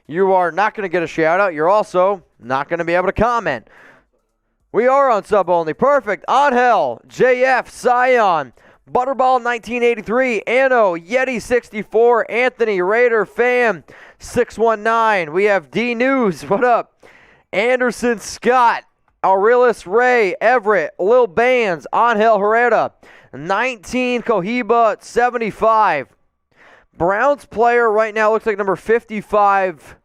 you are not going to get a shout-out. You're also not going to be able to comment. We are on sub-only. Perfect. Angel, JF, Scion, Butterball 1983, Anno, Yeti 64, Anthony, Raider, Fam 619. We have D News. What up? Anderson, Scott, Aurelius, Ray, Everett, Lil Bands, Angel Herrera, 19, Cohiba 75. Browns player right now looks like number 55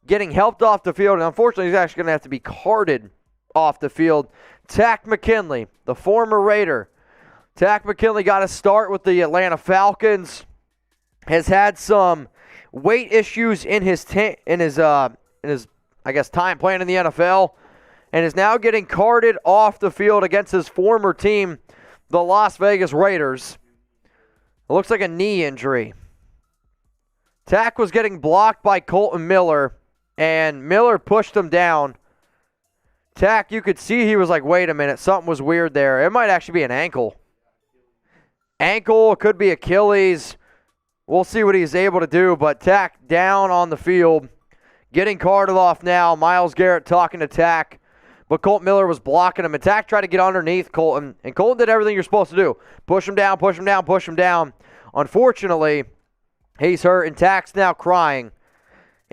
getting helped off the field, and unfortunately he's actually going to have to be carted off the field. Tack McKinley, the former Raider. Tack McKinley got a start with the Atlanta Falcons. Has had some weight issues in his I guess time playing in the NFL, and is now getting carted off the field against his former team, the Las Vegas Raiders. It looks like a knee injury. Tack was getting blocked by Colton Miller, and Miller pushed him down. Tack, you could see he was like, wait a minute, something was weird there. It might actually be an ankle. Ankle, could be Achilles. We'll see what he's able to do, but Tack down on the field. Getting carted off now. Myles Garrett talking to Tack, but Colton Miller was blocking him, and Tack tried to get underneath Colton, and Colton did everything you're supposed to do. Push him down, push him down, push him down. Unfortunately, he's hurt, and Tack's now crying.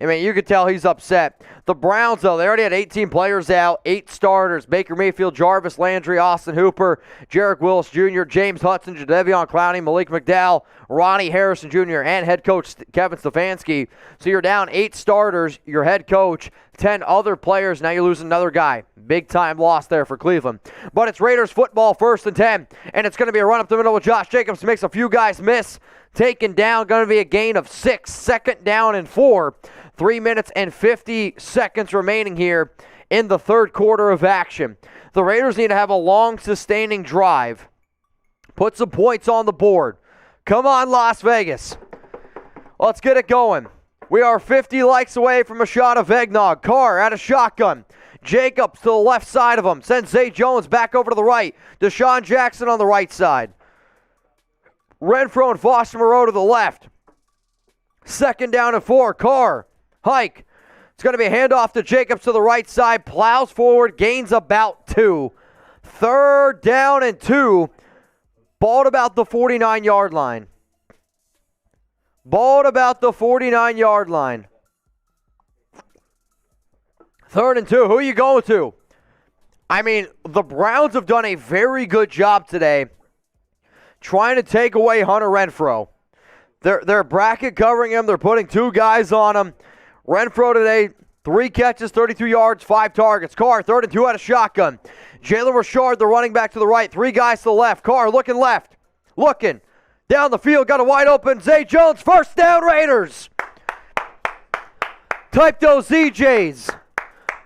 I mean, you could tell he's upset. The Browns, though, they already had 18 players out, 8 starters. Baker Mayfield, Jarvis Landry, Austin Hooper, Jarek Willis Jr., James Hudson, Jadeveon Clowney, Malik McDowell, Ronnie Harrison Jr., and head coach Kevin Stefanski. So you're down 8 starters, your head coach, 10 other players. Now you're losing another guy. Big-time loss there for Cleveland. But it's Raiders football, 1st and 10, and it's going to be a run up the middle with Josh Jacobs. Makes a few guys miss. Taken down, going to be a gain of 6. 2nd down and 4. 3 minutes and 50 seconds remaining here in the third quarter of action. The Raiders need to have a long, sustaining drive Put some points on the board. Come on, Las Vegas. Let's get it going. We are 50 likes away from a shot of eggnog. Carr out of shotgun. Jacobs to the left side of him. Sends Zay Jones back over to the right. DeSean Jackson on the right side. Renfro and Foster Moreau to the left. 2nd down and 4. Carr. Hike. It's going to be a handoff to Jacobs to the right side. Plows forward. Gains about 2. 3rd down and 2. Ball at about the 49-yard line. Ball at about the 49-yard line. 3rd and 2. Who are you going to? I mean, the Browns have done a very good job today trying to take away Hunter Renfro. They're bracket covering him. They're putting 2 guys on him. Renfro today, 3 catches, 32 yards, 5 targets. Carr, 3rd and 2 out of shotgun. Jalen Richard, the running back to the right. 3 guys to the left. Carr looking left. Looking. Down the field, got a wide open Zay Jones. 1st down, Raiders. Type those ZJs.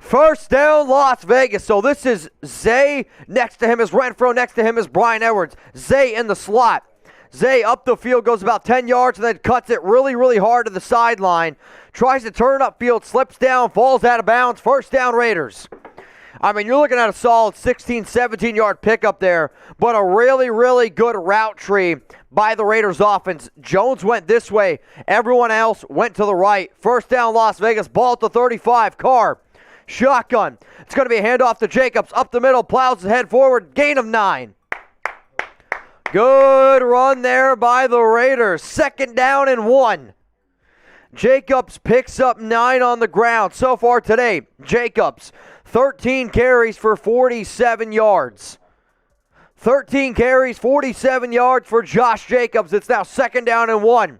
1st down, Las Vegas. So this is Zay. Next to him is Renfro. Next to him is Brian Edwards. Zay in the slot. Zay up the field, goes about 10 yards, and then cuts it really, really hard to the sideline. Tries to turn upfield, slips down, falls out of bounds. 1st down, Raiders. I mean, you're looking at a solid 16, 17-yard pickup there, but a really, really good route tree by the Raiders offense. Jones went this way. Everyone else went to the right. 1st down, Las Vegas. Ball at the 35. Carr. Shotgun. It's going to be a handoff to Jacobs. Up the middle. Plows his head forward. Gain of 9. Good run there by the Raiders. 2nd down and 1. Jacobs picks up 9 on the ground. So far today, Jacobs, 13 carries for 47 yards. 13 carries, 47 yards for Josh Jacobs. It's now 2nd down and 1.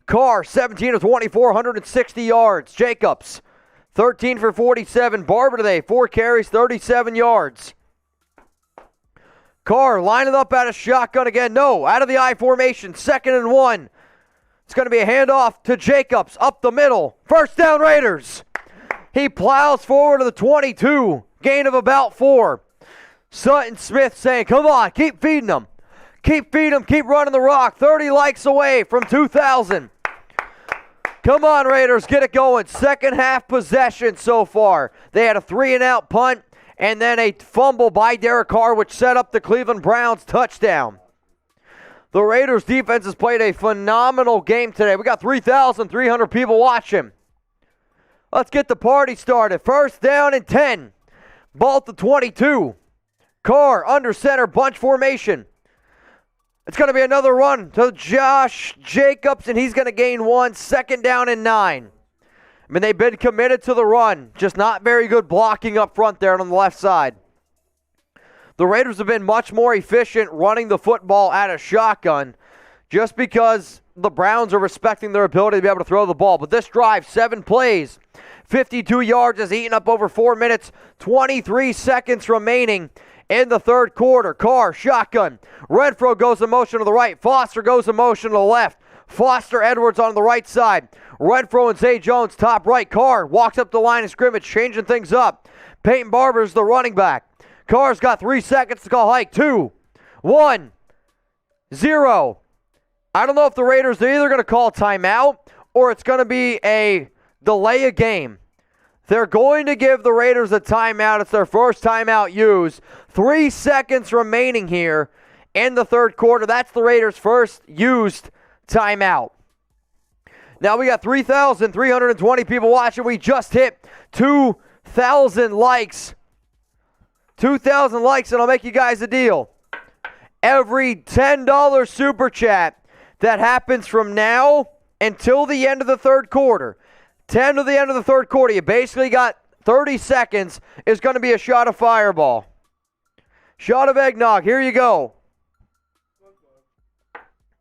Carr, 17 of 24, 160 yards. Jacobs, 13 for 47. Barber today, 4 carries, 37 yards. Carr lining up out of shotgun again. No, out of the I formation. 2nd and 1. It's going to be a handoff to Jacobs up the middle. 1st down, Raiders. He plows forward to the 22. Gain of about 4. Sutton Smith saying, come on, keep feeding them. Keep feeding them, keep running the rock. 30 likes away from 2,000. Come on, Raiders, get it going. 2nd half possession so far. They had a 3-and-out punt and then a fumble by Derek Carr, which set up the Cleveland Browns touchdown. The Raiders defense has played a phenomenal game today. We got 3,300 people watching. Let's get the party started. 1st down and 10. Ball at the 22. Carr under center, bunch formation. It's going to be another run to Josh Jacobs, and he's going to gain 1. 2nd down and 9. I mean, they've been committed to the run. Just not very good blocking up front there on the left side. The Raiders have been much more efficient running the football out of shotgun just because the Browns are respecting their ability to be able to throw the ball. But this drive, 7 plays, 52 yards, is eaten up over 4 minutes, 23 seconds remaining in the 3rd quarter. Carr, shotgun. Renfro goes in motion to the right. Foster goes in motion to the left. Foster, Edwards on the right side. Renfro and Zay Jones top right. Carr walks up the line of scrimmage, changing things up. Peyton Barber's the running back. Carr's got 3 seconds to call hike. 2, 1, 0. I don't know if the Raiders are either going to call timeout or it's going to be a delay a game. They're going to give the Raiders a timeout. It's their first timeout used. 3 seconds remaining here in the 3rd quarter. That's the Raiders' first used timeout. Now we got 3,320 people watching. We just hit 2,000 likes. 2,000 likes, and I'll make you guys a deal. Every $10 super chat that happens from now until the end of the 3rd quarter, 10 to the end of the 3rd quarter, you basically got 30 seconds, is going to be a shot of Fireball. Shot of eggnog. Here you go.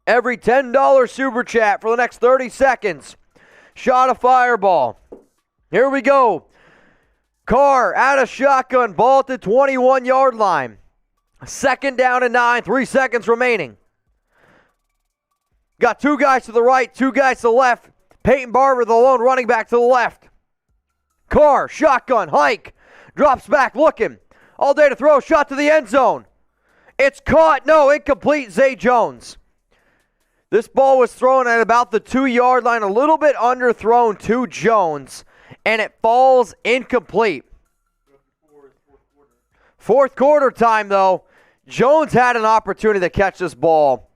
Every $10 super chat for the next 30 seconds. Shot of Fireball. Here we go. Carr out of shotgun. Ball at the 21-yard line. 2nd down and 9. 3 seconds remaining. Got 2 guys to the right, 2 guys to the left. Peyton Barber, the lone running back, to the left. Carr, shotgun, hike. Drops back, looking. All day to throw. Shot to the end zone. It's caught. No, incomplete. Zay Jones. This ball was thrown at about the 2-yard line, a little bit underthrown to Jones, and it falls incomplete. Fourth quarter time, though. Jones had an opportunity to catch this ball.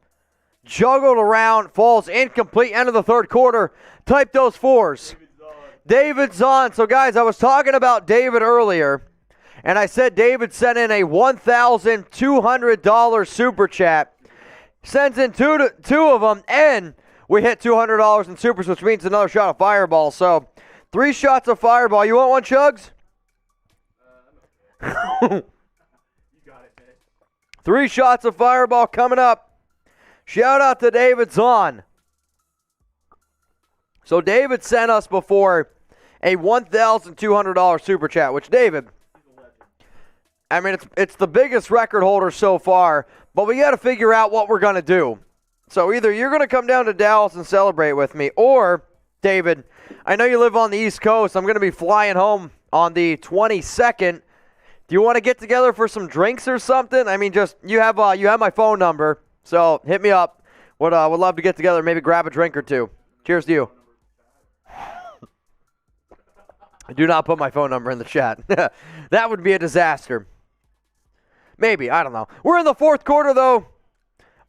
Juggled around, falls incomplete, end of the third quarter. Type those fours. David's on. So, guys, I was talking about David earlier, and I said David sent in a $1,200 super chat. Sends in two of them, and we hit $200 in supers, which means another shot of Fireball. So, 3 shots of Fireball. You want one, Chugs? You got it, man. 3 shots of Fireball coming up. Shout out to David Zahn. So David sent us before a $1,200 super chat, which David, I mean, it's the biggest record holder so far, but we got to figure out what we're going to do. So either you're going to come down to Dallas and celebrate with me, or, David, I know you live on the East Coast. I'm going to be flying home on the 22nd. Do you want to get together for some drinks or something? I mean, just you have my phone number, so hit me up. Would love to get together, maybe grab a drink or two. Cheers to you. Do not put my phone number in the chat. That would be a disaster. Maybe, I don't know. We're in the fourth quarter, though.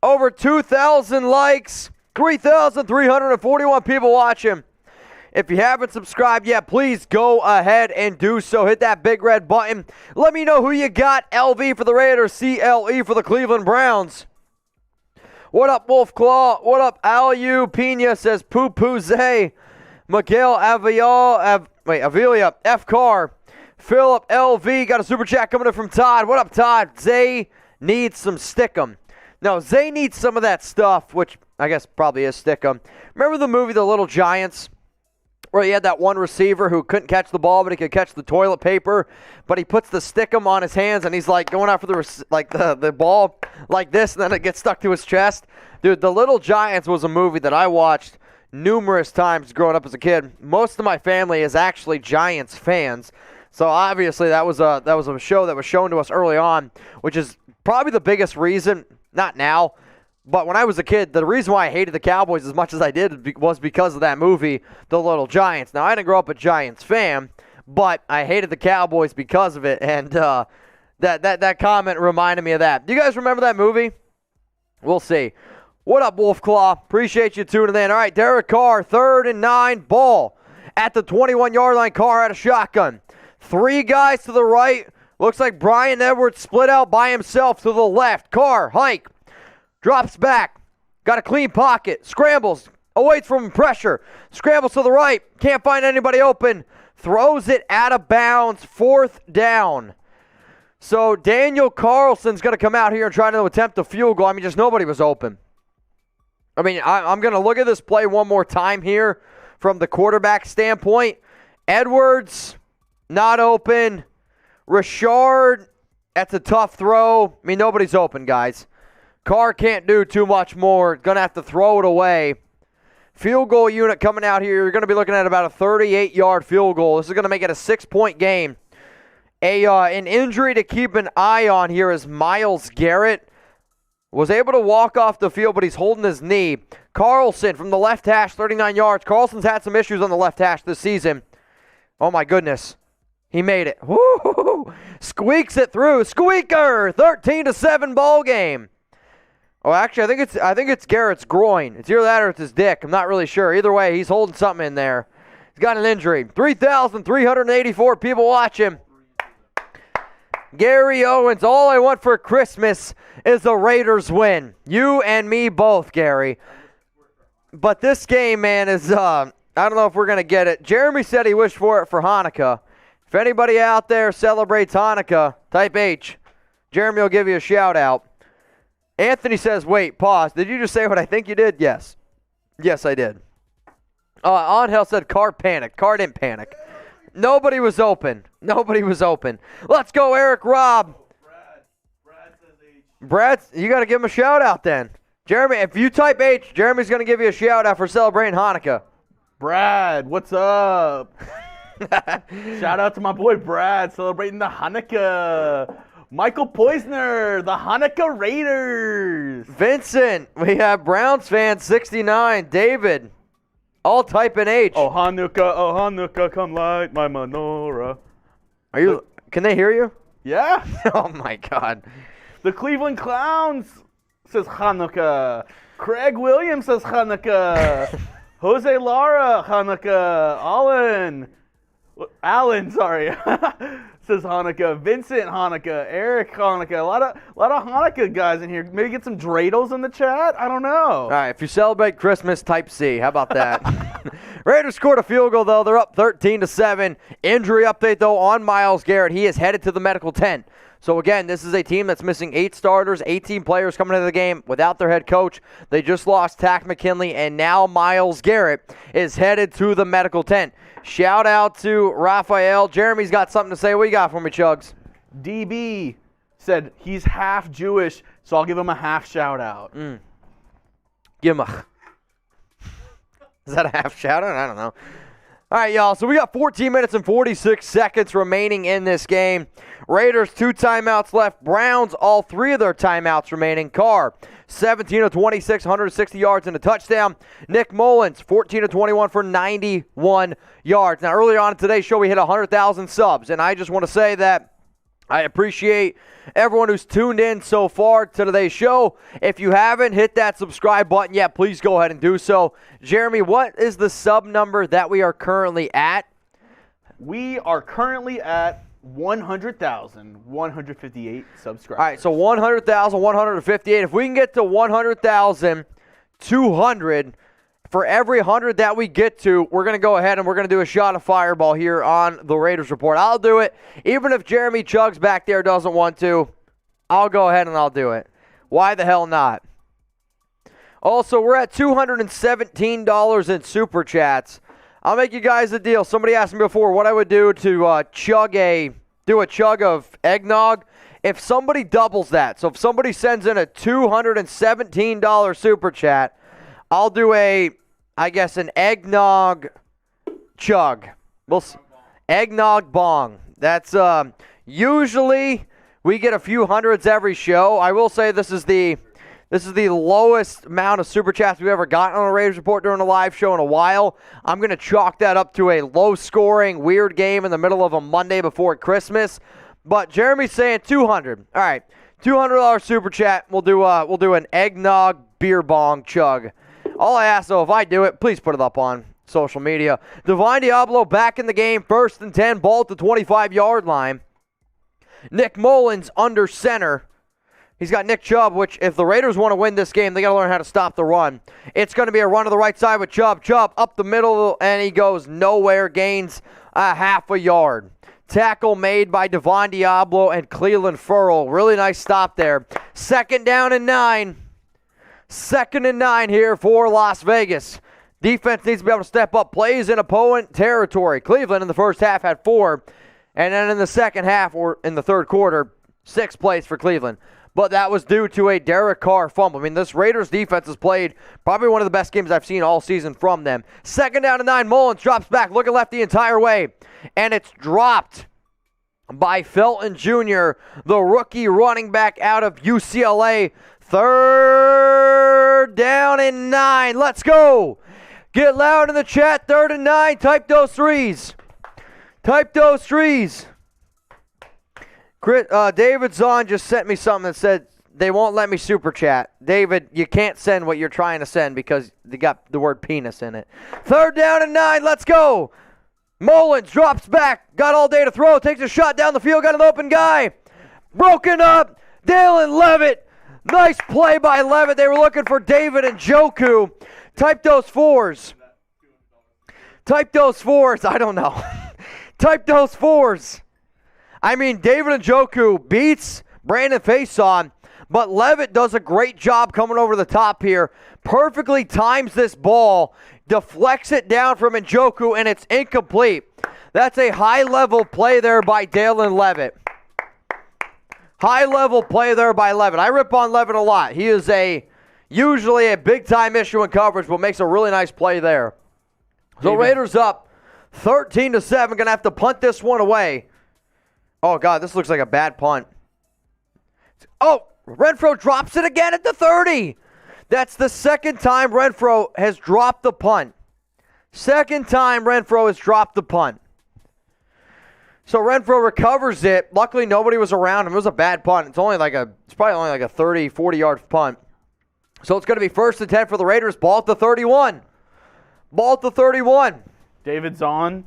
Over 2,000 likes, 3,341 people watching. If you haven't subscribed yet, please go ahead and do so. Hit that big red button. Let me know who you got. LV for the Raiders, CLE for the Cleveland Browns. What up, Wolf Claw? What up, Alu Pina says Poo Poo Zay. Miguel Avilia, F. Carr. Philip LV got a super chat coming in from Todd. What up, Todd? Zay needs some stickum. No, Zay needs some of that stuff, which I guess probably is stickum. Remember the movie The Little Giants, where he had that one receiver who couldn't catch the ball, but he could catch the toilet paper, but he puts the stickum on his hands, and he's like going after the ball like this, and then it gets stuck to his chest. Dude, The Little Giants was a movie that I watched numerous times growing up as a kid. Most of my family is actually Giants fans, so obviously that was a show that was shown to us early on, which is probably the biggest reason. Not now, but when I was a kid, the reason why I hated the Cowboys as much as I did was because of that movie, The Little Giants. Now, I didn't grow up a Giants fan, but I hated the Cowboys because of it, and that comment reminded me of that. Do you guys remember that movie? We'll see. What up, Wolf Claw? Appreciate you tuning in. All right, Derek Carr, 3rd and 9, ball at the 21-yard line. Carr had a shotgun. 3 guys to the right. Looks like Brian Edwards split out by himself to the left. Carr, hike, drops back, got a clean pocket, scrambles, awaits from pressure, scrambles to the right, can't find anybody open, throws it out of bounds, 4th down. So Daniel Carlson's going to come out here and try to attempt a field goal. I mean, just nobody was open. I mean, I'm going to look at this play one more time here from the quarterback standpoint. Edwards, not open. Richard, that's a tough throw. I mean, nobody's open, guys. Carr can't do too much more. Going to have to throw it away. Field goal unit coming out here. You're going to be looking at about a 38-yard field goal. This is going to make it a 6-point game. An injury to keep an eye on here is Myles Garrett. Was able to walk off the field, but he's holding his knee. Carlson from the left hash, 39 yards. Carlson's had some issues on the left hash this season. Oh, my goodness. He made it. Woo! Squeaks it through. Squeaker! 13-7 ball game. Oh, actually, I think it's Garrett's groin. It's either that or it's his dick. I'm not really sure. Either way, he's holding something in there. He's got an injury. 3,384 people watching. Gary Owens, all I want for Christmas is the Raiders win. You and me both, Gary. But this game, man, is, I don't know if we're going to get it. Jeremy said he wished for it for Hanukkah. If anybody out there celebrates Hanukkah, type H. Jeremy will give you a shout out. Anthony says, wait, pause. Did you just say what I think you did? Yes. Yes, I did. Angel said Carr panicked. Carr didn't panic. Nobody was open. Nobody was open. Let's go, Eric Robb. Brad says H. Brad, you got to give him a shout out then. Jeremy, if you type H, Jeremy's going to give you a shout out for celebrating Hanukkah. Brad, what's up? Shout out to my boy Brad celebrating the Hanukkah. Michael Poisner, the Hanukkah Raiders. Vincent, we have Browns fan 69. David, all type in H. Oh Hanukkah, come light my menorah. Are you? Can they hear you? Yeah. Oh my God. The Cleveland Clowns says Hanukkah. Craig Williams says Hanukkah. Jose Lara, Hanukkah. Allen, sorry, says Hanukkah. Vincent, Hanukkah. Eric, Hanukkah. A lot of Hanukkah guys in here. Maybe get some dreidels in the chat. I don't know. All right, if you celebrate Christmas, type C. How about that? Raiders scored a field goal, though. They're up 13-7. Injury update, though, on Myles Garrett. He is headed to the medical tent. So, again, this is a team that's missing 8 starters, 18 players coming into the game without their head coach. They just lost Tack McKinley, and now Myles Garrett is headed to the medical tent. Shout out to Raphael. Jeremy's got something to say. What you got for me, Chugs? DB said he's half Jewish, so I'll give him a half shout out. Give him a... Is that a half shout out? I don't know. All right, y'all, so we got 14 minutes and 46 seconds remaining in this game. Raiders, 2 timeouts left. Browns, all 3 of their timeouts remaining. Carr, 17 of 26, 160 yards and a touchdown. Nick Mullens, 14 of 21 for 91 yards. Now, earlier on in today's show, we hit 100,000 subs, and I just want to say that I appreciate everyone who's tuned in so far to today's show. If you haven't hit that subscribe button yet, please go ahead and do so. Jeremy, what is the sub number that we are currently at? We are currently at 100,158 subscribers. All right, so 100,158. If we can get to 100,200, for every 100 that we get to, we're going to go ahead and we're going to do a shot of Fireball here on the Raiders Report. I'll do it. Even if Jeremy Chugs back there doesn't want to, I'll go ahead and I'll do it. Why the hell not? Also, we're at $217 in Super Chats. I'll make you guys a deal. Somebody asked me before what I would do to do a chug of eggnog. If somebody doubles that, so if somebody sends in a $217 Super Chat, I'll do an eggnog chug. We'll see. Eggnog bong. That's usually we get a few hundreds every show. I will say this is the lowest amount of super chats we've ever gotten on a Raiders Report during a live show in a while. I'm going to chalk that up to a low-scoring, weird game in the middle of a Monday before Christmas. But Jeremy's saying 200. All right, $200 super chat. We'll do an eggnog beer bong chug. All I ask, though, if I do it, please put it up on social media. Divine Diablo back in the game, 1st and 10, ball at the 25-yard line. Nick Mullens under center. He's got Nick Chubb, which if the Raiders want to win this game, they got to learn how to stop the run. It's going to be a run to the right side with Chubb. Chubb up the middle, and he goes nowhere, gains a half a yard. Tackle made by Devon Diablo and Cleveland Ferrell. Really nice stop there. 2nd down and 9. 2nd and 9 here for Las Vegas. Defense needs to be able to step up. Plays in opponent territory. Cleveland in the first half had 4. And then in the second half, or in the third quarter, 6 plays for Cleveland. But that was due to a Derek Carr fumble. I mean, this Raiders defense has played probably one of the best games I've seen all season from them. 2nd down and 9. Mullens drops back, looking left the entire way. And it's dropped by Felton Jr., the rookie running back out of UCLA. 3rd down and 9. Let's go. Get loud in the chat. 3rd and 9. Type those threes. Type those threes. David Zahn just sent me something that said they won't let me super chat. David, you can't send what you're trying to send because they got the word penis in it. 3rd down and 9. Let's go. Mullens drops back. Got all day to throw. Takes a shot down the field. Got an open guy. Broken up. Dalen Levitt. Nice play by Levitt. They were looking for David Njoku. Type those 4s. Type those 4s. I don't know. Type those 4s. I mean, David Njoku beats Brandon Faison, but Levitt does a great job coming over the top here. Perfectly times this ball, deflects it down from Njoku, and it's incomplete. That's a high-level play there by Dalen Levitt. High-level play there by Levitt. I rip on Levitt a lot. He is usually a big-time issue in coverage, but makes a really nice play there. So Raiders up 13-7. Going to have to punt this one away. Oh, God, this looks like a bad punt. Oh, Renfro drops it again at the 30. That's the second time Renfro has dropped the punt. Second time Renfro has dropped the punt. So Renfro recovers it. Luckily, nobody was around him. It was a bad punt. It's probably only like a 30, 40-yard punt. So it's going to be 1st and 10 for the Raiders. Ball at the 31. Ball at the 31. David Zahn,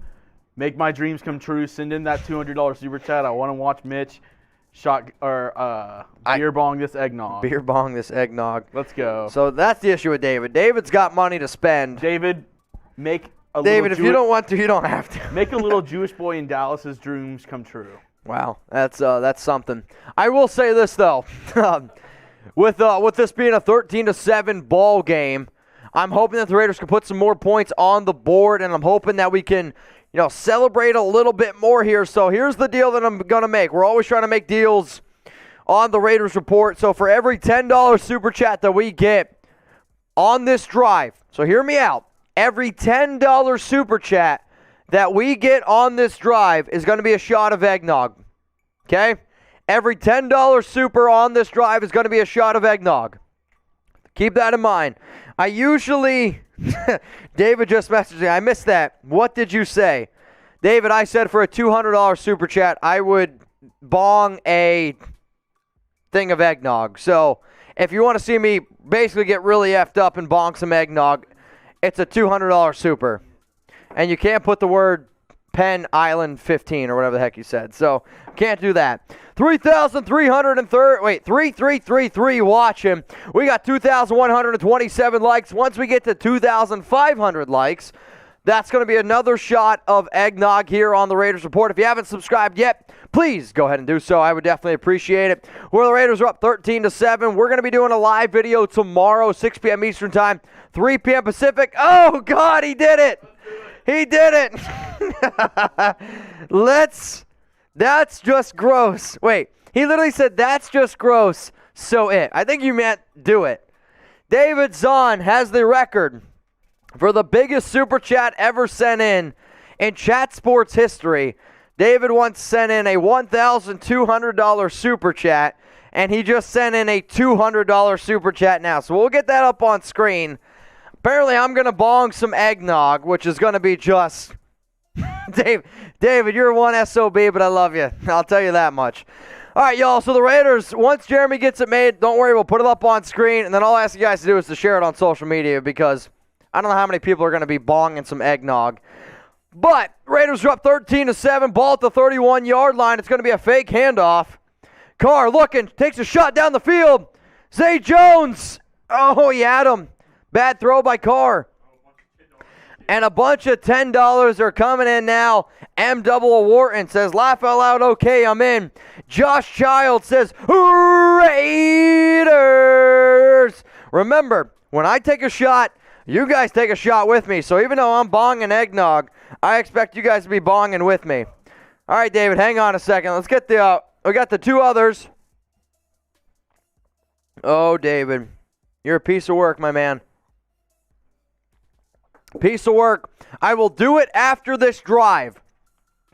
make my dreams come true. Send in that $200 super chat. I want to watch Mitch beer bong this eggnog. Beer bong this eggnog. Let's go. So that's the issue with David. David's got money to spend. David, if you don't want to, you don't have to. Make a little Jewish boy in Dallas's dreams come true. Wow, that's something. I will say this though, with this being a 13-7 ball game, I'm hoping that the Raiders can put some more points on the board, and I'm hoping that we can, celebrate a little bit more here. So here's the deal that I'm gonna make. We're always trying to make deals on the Raiders Report. So for every $10 super chat that we get on this drive, so hear me out. Every $10 super chat that we get on this drive is going to be a shot of eggnog. Okay? Every $10 super on this drive is going to be a shot of eggnog. Keep that in mind. I usually... David just messaged me. I missed that. What did you say? David, I said for a $200 super chat, I would bong a thing of eggnog. So if you want to see me basically get really effed up and bong some eggnog, it's a $200 super. And you can't put the word Penn Island 15 or whatever the heck you said. So, can't do that. 3,333 watching. We got 2,127 likes. Once we get to 2,500 likes, that's going to be another shot of eggnog here on the Raiders Report. If you haven't subscribed yet, please go ahead and do so. I would definitely appreciate it. Where the Raiders are up 13-7. We're going to be doing a live video tomorrow, 6 p.m. Eastern Time, 3 p.m. Pacific. Oh, God, he did it. He did it. That's just gross. Wait, he literally said, that's just gross, so it. I think you meant do it. David Zahn has the record for the biggest super chat ever sent in chat sports history. David once sent in a $1,200 super chat, and he just sent in a $200 super chat now. So we'll get that up on screen. Apparently, I'm going to bong some eggnog, which is going to be just... David, you're one SOB, but I love you. I'll tell you that much. All right, y'all, so the Raiders, once Jeremy gets it made, don't worry, we'll put it up on screen, and then all I ask you guys to do is to share it on social media because I don't know how many people are going to be bonging some eggnog. But Raiders are up 13-7, ball at the 31-yard line. It's going to be a fake handoff. Carr looking, takes a shot down the field. Zay Jones. Oh, he had him. Bad throw by Carr. And a bunch of $10 are coming in now. M. Wharton says, laugh out loud, okay, I'm in. Josh Child says, Raiders. Remember, when I take a shot, you guys take a shot with me. So even though I'm bonging eggnog, I expect you guys to be bonging with me. All right, David, hang on a second. Let's get we got the two others. Oh, David, you're a piece of work, my man. Piece of work. I will do it after this drive.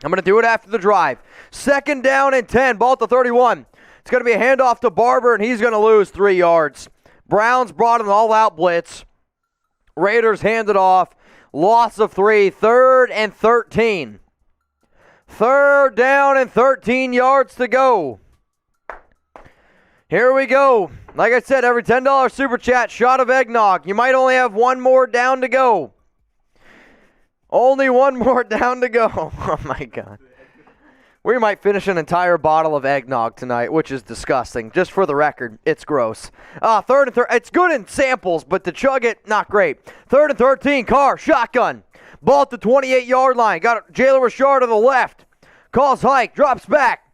I'm going to do it after the drive. 2nd down and 10. Ball at the 31. It's going to be a handoff to Barber, and he's going to lose 3 yards. Browns brought an all-out blitz. Raiders hand it off. Loss of 3. 3rd and 13. 3rd down and 13 yards to go. Here we go. Like I said, every $10 super chat, shot of eggnog. You might only have one more down to go. Only one more down to go. Oh, my God. We might finish an entire bottle of eggnog tonight, which is disgusting. Just for the record, it's gross. 3rd and 13. It's good in samples, but to chug it, not great. 3rd and 13. Carr, shotgun. Ball at the 28-yard line. Got Jalen Richard to the left. Calls hike. Drops back.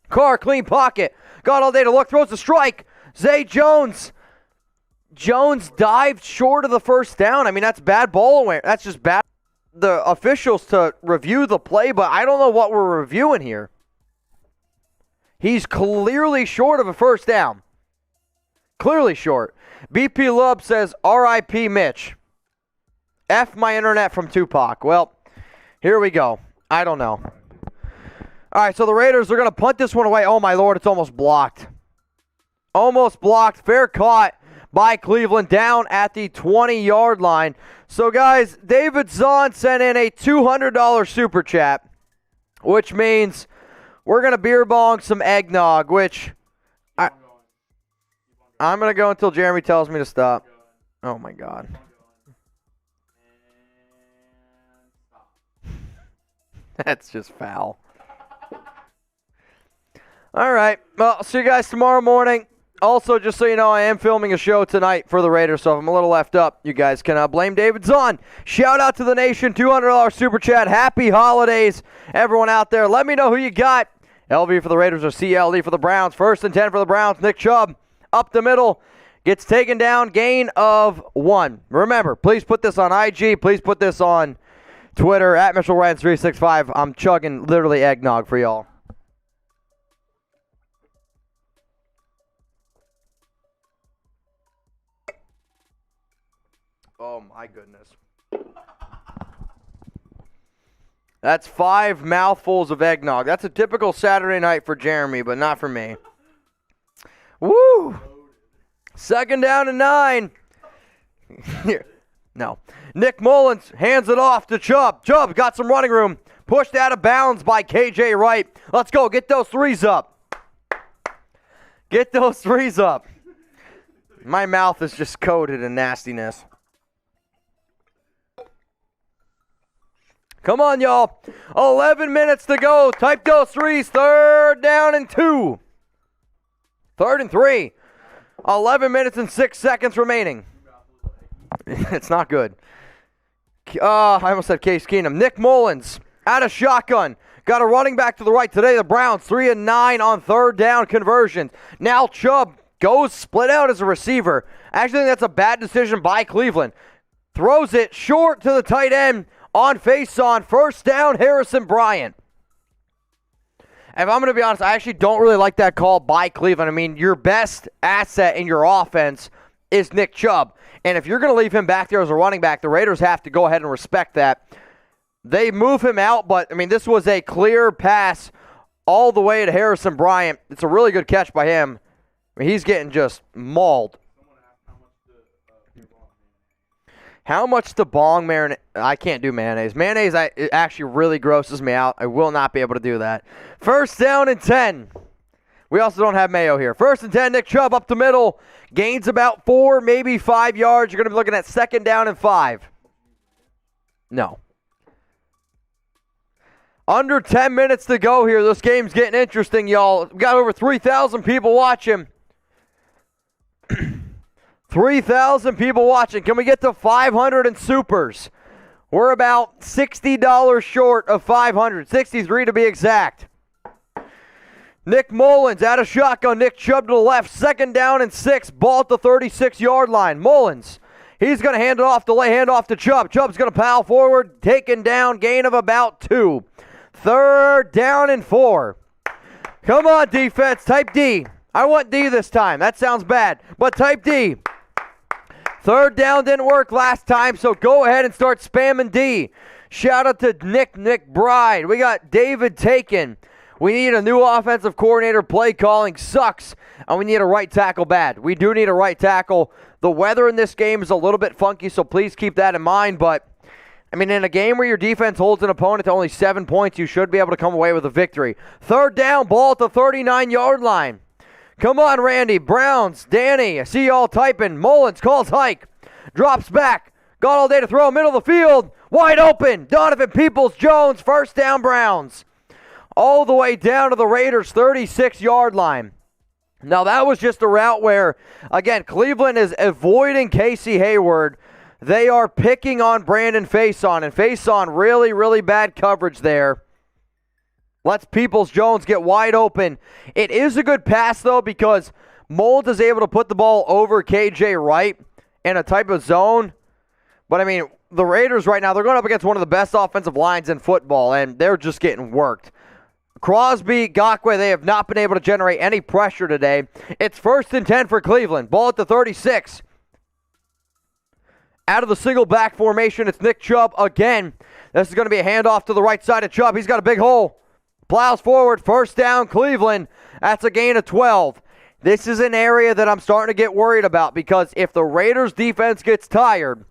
Carr, clean pocket. Got all day to look. Throws a strike. Zay Jones. Jones dived short of the first down. I mean, that's bad ball awareness. That's just bad. The officials to review the play, but I don't know what we're reviewing here. He's clearly short of a first down. Clearly short. BP Lub says, R.I.P. Mitch. F my internet from Tupac. Well, here we go. I don't know. All right, so the Raiders are going to punt this one away. Oh, my Lord, it's almost blocked. Almost blocked. Fair caught by Cleveland down at the 20-yard line. So, guys, David Zahn sent in a $200 super chat, which means we're going to beer bong some eggnog, which I'm going to go until Jeremy tells me to stop. Oh, my God. That's just foul. All right. Well, I'll see you guys tomorrow morning. Also, just so you know, I am filming a show tonight for the Raiders, so if I'm a little left up, you guys can blame David Zahn. Shout out to the nation, $200 super chat. Happy holidays, everyone out there. Let me know who you got. LV for the Raiders or CLD for the Browns. 1st and 10 for the Browns. Nick Chubb up the middle. Gets taken down. Gain of 1. Remember, please put this on IG. Please put this on Twitter, at Mitchell Renz 365. I'm chugging literally eggnog for y'all. Oh, my goodness. That's 5 mouthfuls of eggnog. That's a typical Saturday night for Jeremy, but not for me. Woo! 2nd down and 9. No. Nick Mullens hands it off to Chubb. Chubb got some running room. Pushed out of bounds by KJ Wright. Let's go. Get those 3s up. Get those 3s up. My mouth is just coated in nastiness. Come on, y'all. 11 minutes to go. Type those 3s. 3rd down and 2. 3rd and 3. 11 minutes and 6 seconds remaining. It's not good. I almost said Case Keenum. Nick Mullens out of shotgun. Got a running back to the right today. The Browns 3 and 9 on 3rd down conversions. Now Chubb goes split out as a receiver. I actually think that's a bad decision by Cleveland. Throws it short to the tight end. On face-on, 1st down, Harrison Bryant. If I'm going to be honest, I actually don't really like that call by Cleveland. I mean, your best asset in your offense is Nick Chubb. And if you're going to leave him back there as a running back, the Raiders have to go ahead and respect that. They move him out, but, I mean, this was a clear pass all the way to Harrison Bryant. It's a really good catch by him. I mean, he's getting just mauled. How much the bong marinade? I can't do mayonnaise. Mayonnaise it actually really grosses me out. I will not be able to do that. 1st down and 10. We also don't have mayo here. 1st and 10, Nick Chubb up the middle. Gains about 4, maybe 5 yards. You're going to be looking at 2nd down and 5. No. Under 10 minutes to go here. This game's getting interesting, y'all. We've got over 3,000 people watching. 3,000 people watching. Can we get to 500 in supers? We're about $60 short of 500. 63 to be exact. Nick Mullens out of shotgun. Nick Chubb to the left. 2nd down and 6. Ball at the 36-yard line. Mullens. He's going to hand it off to handoff to Chubb. Chubb's going to pile forward. Taken down. Gain of about 2. 3rd down and 4. Come on, defense. Type D. I want D this time. That sounds bad. But type D. 3rd down didn't work last time, so go ahead and start spamming D. Shout out to Nick Bride. We got David Taken. We need a new offensive coordinator. Play calling sucks, and we need a right tackle bad. We do need a right tackle. The weather in this game is a little bit funky, so please keep that in mind. But, I mean, in a game where your defense holds an opponent to only 7 points, you should be able to come away with a victory. 3rd down, ball at the 39-yard line. Come on, Randy. Browns, Danny. I see y'all typing. Mullens calls hike. Drops back. Got all day to throw. Middle of the field. Wide open. Donovan Peoples-Jones. 1st down, Browns. All the way down to the Raiders' 36-yard line. Now, that was just a route where, again, Cleveland is avoiding Casey Hayward. They are picking on Brandon Faison. And Faison, really, really bad coverage there. Lets Peoples-Jones get wide open. It is a good pass, though, because Mullens is able to put the ball over KJ Wright in a type of zone. But, I mean, the Raiders right now, they're going up against one of the best offensive lines in football, and they're just getting worked. Crosby, Gakwe, they have not been able to generate any pressure today. It's 1st and 10 for Cleveland. Ball at the 36. Out of the single back formation, it's Nick Chubb again. This is going to be a handoff to the right side of Chubb. He's got a big hole. Plows forward, 1st down, Cleveland. That's a gain of 12. This is an area that I'm starting to get worried about because if the Raiders defense gets tired,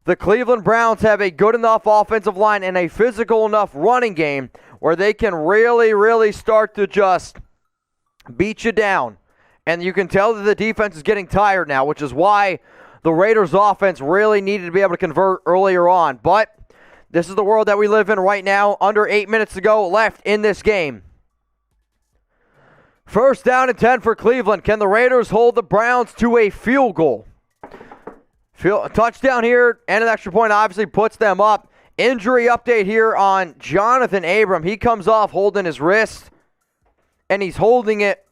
the Cleveland Browns have a good enough offensive line and a physical enough running game where they can really, really start to just beat you down. And you can tell that the defense is getting tired now, which is why the Raiders offense really needed to be able to convert earlier on. But this is the world that we live in right now. Under 8 minutes to go left in this game. First down and 10 for Cleveland. Can the Raiders hold the Browns to a field goal? Touchdown here and an extra point obviously puts them up. Injury update here on Jonathan Abram. He comes off holding his wrist, and he's holding it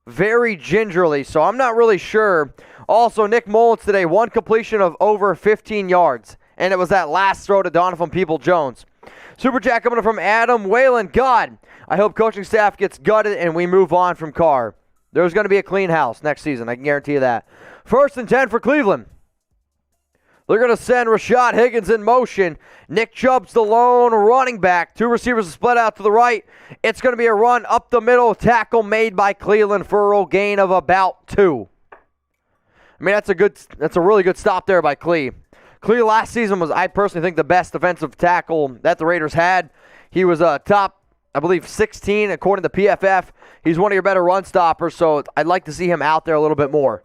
very gingerly, so I'm not really sure. Also, Nick Mullens today, one completion of over 15 yards, and it was that last throw to Donovan Peoples-Jones. Super Chat coming from Adam Whalen. God, I hope coaching staff gets gutted and we move on from Carr. There's going to be a clean house next season, I can guarantee you that. First and 10 for Cleveland. They're going to send Rashad Higgins in motion. Nick Chubb's the lone running back. Two receivers split out to the right. It's going to be a run up the middle. Tackle made by Cleveland for a gain of about 2. I mean, that's a really good stop there by Clee. Clee last season was, I personally think, the best defensive tackle that the Raiders had. He was top, I believe, 16 according to PFF. He's one of your better run stoppers, so I'd like to see him out there a little bit more.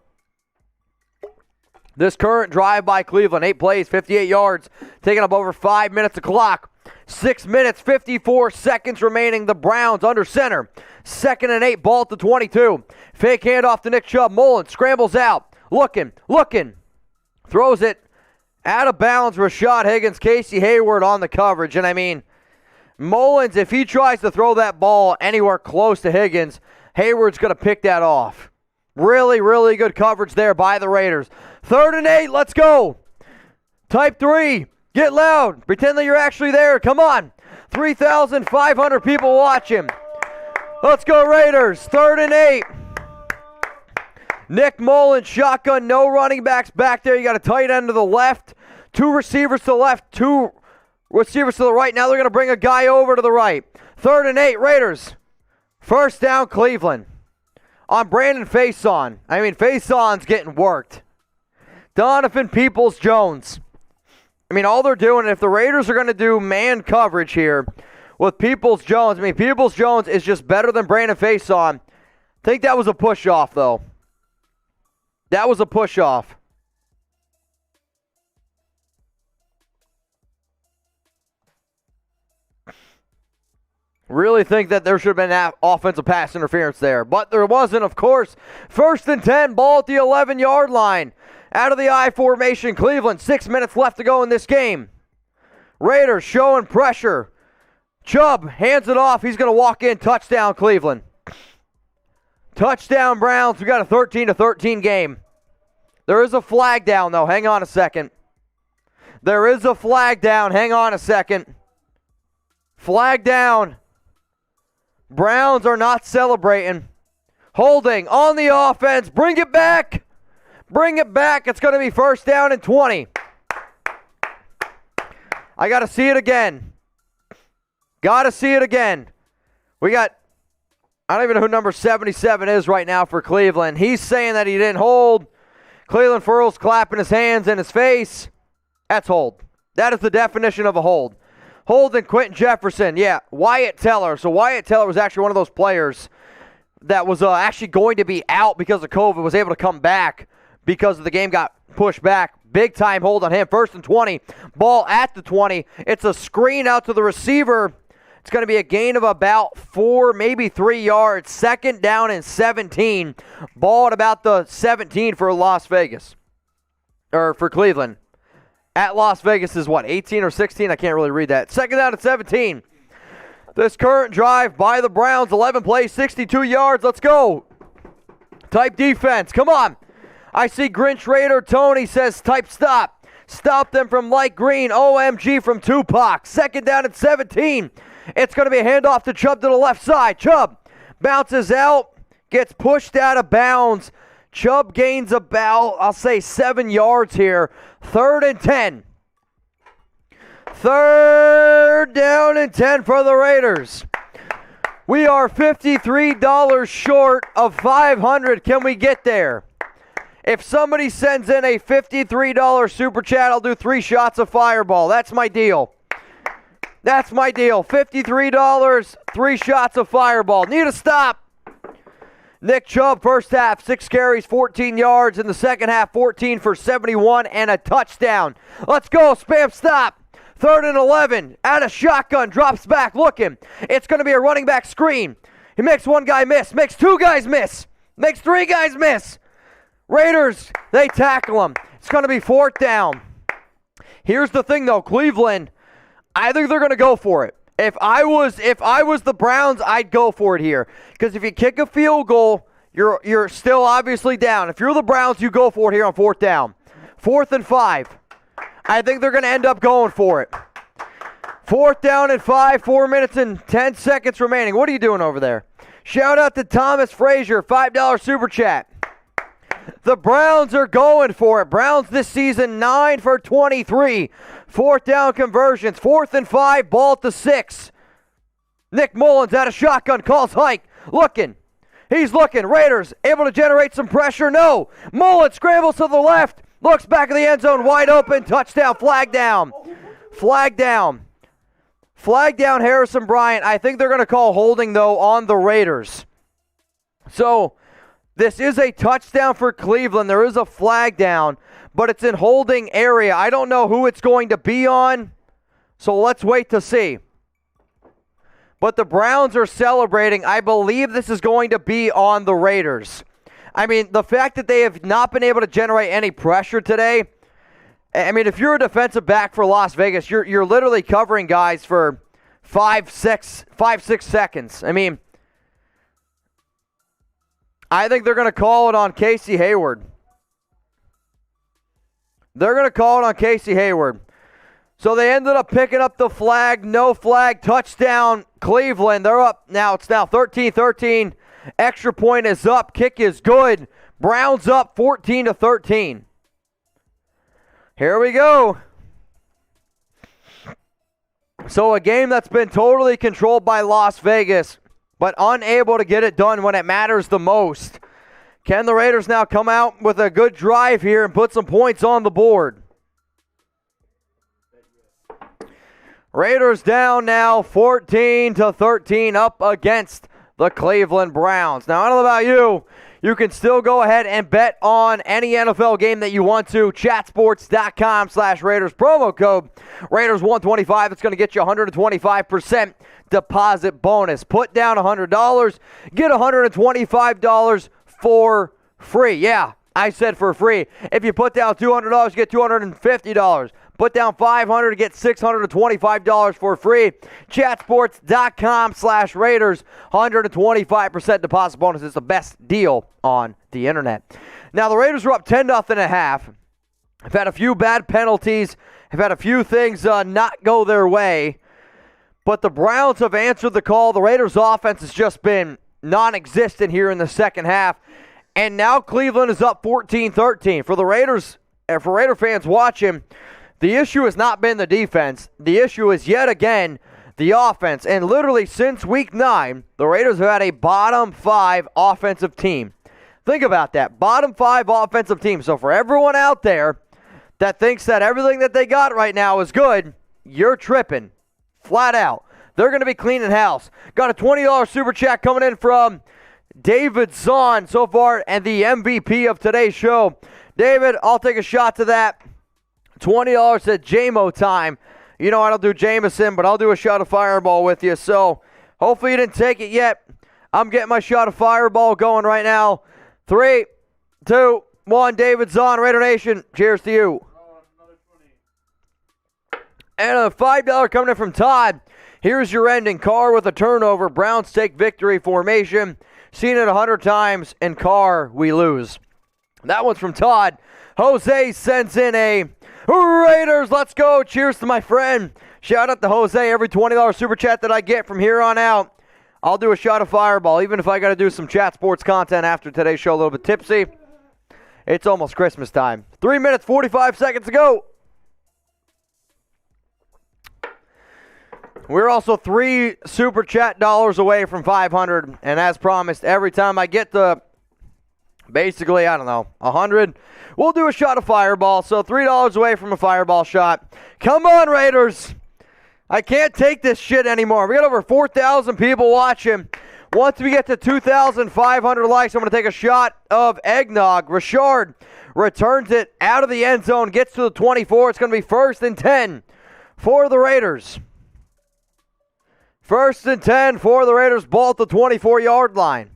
This current drive by Cleveland, 8 plays, 58 yards, taking up over 5 minutes of clock. 6 minutes, 54 seconds remaining. The Browns under center. 2nd and 8, ball at the 22. Fake handoff to Nick Chubb. Mullen scrambles out. Looking. Throws it out of bounds. Rashad Higgins, Casey Hayward on the coverage. And I mean, Mullens, if he tries to throw that ball anywhere close to Higgins, Hayward's going to pick that off. Really, really good coverage there by the Raiders. 3rd and 8, let's go. Type 3, get loud. Pretend that you're actually there. Come on. 3,500 people watching. Let's go Raiders. 3rd and 8. Nick Mullens, shotgun, no running backs back there. You got a tight end to the left, 2 receivers to the left, 2 receivers to the right. Now they're going to bring a guy over to the right. 3rd and 8, Raiders. First down, Cleveland. On Brandon Faison. I mean, Faison's getting worked. Donovan Peoples-Jones. I mean, all they're doing, if the Raiders are going to do man coverage here with Peoples-Jones, I mean, Peoples-Jones is just better than Brandon Faison. I think that was a push-off, though. That was a push-off. Really think that there should have been offensive pass interference there, but there wasn't, of course. 1st and 10, ball at the 11-yard line. Out of the I formation, Cleveland, 6 minutes left to go in this game. Raiders showing pressure. Chubb hands it off. He's going to walk in. Touchdown, Cleveland. Touchdown, Browns. We got a 13-13 game. There is a flag down, though. Hang on a second. There is a flag down. Hang on a second. Flag down. Browns are not celebrating. Holding on the offense. Bring it back. Bring it back. It's going to be 1st down and 20. I got to see it again. Got to see it again. We got, I don't even know who number 77 is right now for Cleveland. He's saying that he didn't hold. Cleveland Furl's clapping his hands in his face. That's hold. That is the definition of a hold. Holding Quentin Jefferson. Yeah, Wyatt Teller. So Wyatt Teller was actually one of those players that was actually going to be out because of COVID, was able to come back because the game got pushed back. Big time hold on him. 1st and 20. Ball at the 20. It's a screen out to the receiver. It's going to be a gain of about 4, maybe 3 yards. 2nd down and 17. Ball at about the 17 for Las Vegas. Or for Cleveland. At Las Vegas is what, 18 or 16? I can't really read that. 2nd down and 17. This current drive by the Browns, 11 plays, 62 yards. Let's go. Type defense. Come on. I see Grinch Raider Tony says type stop. Stop them from Light Green. OMG from Tupac. 2nd down and 17. It's going to be a handoff to Chubb to the left side. Chubb bounces out. Gets pushed out of bounds. Chubb gains about, I'll say, 7 yards here. 3rd and 10. 3rd down and 10 for the Raiders. We are $53 short of 500. Can we get there? If somebody sends in a $53 super chat, I'll do 3 shots of Fireball. That's my deal. That's my deal. $53, 3 shots of Fireball. Need a stop. Nick Chubb, first half, 6 carries, 14 yards. In the second half, 14 for 71 and a touchdown. Let's go. Spam stop. 3rd and 11. Out of shotgun. Drops back. Looking. It's going to be a running back screen. He makes 1 guy miss. Makes 2 guys miss. Makes 3 guys miss. Raiders, they tackle him. It's going to be 4th down. Here's the thing, though. Cleveland, I think they're going to go for it. If I was the Browns, I'd go for it here. Because if you kick a field goal, you're still obviously down. If you're the Browns, you go for it here on 4th down. 4th and 5. I think they're going to end up going for it. 4th down and 5, 4 minutes and 10 seconds remaining. What are you doing over there? Shout out to Thomas Frazier, $5 super chat. The Browns are going for it. Browns this season 9 for 23. 4th down conversions. 4th and 5, ball at the 6. Nick Mullens out of shotgun, calls hike. Looking. He's looking. Raiders able to generate some pressure. No. Mullen scrambles to the left. Looks back of the end zone, wide open. Touchdown, flag down. Flag down. Flag down Harrison Bryant. I think they're going to call holding, though, on the Raiders. So, this is a touchdown for Cleveland. There is a flag down, but it's in holding area. I don't know who it's going to be on, so let's wait to see. But the Browns are celebrating. I believe this is going to be on the Raiders. I mean, the fact that they have not been able to generate any pressure today, I mean, if you're a defensive back for Las Vegas, you're literally covering guys for 5-6 seconds. I mean, I think they're going to call it on Casey Hayward. They're going to call it on Casey Hayward. So they ended up picking up the flag. No flag. Touchdown, Cleveland. They're up now. It's now 13-13. Extra point is up. Kick is good. Browns up 14-13. Here we go. So a game that's been totally controlled by Las Vegas, but unable to get it done when it matters the most. Can the Raiders now come out with a good drive here and put some points on the board? Raiders down now 14-13 up against the Cleveland Browns. Now, I don't know about you. You can still go ahead and bet on any NFL game that you want to. Chatsports.com/Raiders. Promo code Raiders125. It's going to get you 125% deposit bonus. Put down $100. Get $125 for free. Yeah, I said for free. If you put down $200, you get $250. Put down $500 to get $625 for free. Chatsports.com/Raiders. 125% deposit bonus is the best deal on the internet. Now, the Raiders are up 10-0 at half. Have had a few bad penalties. Have had a few things not go their way. But the Browns have answered the call. The Raiders' offense has just been non-existent here in the second half. And now Cleveland is up 14-13. For the Raiders, for Raider fans watching, the issue has not been the defense. The issue is yet again the offense. And literally since week 9, the Raiders have had a bottom 5 offensive team. Think about that. Bottom 5 offensive team. So for everyone out there that thinks that everything that they got right now is good, you're tripping. Flat out. They're going to be cleaning house. Got a $20 super chat coming in from David Zahn so far and the MVP of today's show. David, I'll take a shot to that. $20 at JMO time. You know I don't do Jameson, but I'll do a shot of Fireball with you. So hopefully you didn't take it yet. I'm getting my shot of Fireball going right now. 3, 2, 1. David Zahn, Raider Nation. Cheers to you. And a $5 coming in from Todd. Here's your ending. Carr with a turnover. Browns take victory formation. Seen it 100 times. And Carr, we lose. That one's from Todd. Jose sends in a Raiders, let's go. Cheers to my friend. Shout out to Jose. Every $20 super chat that I get from here on out, I'll do a shot of Fireball, even if I got to do some chat sports content after today's show, a little bit tipsy. It's almost Christmas time. 3 minutes, 45 seconds to go. We're also 3 super chat dollars away from 500, and as promised, every time I get to basically, I don't know, 100, we'll do a shot of Fireball. So $3 away from a Fireball shot. Come on, Raiders. I can't take this shit anymore. We got over 4,000 people watching. Once we get to 2,500 likes, I'm going to take a shot of eggnog. Richard returns it out of the end zone, gets to the 24. It's going to be 1st and 10 for the Raiders. 1st and 10 for the Raiders, ball at the 24-yard line.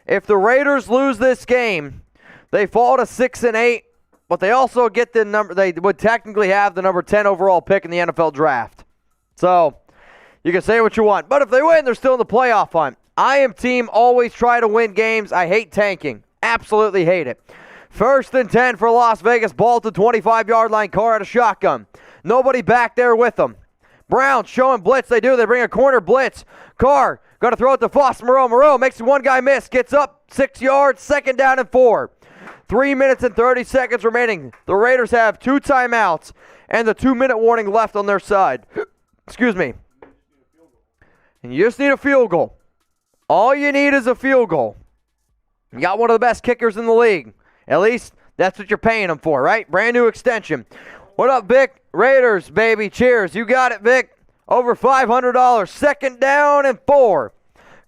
If the Raiders lose this game, they fall to 6 and 8, but they also get the number. They would technically have the number 10 overall pick in the NFL draft. So you can say what you want, but if they win, they're still in the playoff hunt. I am team always try to win games. I hate tanking. Absolutely hate it. 1st and 10 for Las Vegas, ball at the 25-yard line. Carr at a shotgun. Nobody back there with them. Browns showing blitz. They do. They bring a corner blitz. Carr got to throw it to Foss. Moreau makes one guy miss. Gets up 6 yards. 2nd down and 4. 3 minutes and 30 seconds remaining. The Raiders have 2 timeouts and the 2-minute warning left on their side. Excuse me. And you just need a field goal. All you need is a field goal. You got one of the best kickers in the league. At least that's what you're paying him for, right? Brand new extension. What up, Vic? Raiders, baby. Cheers. You got it, Vic. Over $500. 2nd down and 4.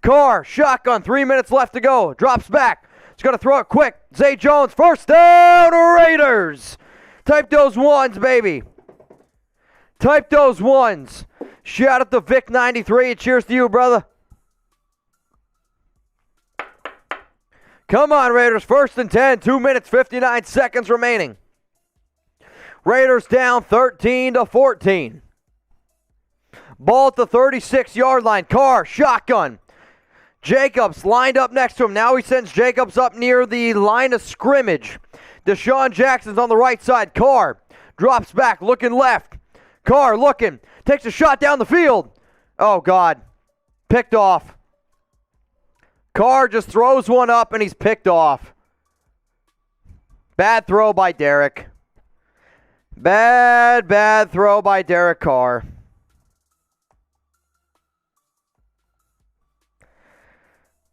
Carr, shotgun. 3 minutes left to go. Drops back. He's going to throw it quick. Zay Jones, 1st down, Raiders. Type those ones, baby. Type those ones. Shout out to Vic93. Cheers to you, brother. Come on, Raiders. 1st and 10. 2 minutes, 59 seconds remaining. Raiders down 13-14. Ball at the 36-yard line. Carr, shotgun. Jacobs lined up next to him. Now he sends Jacobs up near the line of scrimmage. DeSean Jackson's on the right side. Carr drops back, looking left. Carr looking. Takes a shot down the field. Oh, God. Picked off. Carr just throws one up, and he's picked off. Bad throw by Derek. Bad throw by Derek Carr.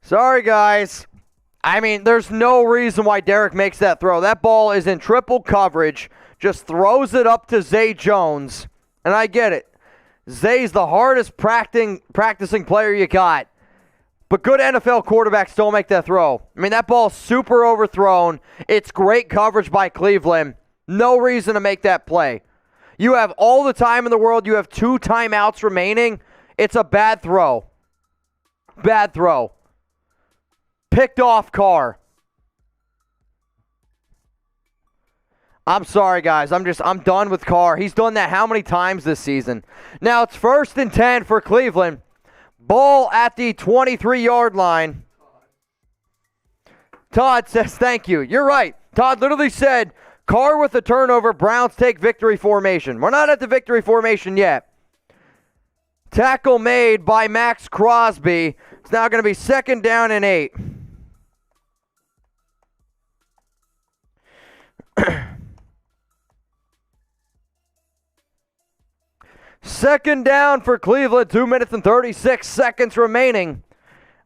Sorry, guys. I mean, there's no reason why Derek makes that throw. That ball is in triple coverage. Just throws it up to Zay Jones. And I get it. Zay's the hardest practicing player you got. But good NFL quarterbacks don't make that throw. I mean, that ball's super overthrown. It's great coverage by Cleveland. No reason to make that play. You have all the time in the world. You have 2 timeouts remaining. It's a bad throw. Bad throw. Picked off Carr. I'm sorry, guys. I'm done with Carr. He's done that how many times this season? Now it's 1st and 10 for Cleveland. Ball at the 23-yard line. Todd says thank you. You're right. Todd literally said, Carr with the turnover, Browns take victory formation. We're not at the victory formation yet. Tackle made by Max Crosby. It's now going to be 2nd down and 8. Second down for Cleveland, 2 minutes and 36 seconds remaining.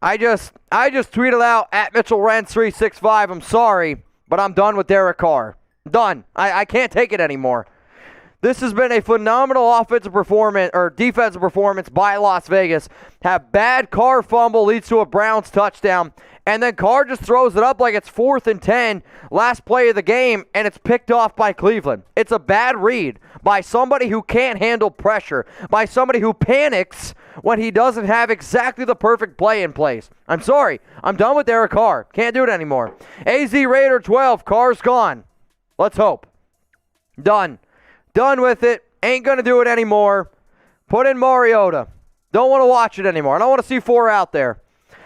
I just tweeted out at Mitchell Renz 365. I'm sorry, but I'm done with Derek Carr. Done. I can't take it anymore. This has been a phenomenal offensive performance or defensive performance by Las Vegas. Have bad Carr fumble leads to a Browns touchdown, and then Carr just throws it up like it's 4th and 10, last play of the game, and it's picked off by Cleveland. It's a bad read by somebody who can't handle pressure, by somebody who panics when he doesn't have exactly the perfect play in place. I'm sorry. I'm done with Derek Carr. Can't do it anymore. AZ Raider 12. Carr's gone. Let's hope. Done. Done with it. Ain't going to do it anymore. Put in Mariota. Don't want to watch it anymore. I don't want to see 4 out there.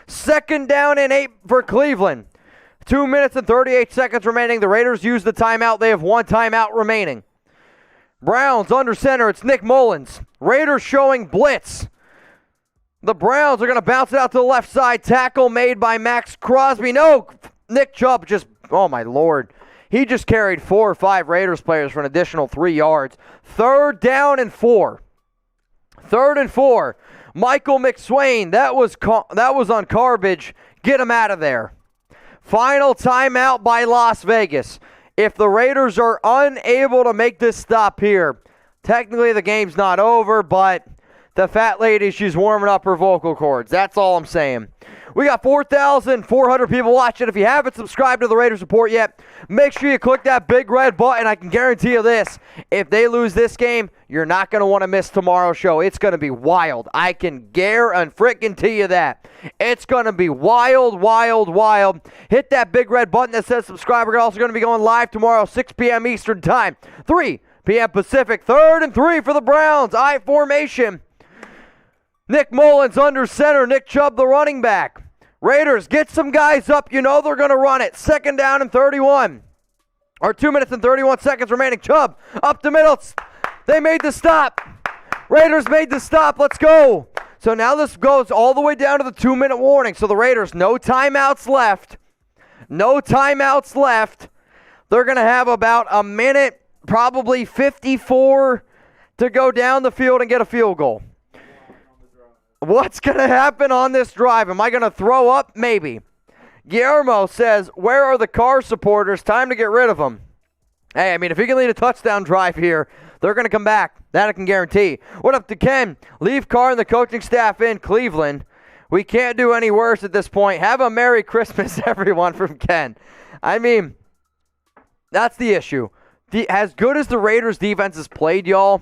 2nd down and 8 for Cleveland. 2 minutes and 38 seconds remaining. The Raiders use the timeout. They have 1 timeout remaining. Browns under center. It's Nick Mullens. Raiders showing blitz. The Browns are going to bounce it out to the left side. Tackle made by Max Crosby. No, Nick Chubb just, oh my Lord. He just carried 4 or 5 Raiders players for an additional 3 yards. 3rd down and 4. 3rd and 4. Michael McSwain, that was on garbage. Get him out of there. Final timeout by Las Vegas. If the Raiders are unable to make this stop here, technically the game's not over, but the fat lady, she's warming up her vocal cords. That's all I'm saying. We got 4,400 people watching. If you haven't subscribed to the Raiders Report yet, make sure you click that big red button. I can guarantee you this. If they lose this game, you're not going to want to miss tomorrow's show. It's going to be wild. I can guarantee you that. It's going to be wild, wild, wild. Hit that big red button that says subscribe. We're also going to be going live tomorrow, 6 p.m. Eastern Time, 3 p.m. Pacific. 3rd and 3 for the Browns. I formation. Nick Mullens under center. Nick Chubb, the running back. Raiders, get some guys up. You know they're going to run it. 2nd down and 31. Or 2 minutes and 31 seconds remaining. Chubb up the middle. They made the stop. Raiders made the stop. Let's go. So now this goes all the way down to the 2-minute warning. So the Raiders, no timeouts left. No timeouts left. They're going to have about a minute, probably 54 to go down the field and get a field goal. What's going to happen on this drive? Am I going to throw up? Maybe. Guillermo says, where are the Carr supporters? Time to get rid of them. Hey, I mean, if he can lead a touchdown drive here, they're going to come back. That I can guarantee. What up to Ken? Leave Carr and the coaching staff in Cleveland. We can't do any worse at this point. Have a Merry Christmas, everyone, from Ken. I mean, that's the issue. As good as the Raiders' defense has played, y'all,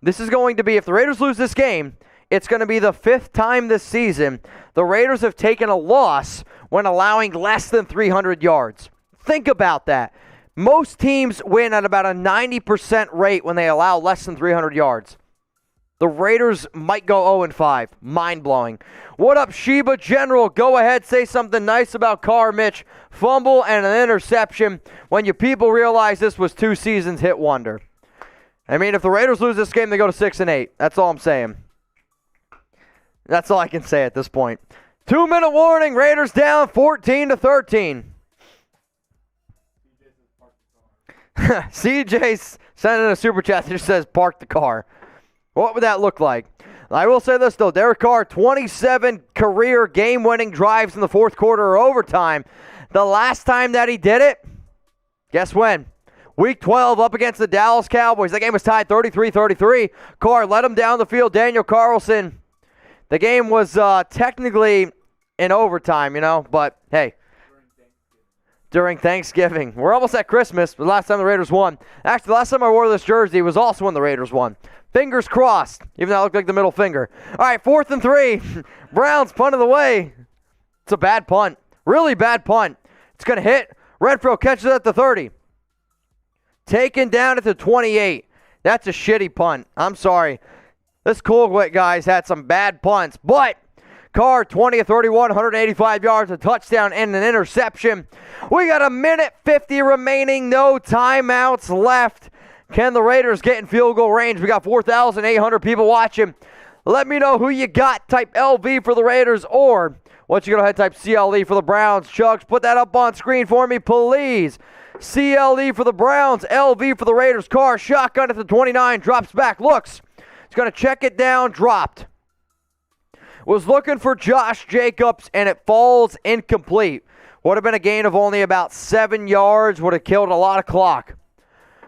this is going to be, if the Raiders lose this game, it's going to be the 5th time this season the Raiders have taken a loss when allowing less than 300 yards. Think about that. Most teams win at about a 90% rate when they allow less than 300 yards. The Raiders might go 0-5. Mind-blowing. What up, Sheba General? Go ahead, say something nice about Carr, Mitch. Fumble and an interception when you people realize this was 2 seasons hit wonder. I mean, if the Raiders lose this game, they go to 6-8. That's all I'm saying. That's all I can say at this point. 2-minute warning. Raiders down 14-13. CJ's sending a super chat that just says park the car. What would that look like? I will say this, though. Derek Carr, 27 career game-winning drives in the 4th quarter or overtime. The last time that he did it, guess when? Week 12 up against the Dallas Cowboys. That game was tied 33-33. Carr led him down the field. Daniel Carlson. The game was technically in overtime, you know, but hey. During Thanksgiving. We're almost at Christmas, the last time the Raiders won. Actually, the last time I wore this jersey was also when the Raiders won. Fingers crossed, even though it looked like the middle finger. All right, 4th and 3. Browns punted away. It's a bad punt. Really bad punt. It's going to hit. Renfro catches it at the 30. Taken down at the 28. That's a shitty punt. I'm sorry. This Colquitt guy's had some bad punts, but Carr, 20 of 31, 185 yards, a touchdown, and an interception. We got a minute 50 remaining, no timeouts left. Can the Raiders get in field goal range? We got 4,800 people watching. Let me know who you got. Type LV for the Raiders, or once you go ahead, type CLE for the Browns. Chugs, put that up on screen for me, please. CLE for the Browns, LV for the Raiders. Carr, shotgun at the 29, drops back, looks. He's going to check it down, dropped. Was looking for Josh Jacobs, and it falls incomplete. Would have been a gain of only about 7 yards. Would have killed a lot of clock.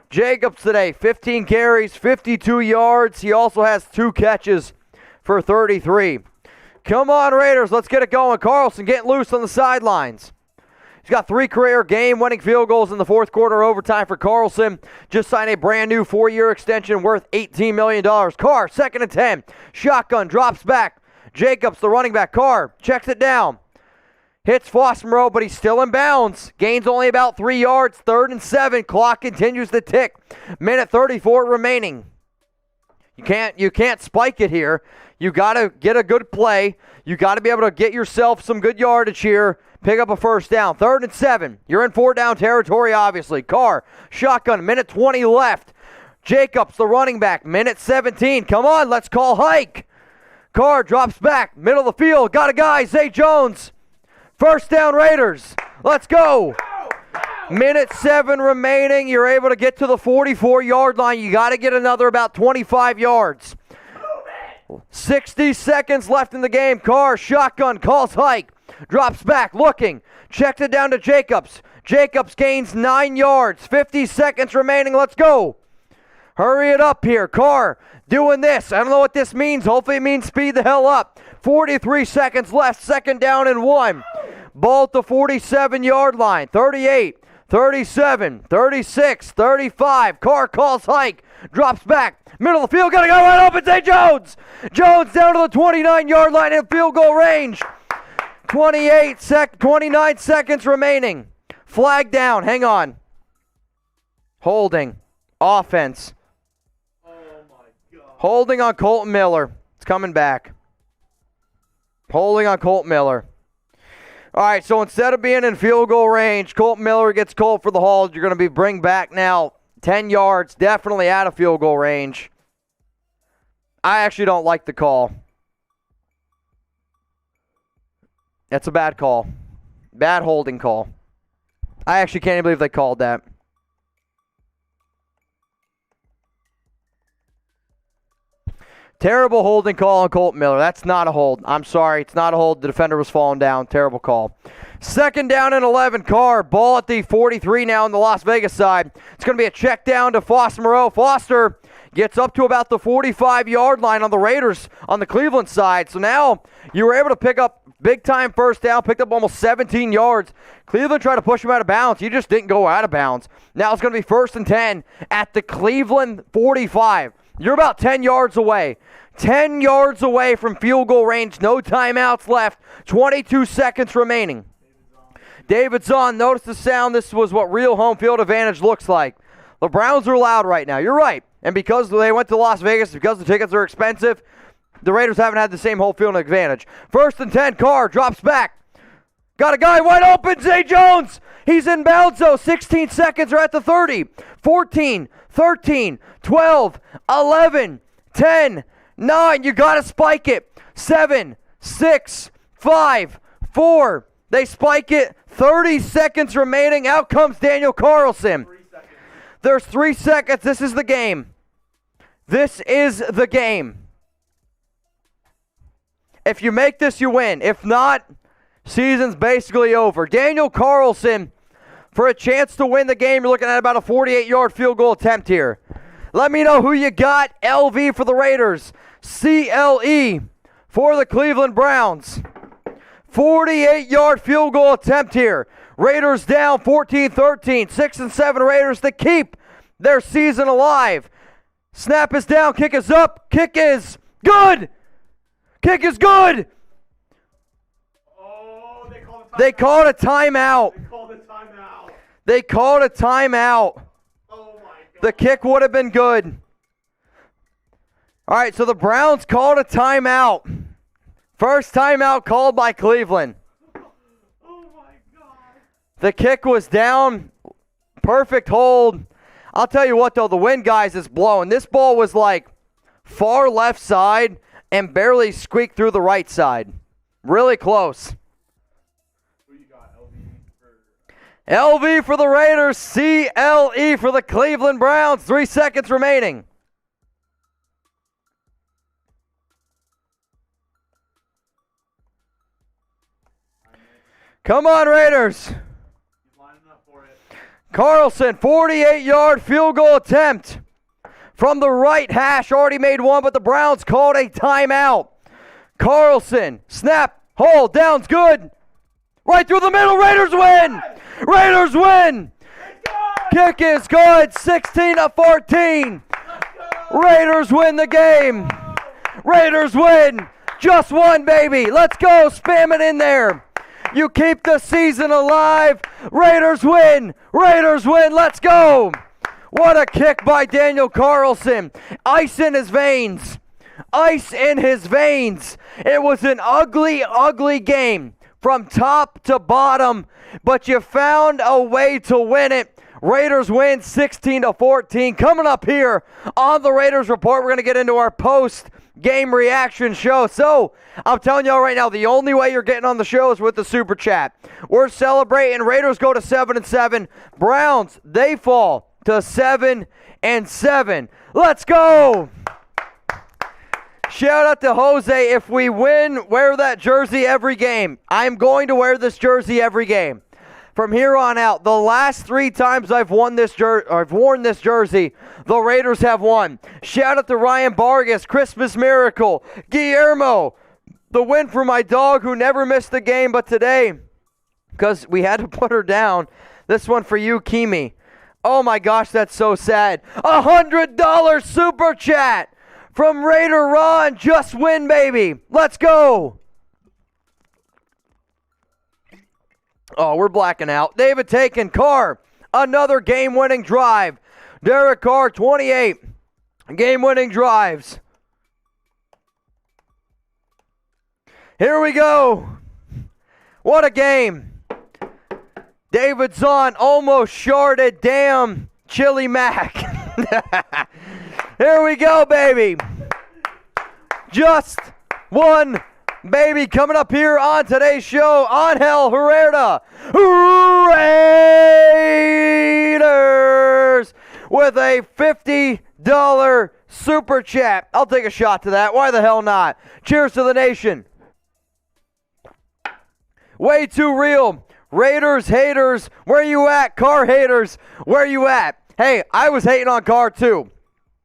Jacobs today, 15 carries, 52 yards. He also has 2 catches for 33. Come on, Raiders. Let's get it going. Carlson getting loose on the sidelines. He's got 3 career game-winning field goals in the 4th quarter overtime for Carlson. Just signed a brand-new 4-year extension worth $18 million. Carr, 2nd and 10. Shotgun, drops back. Jacobs, the running back. Carr checks it down. Hits Moreau, but he's still in bounds. Gains only about 3 yards. 3rd and 7. Clock continues to tick. Minute 34 remaining. You can't spike it here. You got to get a good play. You got to be able to get yourself some good yardage here. Pick up a 1st down. 3rd and 7. You're in 4-down territory, obviously. Carr, shotgun, minute 20 left. Jacobs, the running back, minute 17. Come on, let's call hike. Carr drops back, middle of the field. Got a guy, Zay Jones. 1st down, Raiders. Let's go. Minute 7 remaining. You're able to get to the 44-yard line. You got to get another about 25 yards. 60 seconds left in the game. Carr, shotgun, calls hike. Drops back, looking. Checks it down to Jacobs. Jacobs gains 9 yards. 50 seconds remaining. Let's go. Hurry it up here. Carr doing this. I don't know what this means. Hopefully it means speed the hell up. 43 seconds left. 2nd down and 1. Ball at the 47-yard line. 38, 37, 36, 35. Carr calls hike. Drops back. Middle of the field. Gotta go right open. Zay Jones. Jones down to the 29-yard line in field goal range. 29 seconds remaining. Flag down. Hang on. Holding. Offense. Oh my God. Holding on Colton Miller. It's coming back. Holding on Colton Miller. All right, so instead of being in field goal range, Colton Miller gets called for the hold. You're going to be bring back now 10 yards, definitely out of field goal range. I actually don't like the call. That's a bad call. Bad holding call. I actually can't even believe they called that. Terrible holding call on Colton Miller. That's not a hold. I'm sorry. It's not a hold. The defender was falling down. Terrible call. 2nd down and 11. Carr. Ball at the 43 now on the Las Vegas side. It's going to be a check down to Foster Moreau. Foster gets up to about the 45-yard line on the Raiders on the Cleveland side. So now you were able to pick up big-time 1st down. Picked up almost 17 yards. Cleveland tried to push him out of bounds. He just didn't go out of bounds. Now it's going to be 1st and 10 at the Cleveland 45. You're about 10 yards away. 10 yards away from field goal range. No timeouts left. 22 seconds remaining. David's on. Notice the sound. This was what real home field advantage looks like. The Browns are loud right now. You're right. And because they went to Las Vegas, because the tickets are expensive, the Raiders haven't had the same home field advantage. 1st and 10. Carr drops back. Got a guy wide open. Zay Jones. He's in bounds, though. 16 seconds are at the 30. 14, 13, 12, 11, 10, 9. You got to spike it. 7, 6, 5, 4. They spike it. 30 seconds remaining. Out comes Daniel Carlson. 3 seconds. There's 3 seconds. This is the game. This is the game. If you make this, you win. If not, season's basically over. Daniel Carlson, for a chance to win the game, you're looking at about a 48-yard field goal attempt here. Let me know who you got. LV for the Raiders. CLE for the Cleveland Browns. 48-yard field goal attempt here. Raiders down 14-13. 6 and 7 Raiders to keep their season alive. Snap is down. Kick is up. Kick is good. Kick is good. Oh, they called a timeout. They called a timeout. They called a timeout. They called a timeout. Oh my God. The kick would have been good. All right, so the Browns called a timeout. First timeout called by Cleveland. Oh my God. The kick was down. Perfect hold. I'll tell you what, though, the wind, guys, is blowing. This ball was like far left side and barely squeaked through the right side. Really close. Who you got, LV? LV for the Raiders. CLE for the Cleveland Browns. 3 seconds remaining. Come on, Raiders. He's lining up for it. Carlson, 48-yard field goal attempt from the right hash. Already made one, but the Browns called a timeout. Carlson, snap, hold, down's good. Right through the middle, Raiders win. Raiders win. Kick is good, 16-14. Raiders win the game. Raiders win. Just one, baby. Let's go. Spam it in there. You keep the season alive. Raiders win. Raiders win. Let's go. What a kick by Daniel Carlson. Ice in his veins. Ice in his veins. It was an ugly, ugly game from top to bottom, but you found a way to win it. Raiders win 16-14. Coming up here on the Raiders Report, we're going to get into our post-game reaction show. So, I'm telling y'all right now, the only way you're getting on the show is with the Super Chat. We're celebrating. Raiders go to 7-7. Browns, they fall to 7-7. Let's go! Shout out to Jose. If we win, wear that jersey every game. I'm going to wear this jersey every game. From here on out, the last 3 times I've worn this jersey, the Raiders have won. Shout out to Ryan Vargas, Christmas Miracle, Guillermo. The win for my dog who never missed a game but today, because we had to put her down. This one for you, Kimi. Oh my gosh, that's so sad. $100 super chat from Raider Ron. Just win, baby. Let's go. Oh, we're blacking out. David Taken, Carr, another game-winning drive. Derek Carr, 28 game-winning drives. Here we go. What a game. David Zahn almost shorted. Damn, Chili Mac. Here we go, baby. Just one. Baby, coming up here on today's show, Angel Herrera, Raiders, with a $50 super chat. I'll take a shot to that. Why the hell not? Cheers to the nation. Way too real. Raiders haters, where you at? Carr haters, where you at? Hey, I was hating on Carr too.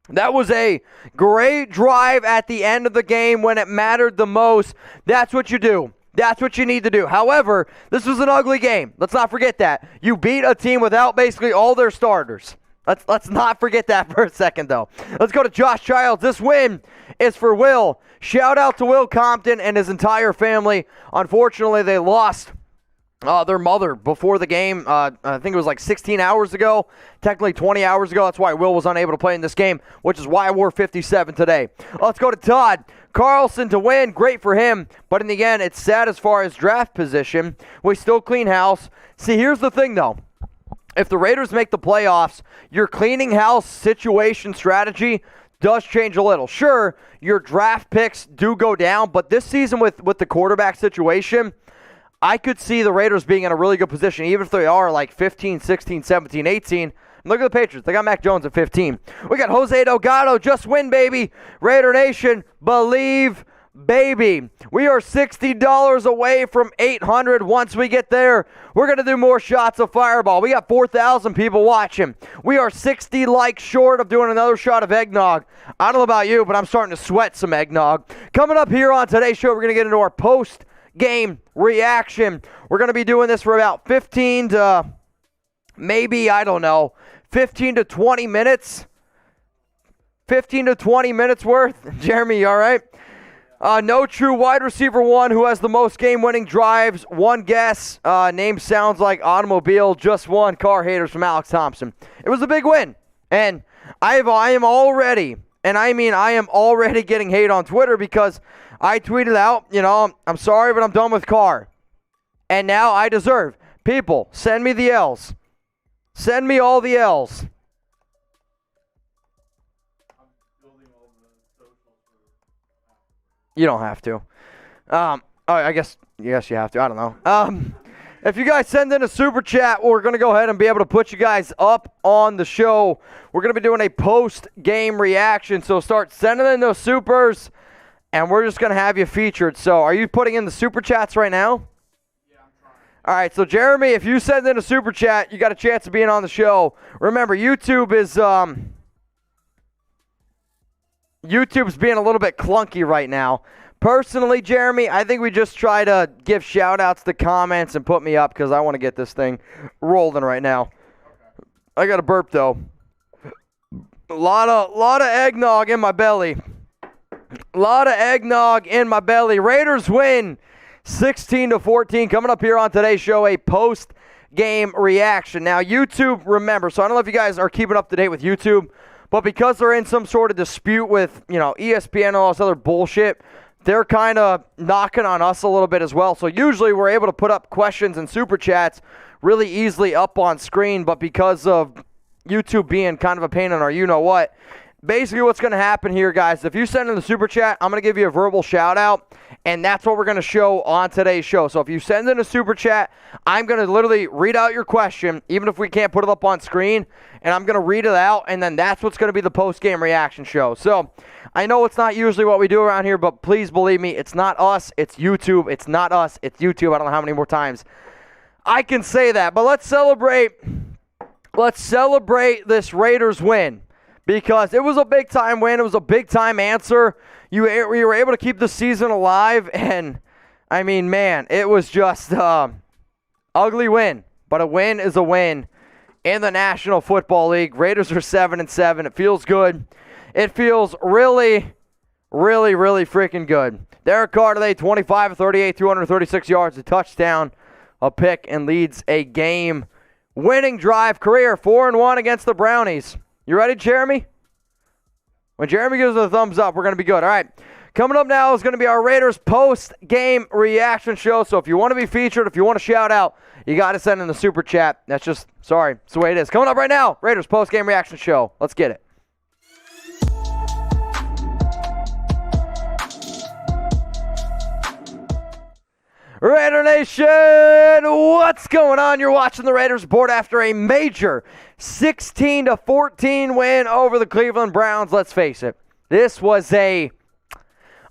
That was a great drive at the end of the game when it mattered the most. That's what you do. That's what you need to do. However, this was an ugly game. Let's not forget that. You beat a team without basically all their starters. Let's not forget that for a second, though. Let's go to Josh Childs. This win is for Will. Shout out to Will Compton and his entire family. Unfortunately, they lost their mother before the game. I think it was like 16 hours ago, technically 20 hours ago. That's why Will was unable to play in this game, which is why I wore 57 today. Let's go to Todd Carlson to win. Great for him, but in the end, it's sad as far as draft position. We still clean house. See, here's the thing, though. If the Raiders make the playoffs, your cleaning house situation strategy does change a little. Sure, your draft picks do go down, but this season with the quarterback situation, I could see the Raiders being in a really good position, even if they are like 15, 16, 17, 18. And look at the Patriots. They got Mac Jones at 15. We got Jose Delgado. Just win, baby. Raider Nation, believe, baby. We are $60 away from 800. Once we get there, we're going to do more shots of Fireball. We got 4,000 people watching. We are 60 likes short of doing another shot of eggnog. I don't know about you, but I'm starting to sweat some eggnog. Coming up here on today's show, we're going to get into our post-game reaction. We're going to be doing this for about 15 to maybe, I don't know, 15 to 20 minutes. 15 to 20 minutes worth. Jeremy, you all right? No true wide receiver one who has the most game-winning drives. One guess. Name sounds like automobile. Just one. Car haters from Alex Thompson. It was a big win. And I am already, and I mean I am already getting hate on Twitter because I tweeted out, I'm sorry, but I'm done with Carr. And now I deserve. People, send me the L's. Send me all the L's. You don't have to. I guess you have to. I don't know. If you guys send in a super chat, we're going to go ahead and be able to put you guys up on the show. We're going to be doing a post-game reaction, so start sending in those supers, and we're just going to have you featured. So are you putting in the super chats right now? Yeah, I'm trying. All right, so Jeremy, if you send in a super chat, you got a chance of being on the show. Remember, YouTube's being a little bit clunky right now. Personally, Jeremy, I think we just try to give shout-outs to comments and put me up because I want to get this thing rolling right now. Okay. I got a burp, though. A lot of eggnog in my belly. Raiders win 16-14. Coming up here on today's show, a post-game reaction. Now, YouTube, remember, so I don't know if you guys are keeping up to date with YouTube, but because they're in some sort of dispute with, ESPN and all this other bullshit, they're kind of knocking on us a little bit as well. So usually we're able to put up questions and super chats really easily up on screen, but because of YouTube being kind of a pain in our you-know-what, basically what's going to happen here, guys, if you send in the super chat, I'm going to give you a verbal shout out, and that's what we're going to show on today's show. So if you send in a super chat, I'm going to literally read out your question, even if we can't put it up on screen, and I'm going to read it out, and then that's what's going to be the post-game reaction show. So I know it's not usually what we do around here, but please believe me, it's not us, it's YouTube. It's not us, it's YouTube. I don't know how many more times I can say that, but let's celebrate this Raiders win. Because it was a big-time win. It was a big-time answer. You were able to keep the season alive. And, I mean, man, it was just ugly win. But a win is a win in the National Football League. Raiders are 7-7. It feels good. It feels really, really, really freaking good. Derek Carr today, 25 of 38, 236 yards, a touchdown, a pick, and leads a game-winning drive career, 4-1 against the Brownies. You ready, Jeremy? When Jeremy gives us a thumbs up, we're going to be good. All right. Coming up now is going to be our Raiders post-game reaction show. So if you want to be featured, if you want to shout out, you got to send in the super chat. That's just, sorry, it's the way it is. Coming up right now, Raiders post-game reaction show. Let's get it. Raider Nation, what's going on? You're watching the Raiders Report after a major 16-14 win over the Cleveland Browns. Let's face it, this was a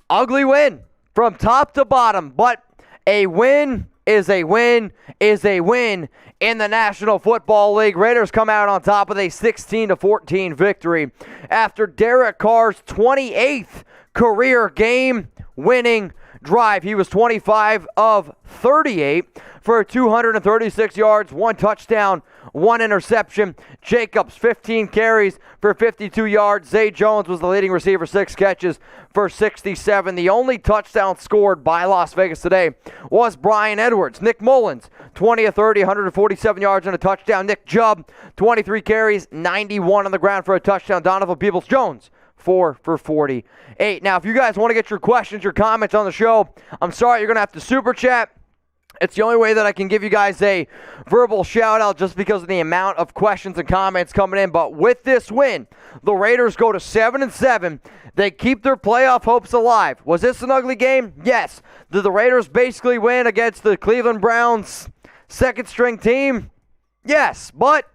ugly win from top to bottom, but a win is a win is a win in the National Football League. Raiders come out on top with a 16-14 victory after Derek Carr's 28th career game-winning drive. He was 25 of 38 for 236 yards, 1 touchdown, 1 interception. Jacobs, 15 carries for 52 yards. Zay Jones was the leading receiver, 6 catches for 67. The only touchdown scored by Las Vegas today was Bryan Edwards. Nick Mullens, 20 of 30, 147 yards and a touchdown. Nick Chubb, 23 carries, 91 on the ground for a touchdown. Donovan Peoples-Jones, 4 for 48. Now, if you guys want to get your questions, your comments on the show, I'm sorry, you're going to have to super chat. It's the only way that I can give you guys a verbal shout-out just because of the amount of questions and comments coming in. But with this win, the Raiders go to 7-7. They keep their playoff hopes alive. Was this an ugly game? Yes. Did the Raiders basically win against the Cleveland Browns' second-string team? Yes, but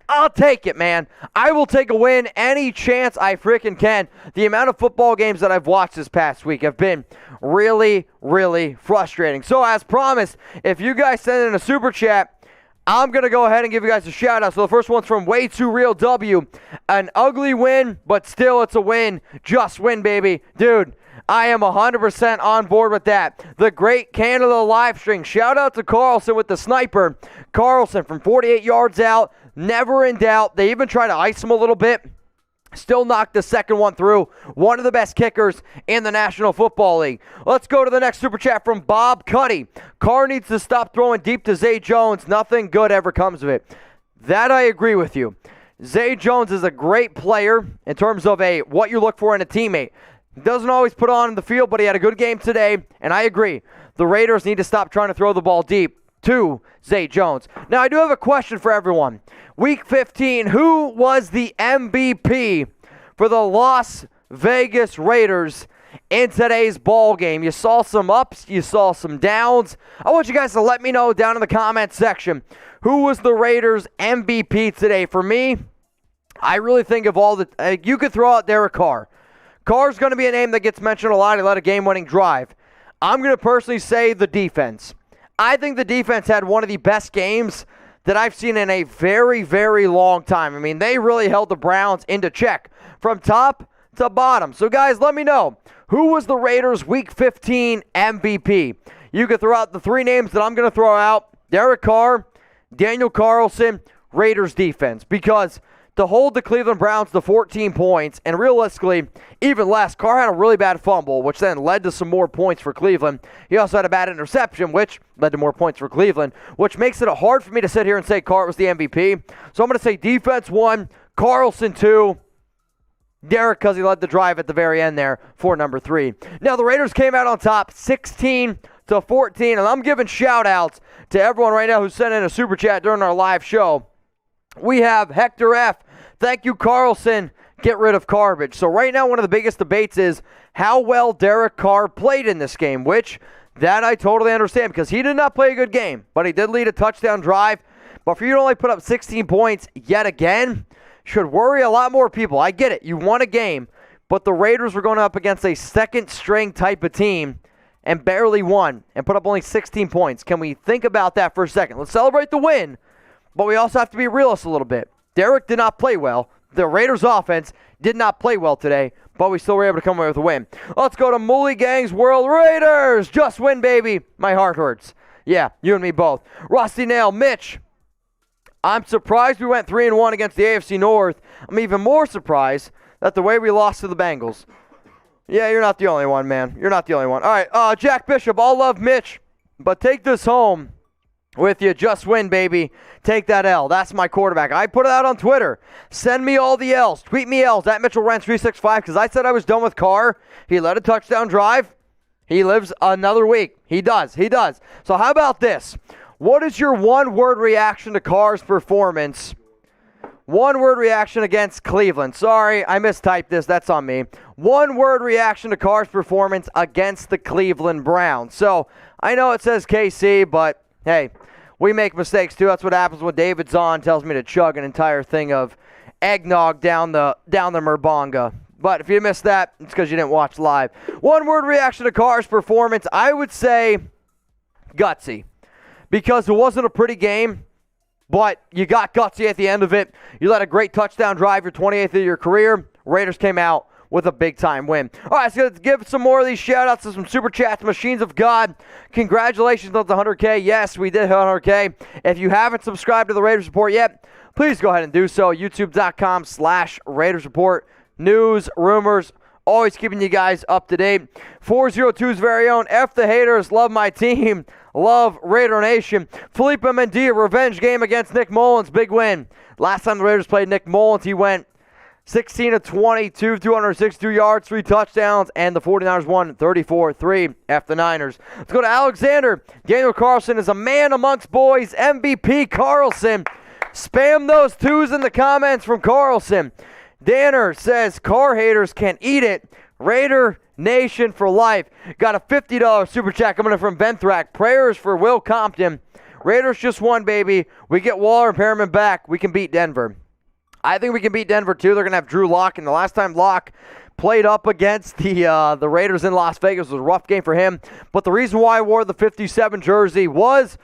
I'll take it, man. I will take a win any chance I freaking can. The amount of football games that I've watched this past week have been really, really frustrating. So as promised, if you guys send in a super chat, I'm going to go ahead and give you guys a shout out. So the first one's from Way Too Real W. An ugly win, but still it's a win. Just win, baby. Dude, I am 100% on board with that. The great Canada live stream. Shout out to Carlson with the sniper. Carlson from 48 yards out. Never in doubt. They even try to ice him a little bit. Still knocked the second one through. One of the best kickers in the National Football League. Let's go to the next super chat from Bob Cuddy. Carr needs to stop throwing deep to Zay Jones. Nothing good ever comes of it. That I agree with you. Zay Jones is a great player in terms of what you look for in a teammate. Doesn't always put on in the field, but he had a good game today, and I agree. The Raiders need to stop trying to throw the ball deep to Zay Jones. Now, I do have a question for everyone. Week 15, who was the MVP for the Las Vegas Raiders in today's ball game? You saw some ups, you saw some downs. I want you guys to let me know down in the comments section who was the Raiders MVP today. For me, I really think of all the you could throw out Derek Carr. Carr's going to be a name that gets mentioned a lot. He led a game-winning drive. I'm going to personally say the defense. I think the defense had one of the best games that I've seen in a very, very long time. I mean, they really held the Browns into check from top to bottom. So, guys, let me know. Who was the Raiders' Week 15 MVP? You could throw out the 3 names that I'm going to throw out. Derek Carr, Daniel Carlson, Raiders defense. Because to hold the Cleveland Browns to 14 points, and realistically, even less, Carr had a really bad fumble, which then led to some more points for Cleveland. He also had a bad interception, which led to more points for Cleveland, which makes it hard for me to sit here and say Carr was the MVP. So I'm going to say defense 1, Carlson 2, Derek, because he led the drive at the very end there for number 3. Now, the Raiders came out on top 16-14, and I'm giving shout-outs to everyone right now who sent in a super chat during our live show. We have Hector F. Thank you, Carlson. get rid of garbage. So right now, one of the biggest debates is how well Derek Carr played in this game, which that I totally understand because he did not play a good game, but he did lead a touchdown drive. But for you to only put up 16 points yet again should worry a lot more people. I get it. You won a game, but the Raiders were going up against a second-string type of team and barely won and put up only 16 points. Can we think about that for a second? Let's celebrate the win, but we also have to be realists a little bit. Derek did not play well. The Raiders' offense did not play well today, but we still were able to come away with a win. Let's go to Mully Gang's World Raiders. Just win, baby. My heart hurts. Yeah, you and me both. Rusty Nail, Mitch. I'm surprised we went 3-1 against the AFC North. I'm even more surprised that the way we lost to the Bengals. Yeah, you're not the only one, man. You're not the only one. All right, Jack Bishop, all love Mitch, but take this home with you. Just win, baby. Take that L. That's my quarterback. I put it out on Twitter. Send me all the L's. Tweet me L's at Mitchell Renz 365 because I said I was done with Carr. He led a touchdown drive. He lives another week. He does. So how about this? What is your one-word reaction to Carr's performance? One-word reaction against Cleveland. Sorry, I mistyped this. That's on me. One-word reaction to Carr's performance against the Cleveland Browns. So I know it says KC, but hey, we make mistakes too. That's what happens when David Zahn tells me to chug an entire thing of eggnog down the Merbonga. But if you missed that, it's because you didn't watch live. One-word reaction to Carr's performance, I would say gutsy. Because it wasn't a pretty game, but you got gutsy at the end of it. You led a great touchdown drive, your 28th of your career. Raiders came out with a big-time win. All right, so let's give some more of these shout-outs to some Super Chats. Machines of God, congratulations on the 100K. Yes, we did hit 100K. If you haven't subscribed to the Raiders Report yet, please go ahead and do so. YouTube.com/Raiders Report. News, rumors, always keeping you guys up to date. 402's very own F the haters, love my team. Love Raider Nation. Felipe Mendia, revenge game against Nick Mullens. Big win. Last time the Raiders played Nick Mullens, he went 16 of 22, 262 yards, 3 touchdowns, and the 49ers won 34-3 after the Niners. Let's go to Alexander. Daniel Carlson is a man amongst boys. MVP Carlson. Spam those twos in the comments from Carlson. Danner says, Carr haters can eat it. Raider Nation for life. Got a $50 super chat coming in from Ben Thrack. Prayers for Will Compton. Raiders just won, baby. We get Waller and Perryman back. We can beat Denver. I think we can beat Denver, too. They're going to have Drew Lock. And the last time Lock played up against the Raiders in Las Vegas was a rough game for him. But the reason why I wore the 57 jersey was,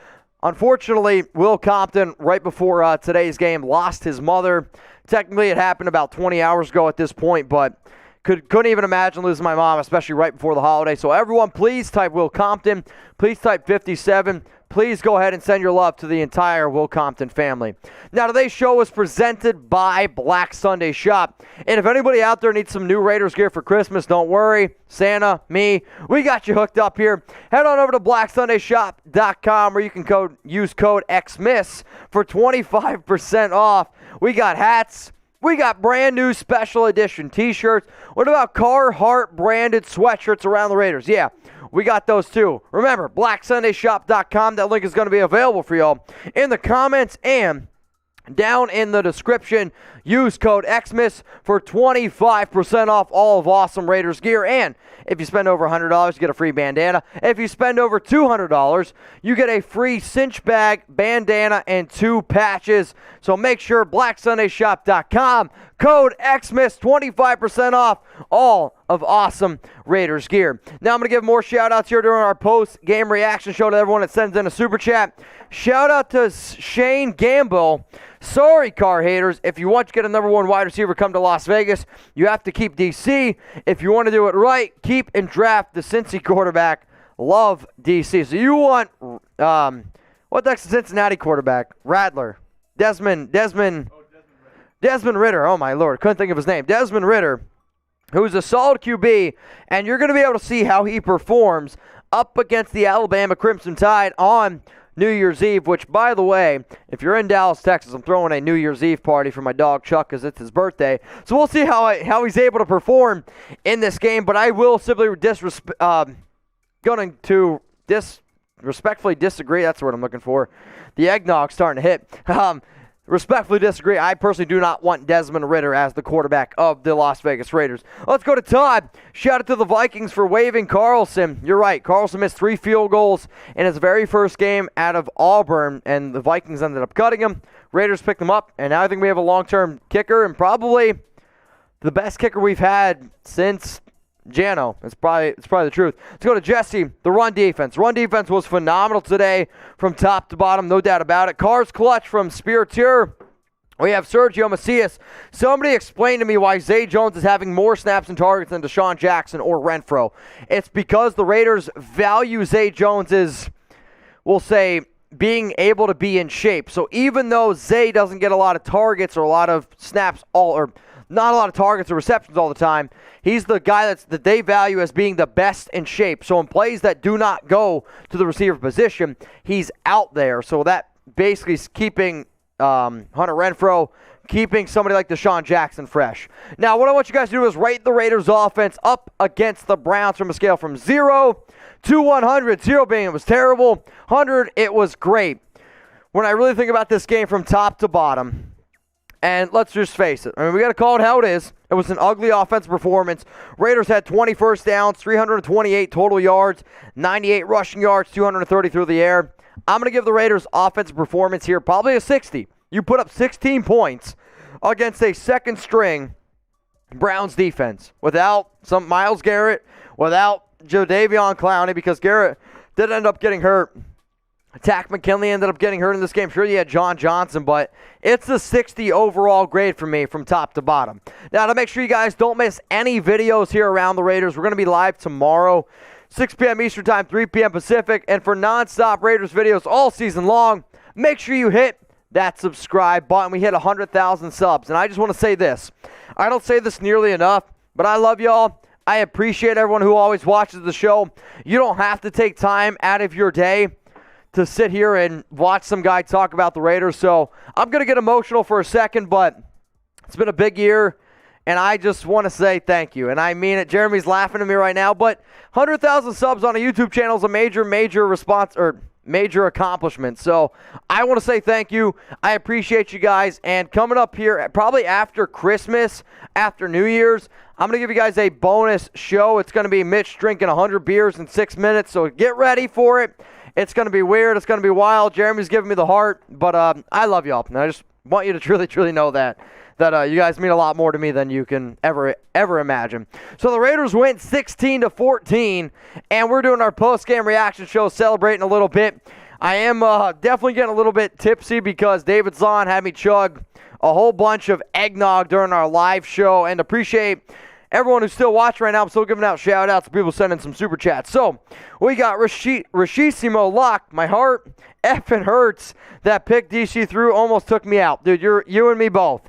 unfortunately, Will Compton, right before today's game, lost his mother. Technically, it happened about 20 hours ago at this point, but couldn't even imagine losing my mom, especially right before the holiday. So everyone, please type Will Compton. Please type 57. Please go ahead and send your love to the entire Will Compton family. Now, today's show is presented by Black Sunday Shop. And if anybody out there needs some new Raiders gear for Christmas, don't worry. Santa, me, we got you hooked up here. Head on over to blacksundayshop.com where you can use code XMISS for 25% off. We got hats. We got brand new special edition t-shirts. What about Carhartt branded sweatshirts around the Raiders? Yeah, we got those too. Remember, blacksundayshop.com. That link is going to be available for y'all in the comments and down in the description. Use code XMISS for 25% off all of Awesome Raiders gear. And if you spend over $100, you get a free bandana. If you spend over $200, you get a free cinch bag, bandana, and 2 patches. So make sure blacksundayshop.com, code XMISS, 25% off all of Awesome Raiders gear. Now I'm going to give more shout-outs here during our post-game reaction show to everyone that sends in a super chat. Shout-out to Shane Gamble. Sorry, Carr haters. If you want to get a number 1 wide receiver come to Las Vegas, you have to keep DC. If you want to do it right, keep and draft the Cincy quarterback. Love DC. So you want, what the heck's the Cincinnati quarterback? Rattler. Desmond Ritter. Oh, my Lord. Couldn't think of his name. Desmond Ritter, who's a solid QB, and you're going to be able to see how he performs up against the Alabama Crimson Tide on New Year's Eve, which, by the way, if you're in Dallas, Texas, I'm throwing a New Year's Eve party for my dog Chuck because it's his birthday. So we'll see how he's able to perform in this game. But I will simply respectfully disagree. That's the word I'm looking for. The eggnog's starting to hit. Respectfully disagree. I personally do not want Desmond Ridder as the quarterback of the Las Vegas Raiders. Let's go to Todd. Shout out to the Vikings for waiving Carlson. You're right. Carlson missed 3 field goals in his very first game out of Auburn, and the Vikings ended up cutting him. Raiders picked him up, and now I think we have a long-term kicker and probably the best kicker we've had since Jano. It's probably the truth. Let's go to Jesse. The run defense. Run defense was phenomenal today from top to bottom, no doubt about it. Carr's clutch from Spiriteur. We have Sergio Macias. Somebody explain to me why Zay Jones is having more snaps and targets than DeSean Jackson or Renfro. It's because the Raiders value Zay Jones's, we'll say, being able to be in shape. So even though Zay doesn't get a lot of targets or a lot of snaps or not a lot of targets or receptions all the time, he's the guy that they value as being the best in shape. So in plays that do not go to the receiver position, he's out there. So that basically is keeping Hunter Renfro, keeping somebody like DeSean Jackson fresh. Now, what I want you guys to do is rate the Raiders offense up against the Browns from a scale from 0 to 100. 0 being it was terrible, 100 it was great. When I really think about this game from top to bottom, and let's just face it, I mean, we got to call it how it is. It was an ugly offensive performance. Raiders had 20 first downs, 328 total yards, 98 rushing yards, 230 through the air. I'm going to give the Raiders offensive performance here probably a 60. You put up 16 points against a second-string Browns defense without some Myles Garrett, without Jadeveon Clowney, because Garrett did end up getting hurt. Takk McKinley ended up getting hurt in this game. Sure, you had John Johnson, but it's a 60 overall grade for me from top to bottom. Now, to make sure you guys don't miss any videos here around the Raiders, we're going to be live tomorrow, 6 p.m. Eastern Time, 3 p.m. Pacific. And for nonstop Raiders videos all season long, make sure you hit that subscribe button. We hit 100,000 subs. And I just want to say this. I don't say this nearly enough, but I love y'all. I appreciate everyone who always watches the show. You don't have to take time out of your day to sit here and watch some guy talk about the Raiders. So I'm going to get emotional for a second, but it's been a big year, and I just want to say thank you. And I mean it. Jeremy's laughing at me right now, but 100,000 subs on a YouTube channel is a major response or major accomplishment. So I want to say thank you. I appreciate you guys. And coming up here, probably after Christmas, after New Year's, I'm going to give you guys a bonus show. It's going to be Mitch drinking 100 beers in 6 minutes, so get ready for it. It's going to be weird. It's going to be wild. Jeremy's giving me the heart, but I love y'all. And I just want you to truly know that you guys mean a lot more to me than you can ever imagine. So the Raiders went 16-14, and we're doing our post-game reaction show, celebrating a little bit. I am definitely getting a little bit tipsy because David Zahn had me chug a whole bunch of eggnog during our live show, and appreciate everyone who's still watching right now. I'm still giving out shout-outs to people sending some super chats. So, we got Rashissimo Lock. My heart effing hurts. That pick DC threw almost took me out. Dude, you and me both.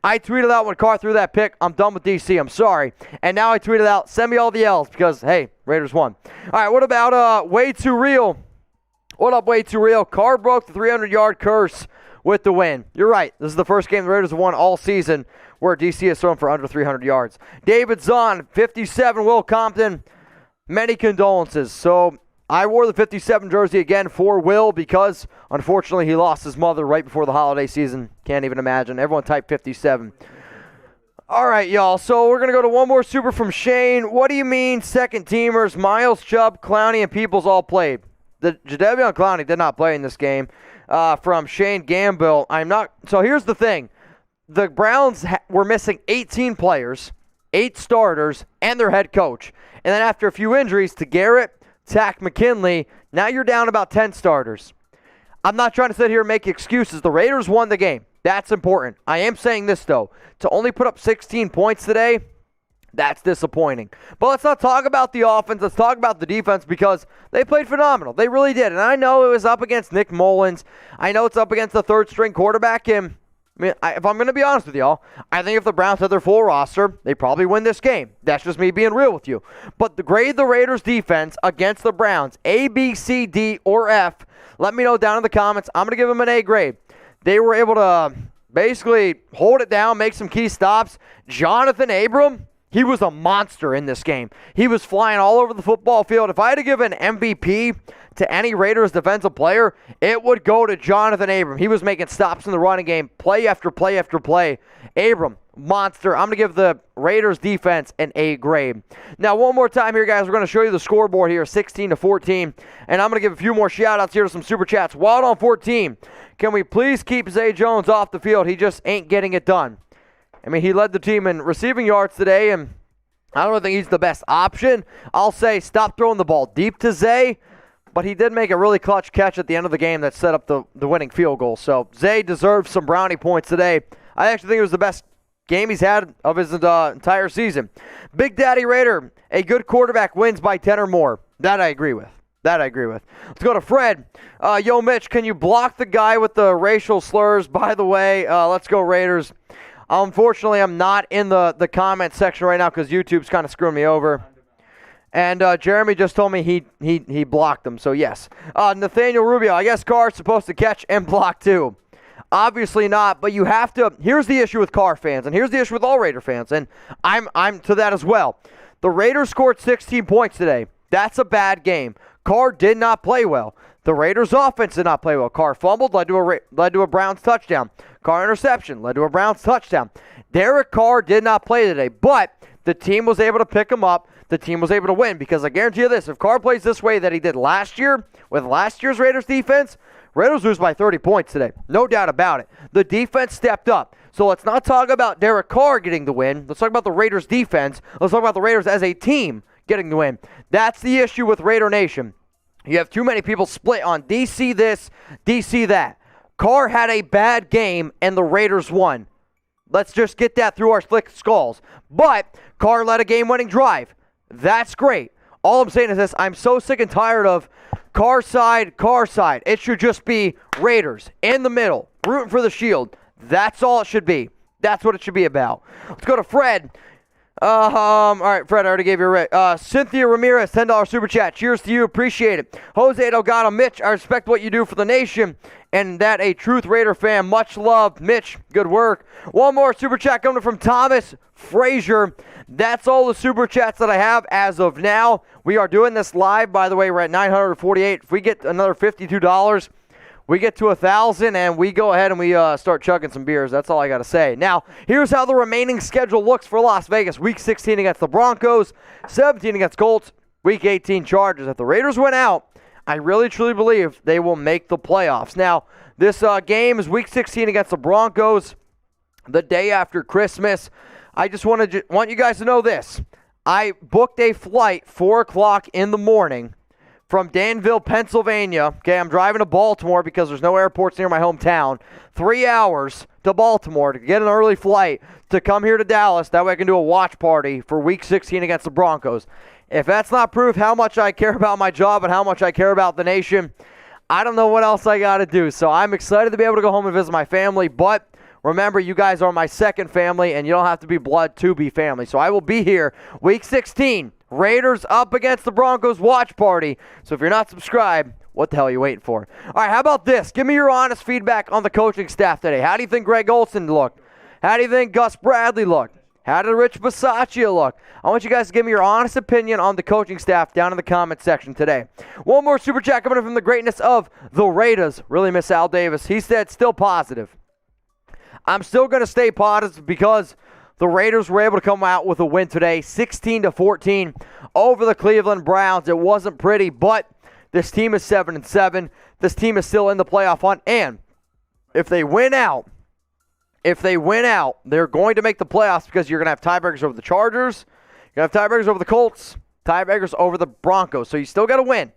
I tweeted out when Carr threw that pick, I'm done with DC. I'm sorry. And now I tweeted out, send me all the L's because, hey, Raiders won. All right, what about Way Too Real? What up, Way Too Real? Carr broke the 300-yard curse with the win. You're right. This is the first game the Raiders have won all season where DC has thrown for under 300 yards. David Zahn, 57, Will Compton, many condolences. So I wore the 57 jersey again for Will because, unfortunately, he lost his mother right before the holiday season. Can't even imagine. Everyone type 57. All right, y'all. So we're going to go to one more super from Shane. What do you mean second teamers? Miles, Chubb, Clowney, and Peoples all played. The Jadeveon Clowney did not play in this game. From Shane Gambill. So here's the thing. The Browns were missing 18 players, 8 starters, and their head coach. And then after a few injuries to Garrett, Takk McKinley, now you're down about 10 starters. I'm not trying to sit here and make excuses. The Raiders won the game. That's important. I am saying this, though. To only put up 16 points today, that's disappointing. But let's not talk about the offense. Let's talk about the defense because they played phenomenal. They really did. And I know it was up against Nick Mullens. I know it's up against the third-string quarterback. And if I'm going to be honest with y'all, I think if the Browns had their full roster, they probably win this game. That's just me being real with you. But the grade the Raiders defense against the Browns, A, B, C, D, or F, let me know down in the comments. I'm going to give them an A grade. They were able to basically hold it down, make some key stops. Jonathan Abram, he was a monster in this game. He was flying all over the football field. If I had to give an MVP to any Raiders defensive player, it would go to Jonathan Abram. He was making stops in the running game, play after play after play. Abram, monster. I'm going to give the Raiders defense an A grade. Now, one more time here, guys. We're going to show you the scoreboard here, 16-14. And I'm going to give a few more shout-outs here to some Super Chats. Wild on 14. Can we please keep Zay Jones off the field? He just ain't getting it done. I mean, he led the team in receiving yards today, and I don't think he's the best option. I'll say stop throwing the ball deep to Zay, but he did make a really clutch catch at the end of the game that set up the winning field goal. So Zay deserves some brownie points today. I actually think it was the best game he's had of his entire season. Big Daddy Raider, a good quarterback wins by 10 or more. That I agree with. Let's go to Fred. Yo, Mitch, can you block the guy with the racial slurs? By the way, let's go Raiders. Unfortunately, I'm not in the comment section right now because YouTube's kind of screwing me over. And Jeremy just told me he blocked them, so yes. Nathaniel Rubio, I guess Carr's supposed to catch and block too. Obviously not, but you have to. Here's the issue with Carr fans, and here's the issue with all Raider fans, and I'm to that as well. The Raiders scored 16 points today. That's a bad game. Carr did not play well. The Raiders' offense did not play well. Carr fumbled, led to a Browns touchdown. Carr interception, led to a Browns touchdown. Derek Carr did not play today, but the team was able to pick him up. The team was able to win because I guarantee you this, if Carr plays this way that he did last year with last year's Raiders defense, Raiders lose by 30 points today. No doubt about it. The defense stepped up. So let's not talk about Derek Carr getting the win. Let's talk about the Raiders defense. Let's talk about the Raiders as a team getting the win. That's the issue with Raider Nation. You have too many people split on DC this, DC that. Carr had a bad game, and the Raiders won. Let's just get that through our slick skulls. But Carr led a game-winning drive. That's great. All I'm saying is this. I'm so sick and tired of Carr side. It should just be Raiders in the middle, rooting for the shield. That's all it should be. That's what it should be about. Let's go to Fred. All right, Fred, I already gave you a rate. Cynthia Ramirez, $10 super chat. Cheers to you. Appreciate it. Jose Delgado, Mitch, I respect what you do for the nation, and that a Truth Raider fan. Much love. Mitch, good work. One more super chat coming from Thomas Frazier. That's all the super chats that I have as of now. We are doing this live, by the way. We're at 948. If we get another $52, we get to 1,000, and we go ahead and we start chugging some beers. That's all I got to say. Now, here's how the remaining schedule looks for Las Vegas. Week 16 against the Broncos, 17 against Colts, Week 18 Chargers. If the Raiders win out, I really, truly believe they will make the playoffs. Now, this game is Week 16 against the Broncos, the day after Christmas. I just want you guys to know this. I booked a flight 4 o'clock in the morning from Danville, Pennsylvania. Okay, I'm driving to Baltimore because there's no airports near my hometown. 3 hours to Baltimore to get an early flight to come here to Dallas. That way I can do a watch party for Week 16 against the Broncos. If that's not proof how much I care about my job and how much I care about the nation, I don't know what else I got to do. So I'm excited to be able to go home and visit my family, but remember, you guys are my second family, and you don't have to be blood to be family. So I will be here Week 16. Raiders up against the Broncos watch party. So if you're not subscribed, what the hell are you waiting for? All right, how about this? Give me your honest feedback on the coaching staff today. How do you think Greg Olsen looked? How do you think Gus Bradley looked? How did Rich Bisaccia look? I want you guys to give me your honest opinion on the coaching staff down in the comment section today. One more super chat coming in from the greatness of the Raiders. Really miss Al Davis. He said, still positive. I'm still going to stay positive because the Raiders were able to come out with a win today, 16-14 over the Cleveland Browns. It wasn't pretty, but this team is 7-7. This team is still in the playoff hunt, and if they win out, they're going to make the playoffs because you're going to have tiebreakers over the Chargers, you're going to have tiebreakers over the Colts, tiebreakers over the Broncos. So you still got to win,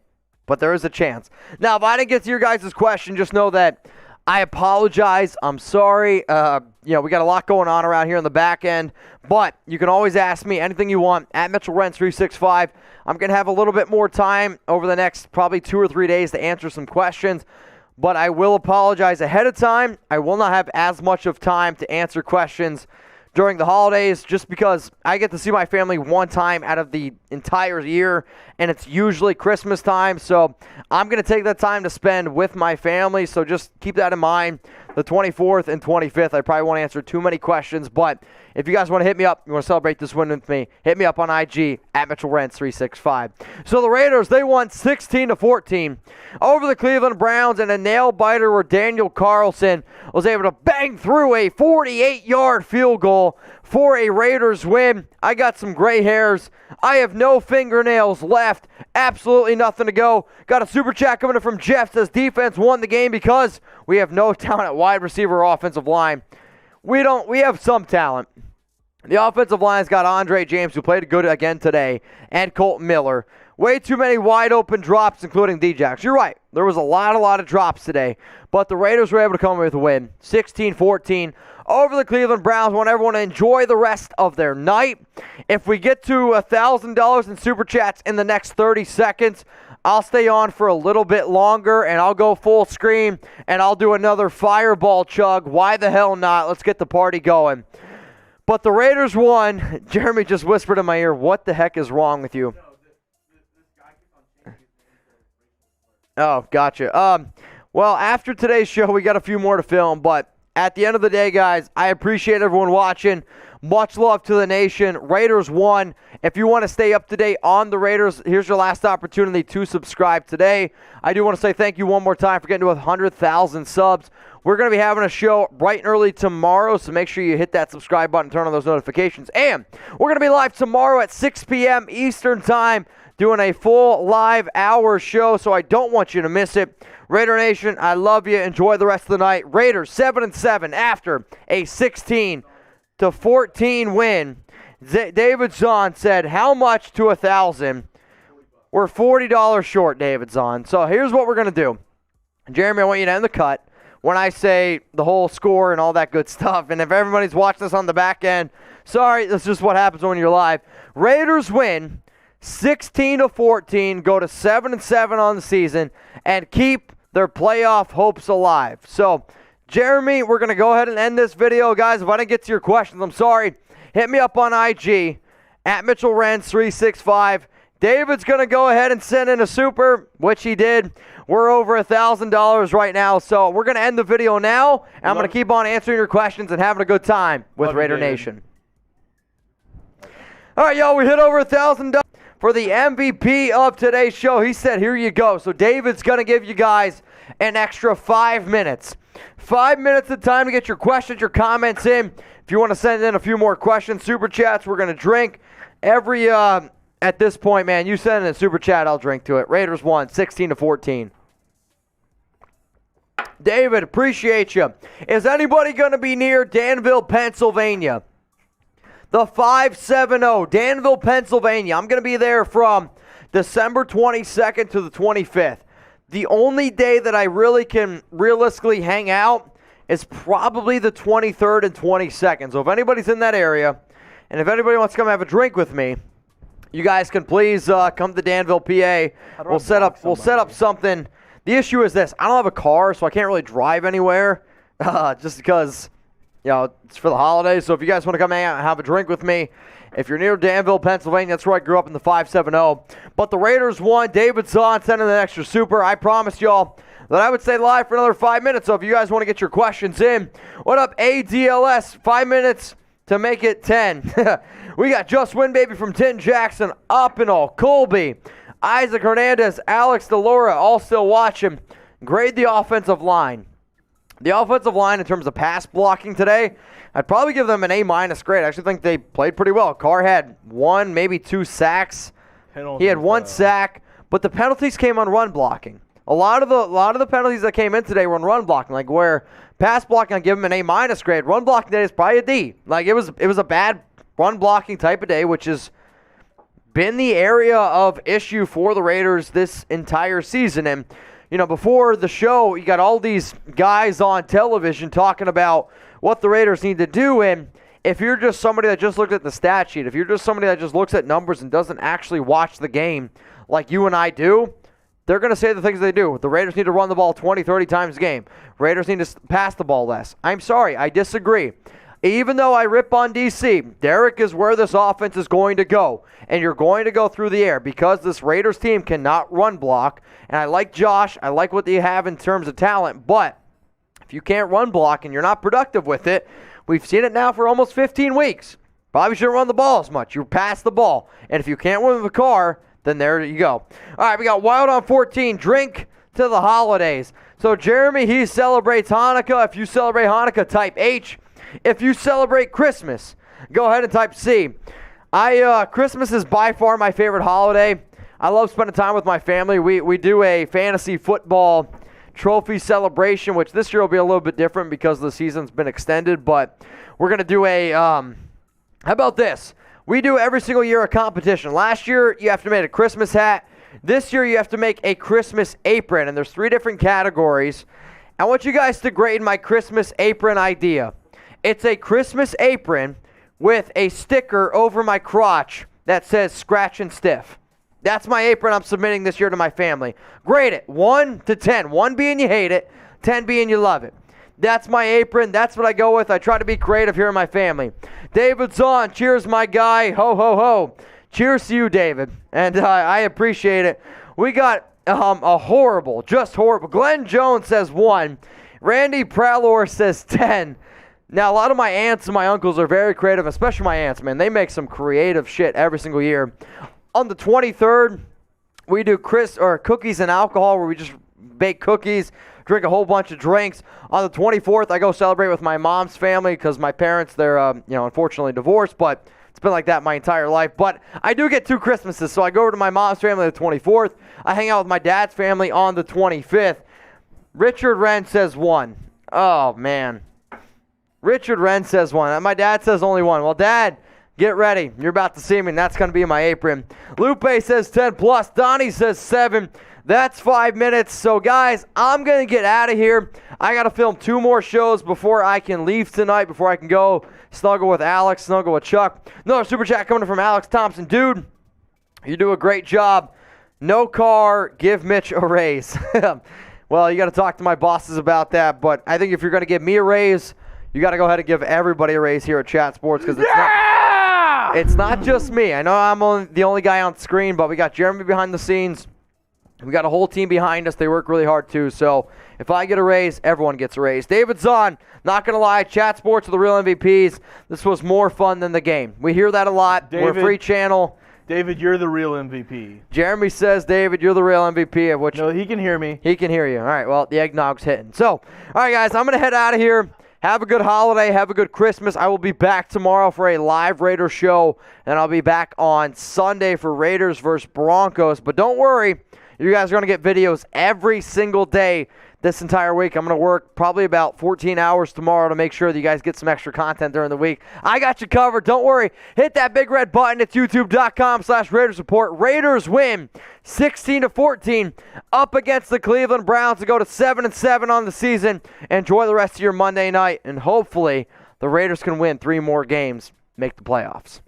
but there is a chance. Now, if I didn't get to your guys' question, just know that I apologize. I'm sorry. We got a lot going on around here in the back end, but you can always ask me anything you want at Mitchell Renz 365. I'm going to have a little bit more time over the next probably 2 or 3 days to answer some questions, but I will apologize ahead of time. I will not have as much of time to answer questions during the holidays just because I get to see my family one time out of the entire year, and it's usually Christmas time. So I'm going to take that time to spend with my family. So just keep that in mind. the 24th and 25th. I probably won't answer too many questions, but if you guys want to hit me up, you want to celebrate this win with me, hit me up on IG at Mitchell Renz 365. So the Raiders, they won 16-14 over the Cleveland Browns in a nail-biter where Daniel Carlson was able to bang through a 48-yard field goal for a Raiders win. I got some gray hairs. I have no fingernails left. Absolutely nothing to go. Got a super chat coming in from Jeff. Says defense won the game because we have no talent at wide receiver or offensive line. We have some talent. The offensive line's got Andre James, who played good again today, and Colton Miller. Way too many wide open drops, including D-Jacks. You're right. There was a lot of drops today, but the Raiders were able to come away with a win. 16-14 over the Cleveland Browns. I want everyone to enjoy the rest of their night. If we get to $1,000 in super chats in the next 30 seconds, I'll stay on for a little bit longer, and I'll go full screen, and I'll do another fireball chug. Why the hell not? Let's get the party going. But the Raiders won. Jeremy just whispered in my ear, what the heck is wrong with you? Oh, gotcha. Well, after today's show, we got a few more to film, but at the end of the day, guys, I appreciate everyone watching. Much love to the nation. Raiders won. If you want to stay up to date on the Raiders, here's your last opportunity to subscribe today. I do want to say thank you one more time for getting to 100,000 subs. We're going to be having a show bright and early tomorrow, so make sure you hit that subscribe button, turn on those notifications. And we're going to be live tomorrow at 6 p.m. Eastern Time doing a full live hour show, so I don't want you to miss it. Raider Nation, I love you. Enjoy the rest of the night. Raiders 7-7 after a 16-14 win. David Zahn said, how much to 1,000? We're $40 short, David Zahn. So here's what we're going to do. Jeremy, I want you to end the cut when I say the whole score and all that good stuff. And if everybody's watching this on the back end, sorry, that's just what happens when you're live. Raiders win 16-14, go to 7-7 on the season, and keep their playoff hopes alive. So, Jeremy, we're going to go ahead and end this video. Guys, if I didn't get to your questions, I'm sorry. Hit me up on IG at Mitchell Renz 365. David's going to go ahead and send in a super, which he did. We're over $1,000 right now, so we're going to end the video now, and I'm going to keep on answering your questions and having a good time with Raider Nation. All right, y'all, we hit over $1,000 for the MVP of today's show. He said, here you go. So David's going to give you guys an extra 5 minutes. 5 minutes of time to get your questions, your comments in. If you want to send in a few more questions, super chats, we're going to drink. Every, at this point, man, you send in a super chat, I'll drink to it. Raiders won 16-14. David, appreciate you. Is anybody going to be near Danville, Pennsylvania? The 570, Danville, Pennsylvania. I'm going to be there from December 22nd to the 25th. The only day that I really can realistically hang out is probably the 23rd and 22nd. So if anybody's in that area, and if anybody wants to come have a drink with me, you guys can please come to Danville, PA. We'll set up something. The issue is this: I don't have a car, so I can't really drive anywhere, just because, you know, it's for the holidays. So if you guys want to come hang out and have a drink with me, if you're near Danville, Pennsylvania, that's where I grew up in the 570. But the Raiders won. David Zahn sending an extra super. I promised y'all that I would stay live for another 5 minutes. So if you guys want to get your questions in, what up, ADLS? 5 minutes to make it 10. We got Just Win Baby from DeSean Jackson, up and all. Colby, Isaac Hernandez, Alex DeLora, all still watching. Grade the offensive line. The offensive line in terms of pass blocking today, I'd probably give them an A- grade. I actually think they played pretty well. Carr had 1, maybe 2 sacks. He had 1 sack, but the penalties came on run blocking. A lot of the penalties that came in today were on run blocking, like where pass blocking, I'd give them an A- grade. Run blocking today is probably a D. Like it was a bad run blocking type of day, which has been the area of issue for the Raiders this entire season. And you know, before the show, you got all these guys on television talking about what the Raiders need to do. And if you're just somebody that just looked at the stat sheet, if you're just somebody that just looks at numbers and doesn't actually watch the game like you and I do, they're going to say the things they do. The Raiders need to run the ball 20, 30 times a game. Raiders need to pass the ball less. I'm sorry, I disagree. Even though I rip on DC, Derek is where this offense is going to go. And you're going to go through the air because this Raiders team cannot run block. And I like Josh. I like what they have in terms of talent. But if If you can't run block and you're not productive with it, we've seen it now for almost 15 weeks. Probably shouldn't run the ball as much. You pass the ball. And if you can't win with a car, then there you go. All right, we got Wild on 14. Drink to the holidays. So Jeremy, he celebrates Hanukkah. If you celebrate Hanukkah, type H. If you celebrate Christmas, go ahead and type C. Christmas is by far my favorite holiday. I love spending time with my family. We do a fantasy football trophy celebration, which this year will be a little bit different because the season's been extended, but we're going to do a, how about this? We do every single year a competition. Last year, you have to make a Christmas hat. This year, you have to make a Christmas apron, and there's 3 different categories. I want you guys to grade my Christmas apron idea. It's a Christmas apron with a sticker over my crotch that says scratch and stiff. That's my apron I'm submitting this year to my family. Grade it 1 to 10. 1 being you hate it, 10 being you love it. That's my apron. That's what I go with. I try to be creative here in my family. David's on. Cheers, my guy. Ho, ho, ho. Cheers to you, David. And I appreciate it. We got a horrible, just horrible. Glenn Jones says 1. Randy Prowler says 10. Now, a lot of my aunts and my uncles are very creative, especially my aunts, man. They make some creative shit every single year. On the 23rd, we do cookies and alcohol, where we just bake cookies, drink a whole bunch of drinks. On the 24th, I go celebrate with my mom's family because my parents, they're unfortunately divorced, but it's been like that my entire life. But I do get 2 Christmases, so I go over to my mom's family on the 24th. I hang out with my dad's family on the 25th. Richard Renz says 1. Oh, man. Richard Renz says 1. My dad says only 1. Well, Dad, get ready. You're about to see me, and that's going to be my apron. Lupe says 10 plus. Donnie says 7. That's 5 minutes. So, guys, I'm going to get out of here. I got to film 2 more shows before I can leave tonight, before I can go snuggle with Alex, snuggle with Chuck. Another super chat coming from Alex Thompson. Dude, you do a great job. No car, give Mitch a raise. Well, you got to talk to my bosses about that, but I think if you're going to give me a raise, you got to go ahead and give everybody a raise here at Chat Sports, because it's not just me. I know I'm the only guy on screen, but we got Jeremy behind the scenes. We got a whole team behind us. They work really hard, too. So if I get a raise, everyone gets a raise. David's on. Not going to lie. Chat Sports are the real MVPs. This was more fun than the game. We hear that a lot. We're a free channel. David, you're the real MVP. Jeremy says, David, you're the real MVP. Of which no, he can hear me. He can hear you. All right, well, the eggnog's hitting. So, all right, guys, I'm going to head out of here. Have a good holiday. Have a good Christmas. I will be back tomorrow for a live Raiders show, and I'll be back on Sunday for Raiders versus Broncos. But don't worry. You guys are going to get videos every single day this entire week. I'm going to work probably about 14 hours tomorrow to make sure that you guys get some extra content during the week. I got you covered. Don't worry. Hit that big red button. It's youtube.com/Raiders Report. Raiders win 16-14 up against the Cleveland Browns to go to 7-7 on the season. Enjoy the rest of your Monday night, and hopefully the Raiders can win 3 more games, make the playoffs.